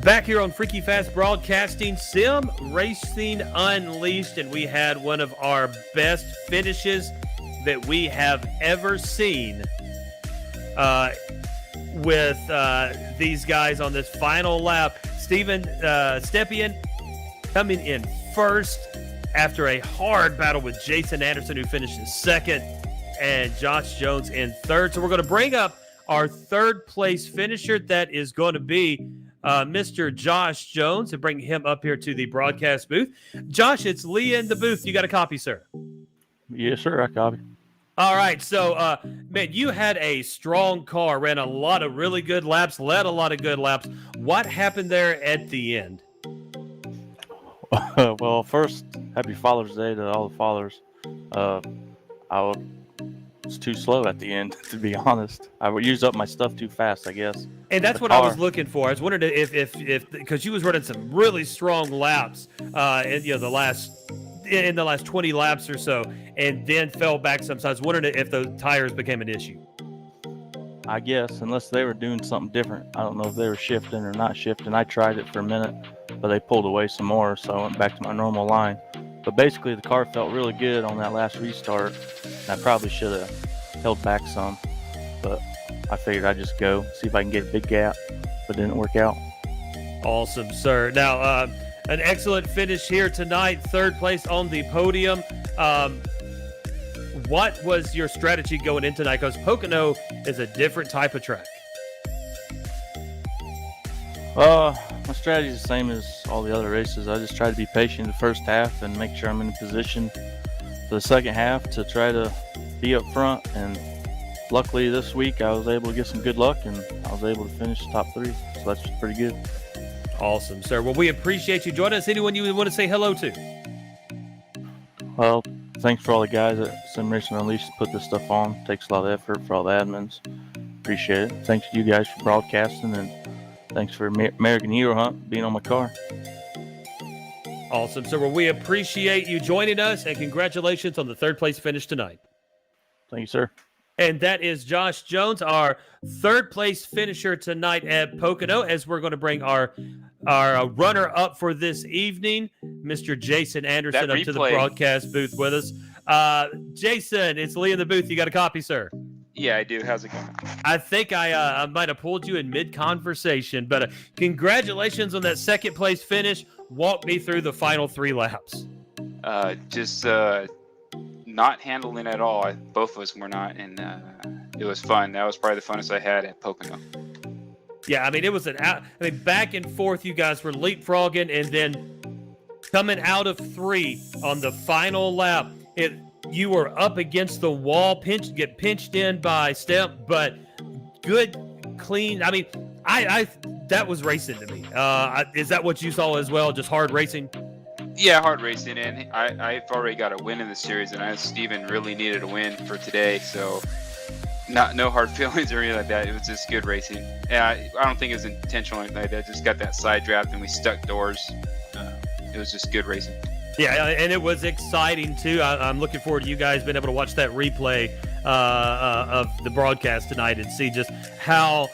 Back here on Freaky Fast Broadcasting, Sim Racing Unleashed, and we had one of our best finishes that we have ever seen with these guys on this final lap. Steven Stepien coming in first after a hard battle with Jason Anderson, who finishes second, and Josh Jones in third. So we're going to bring up our third place finisher. That is going to be Mr. Josh Jones, and bring him up here to the broadcast booth. Josh, it's Lee in the booth. You got a copy, sir? Yes, sir. I copy. All right. So, man, you had a strong car, ran a lot of really good laps, led a lot of good laps. What happened there at the end? Well, first, happy Father's Day to all the fathers. I was too slow at the end, to be honest. I would use up my stuff too fast, I guess. And that's The what I was car. looking for. I was wondering if because you was running some really strong laps, in the last 20 laps or so, and then fell back some. So I was wondering if those tires became an issue. I guess, unless they were doing something different. I don't know if they were shifting or not shifting. I tried it for a minute, but they pulled away some more, so I went back to my normal line. But basically, the car felt really good on that last restart, and I probably should have held back some. But I figured I'd just go, see if I can get a big gap, but it didn't work out. Awesome, sir. Now, an excellent finish here tonight, third place on the podium. What was your strategy going in tonight? Because Pocono is a different type of track. My strategy is the same as all the other races. I just try to be patient in the first half and make sure I'm in a position for the second half to try to be up front. And luckily this week I was able to get some good luck and I was able to finish top 3. So that's pretty good. Awesome, sir. Well, we appreciate you joining us. Anyone you want to say hello to? Well, thanks for all the guys at Sim Racing Unleashed to put this stuff on. It takes a lot of effort for all the admins. Appreciate it. Thanks to you guys for broadcasting, and thanks for American Hero Hunt being on my car. Awesome, sir. Well, we appreciate you joining us, and congratulations on the third place finish tonight. Thank you, sir. And that is Josh Jones, our third place finisher tonight at Pocono, as we're going to bring our runner up for this evening, Mr. Jason Anderson, up to the broadcast booth with us. Jason, it's Lee in the booth. You got a copy, sir? Yeah, I do. How's it going? I think I might have pulled you in mid-conversation, but congratulations on that second place finish. Walk me through the final 3 laps. Just not handling at all. Both of us were not, and it was fun. That was probably the funnest I had at Pocono. Yeah, I mean, it was back and forth. You guys were leapfrogging, and then coming out of 3 on the final lap, you were up against the wall, get pinched in by Step, but good, clean. I mean, I that was racing to me. Is that what you saw as well? Just hard racing? Yeah, hard racing, and I've already got a win in the series, and Steven really needed a win for today, so no hard feelings or anything like that. It was just good racing. And I don't think it was intentional like that. I just got that side draft, and we stuck doors. It was just good racing. Yeah, and it was exciting, too. I'm looking forward to you guys being able to watch that replay of the broadcast tonight and see just how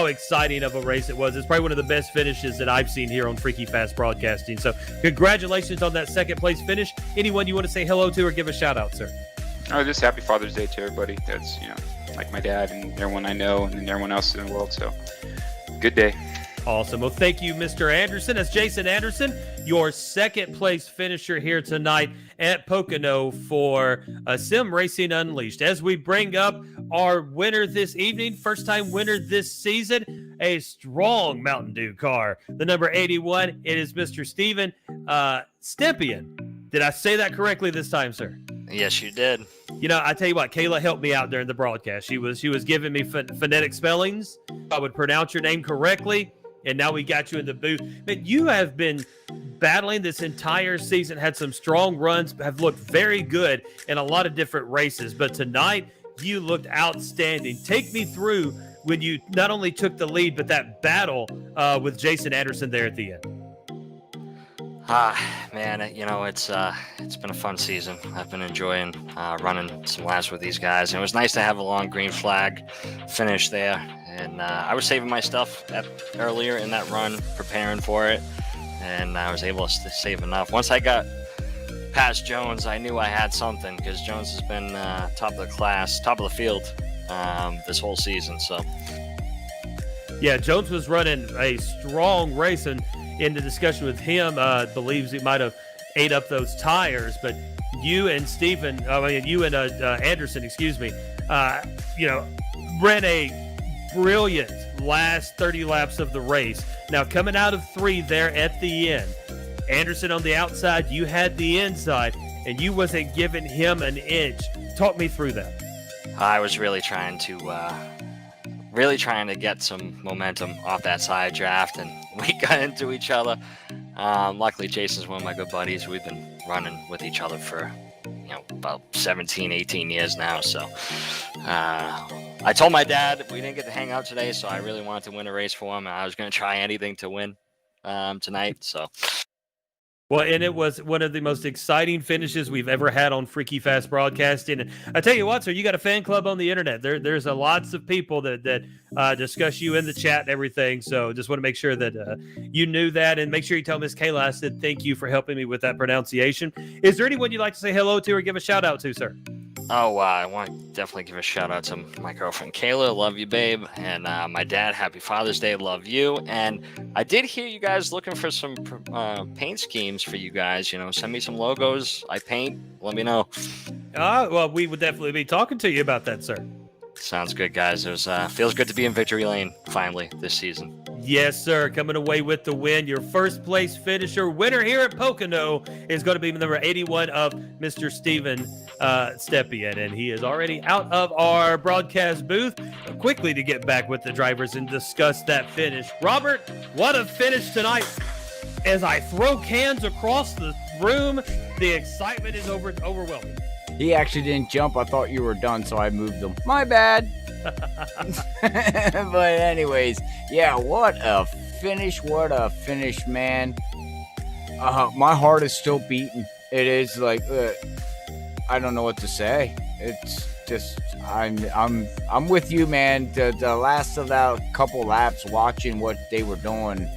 exciting of a race it was. It's probably one of the best finishes that I've seen here on Freaky Fast Broadcasting. So congratulations on that second place finish. Anyone you want to say hello to or give a shout out, sir? Oh, just happy Father's Day to everybody. That's, like my dad and everyone I know and everyone else in the world. So good day. Awesome. Well, thank you, Mr. Anderson. That's Jason Anderson, your second place finisher here tonight at Pocono for Sim Racing Unleashed. As we bring up our winner this evening, first time winner this season, a strong Mountain Dew car. The number 81, it is Mr. Steven Stepien. Did I say that correctly this time, sir? Yes, you did. I tell you what, Kayla helped me out during the broadcast. She was giving me phonetic spellings. I would pronounce your name correctly. And now we got you in the booth. But you have been battling this entire season, had some strong runs, have looked very good in a lot of different races. But tonight, you looked outstanding. Take me through when you not only took the lead, but that battle with Jason Anderson there at the end. Man, it's been a fun season. I've been enjoying running some laps with these guys. And it was nice to have a long green flag finish there. And I was saving my stuff earlier in that run, preparing for it. And I was able to save enough. Once I got past Jones, I knew I had something because Jones has been top of the class, top of the field this whole season. So, yeah, Jones was running a strong race, and in the discussion with him, believes he might have ate up those tires. But you and Anderson, ran a brilliant last 30 laps of the race. Now, coming out of 3 there at the end, Anderson on the outside, you had the inside, and you wasn't giving him an inch. Talk me through that. I was really trying to get some momentum off that side draft, and we got into each other. Luckily, Jason's one of my good buddies. We've been running with each other for about 17, 18 years now. So I told my dad we didn't get to hang out today, so I really wanted to win a race for him. And I was going to try anything to win tonight. So. Well, and it was one of the most exciting finishes we've ever had on Freaky Fast Broadcasting. And I tell you what, sir, you got a fan club on the internet. There's lots of people that discuss you in the chat and everything. So just want to make sure that you knew that, and make sure you tell Miss Kayla I said thank you for helping me with that pronunciation. Is there anyone you'd like to say hello to or give a shout out to, sir? Oh, I want to definitely give a shout out to my girlfriend Kayla, love you, babe, and my dad, happy Father's Day, love you. And I did hear you guys looking for some paint schemes for you guys. Send me some logos. I paint. Let me know. Well, we would definitely be talking to you about that, sir. Sounds good, guys. It was feels good to be in victory lane finally this season. Yes, sir. Coming away with the win. Your first place finisher winner here at Pocono is going to be number 81 of Mr. Steven Stepien. And he is already out of our broadcast booth quickly to get back with the drivers and discuss that finish. Robert, what a finish tonight. As I throw cans across the room, the excitement is overwhelming. He actually didn't jump. I thought you were done, so I moved him. My bad. But anyways, yeah, what a finish, man. My heart is still beating. It is like I don't know what to say. It's just I'm with you, man. The last of that couple laps, watching what they were doing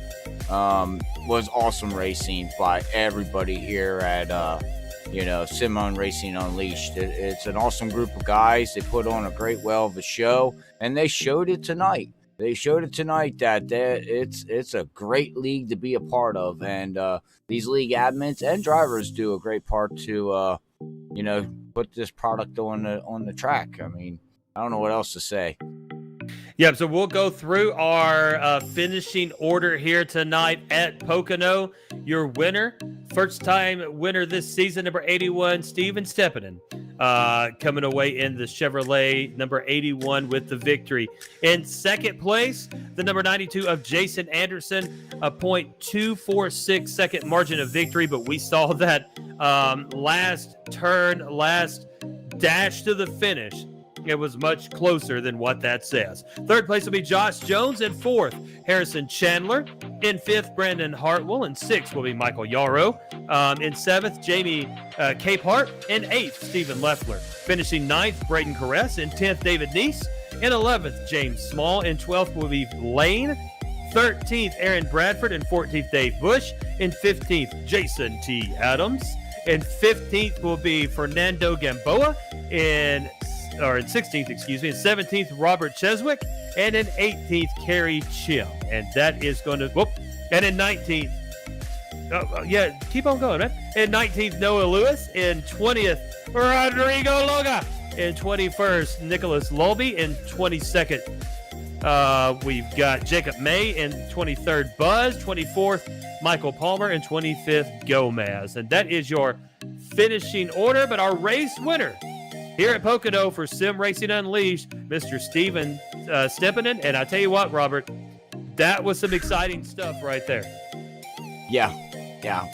was awesome racing by everybody here at Simon Racing Unleashed. It's an awesome group of guys. They put on a great of a show, and they showed it tonight. That it's a great league to be a part of, and these league admins and drivers do a great part to put this product on the track. I mean, I don't know what else to say. Yeah, so we'll go through our finishing order here tonight at Pocono. Your winner, first-time winner this season, number 81, Steven Stepien, coming away in the Chevrolet number 81 with the victory. In second place, the number 92 of Jason Anderson, a .246 second margin of victory, but we saw that last dash to the finish. It was much closer than what that says. Third place will be Josh Jones. In fourth, Harrison Chandler. In fifth, Brandon Hartwell. In sixth will be Michael Yarrow. In seventh, Jamie Capehart. In eighth, Stephen Leffler. Finishing ninth, Braden Caress. In 10th, David Neese. In 11th, James Small. In 12th will be Lane. 13th, Aaron Bradford. In 14th, Dave Bush. In 15th, Jason T. Adams. In 15th will be Fernando Gamboa. In 16th, excuse me. In 17th, Robert Cheswick. And in 18th, Kerry Chim. And that is going to, and in 19th, keep on going, man. In 19th, Noah Lewis. In 20th, Rodrigo Loga. In 21st, Nicholas Lolby. In 22nd, we've got Jacob May. In 23rd, Buzz. 24th, Michael Palmer. And 25th, Gomez. And that is your finishing order. But our race winner here at Pocono for Sim Racing Unleashed, Mr. Steven Stepien. And I tell you what, Robert, that was some exciting stuff right there. Yeah.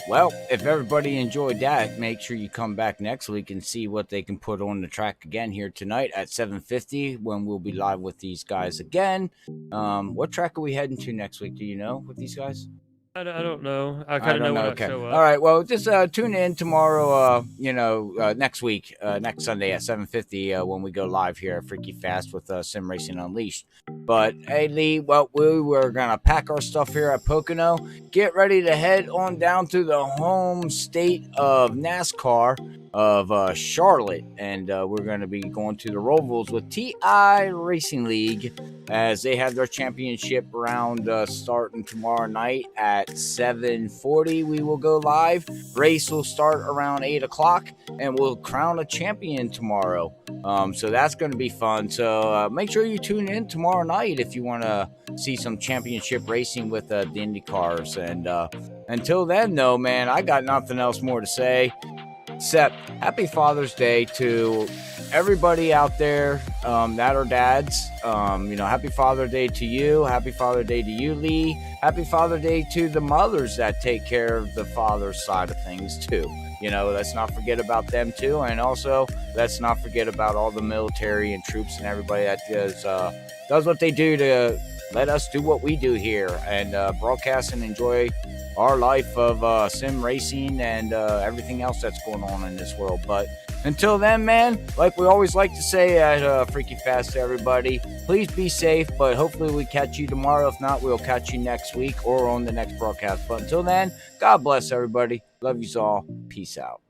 Well, if everybody enjoyed that, make sure you come back next week and see what they can put on the track again here tonight at 7:50 when we'll be live with these guys again. What track are we heading to next week? Do you know with these guys? I don't know. I kind of know when I show up. All right. Well, just tune in tomorrow, next week, next Sunday at 7:50 when we go live here at Freaky Fast with Sim Racing Unleashed. But, hey, Lee, well, we were going to pack our stuff here at Pocono, get ready to head on down to the home state of NASCAR of Charlotte. And we're going to be going to the Robles with TI Racing League as they have their championship round starting tomorrow night at 7:40. We will go live. Race will start around 8 o'clock, and we'll crown a champion tomorrow. So that's going to be fun. So make sure you tune in tomorrow night if you want to see some championship racing with the Indy cars. And until then, though, man, I got nothing else more to say except happy Father's Day to everybody out there that are dads. Happy Father's Day to you. Happy Father's Day to you, Lee. Happy Father's Day to the mothers that take care of the father's side of things too. You know, let's not forget about them too. And also, let's not forget about all the military and troops and everybody that does what they do to let us do what we do here and broadcast and enjoy our life of sim racing and everything else that's going on in this world. But until then, man, like we always like to say at Freaky Fast to everybody, please be safe, but hopefully we catch you tomorrow. If not, we'll catch you next week or on the next broadcast. But until then, God bless everybody. Love you all. Peace out.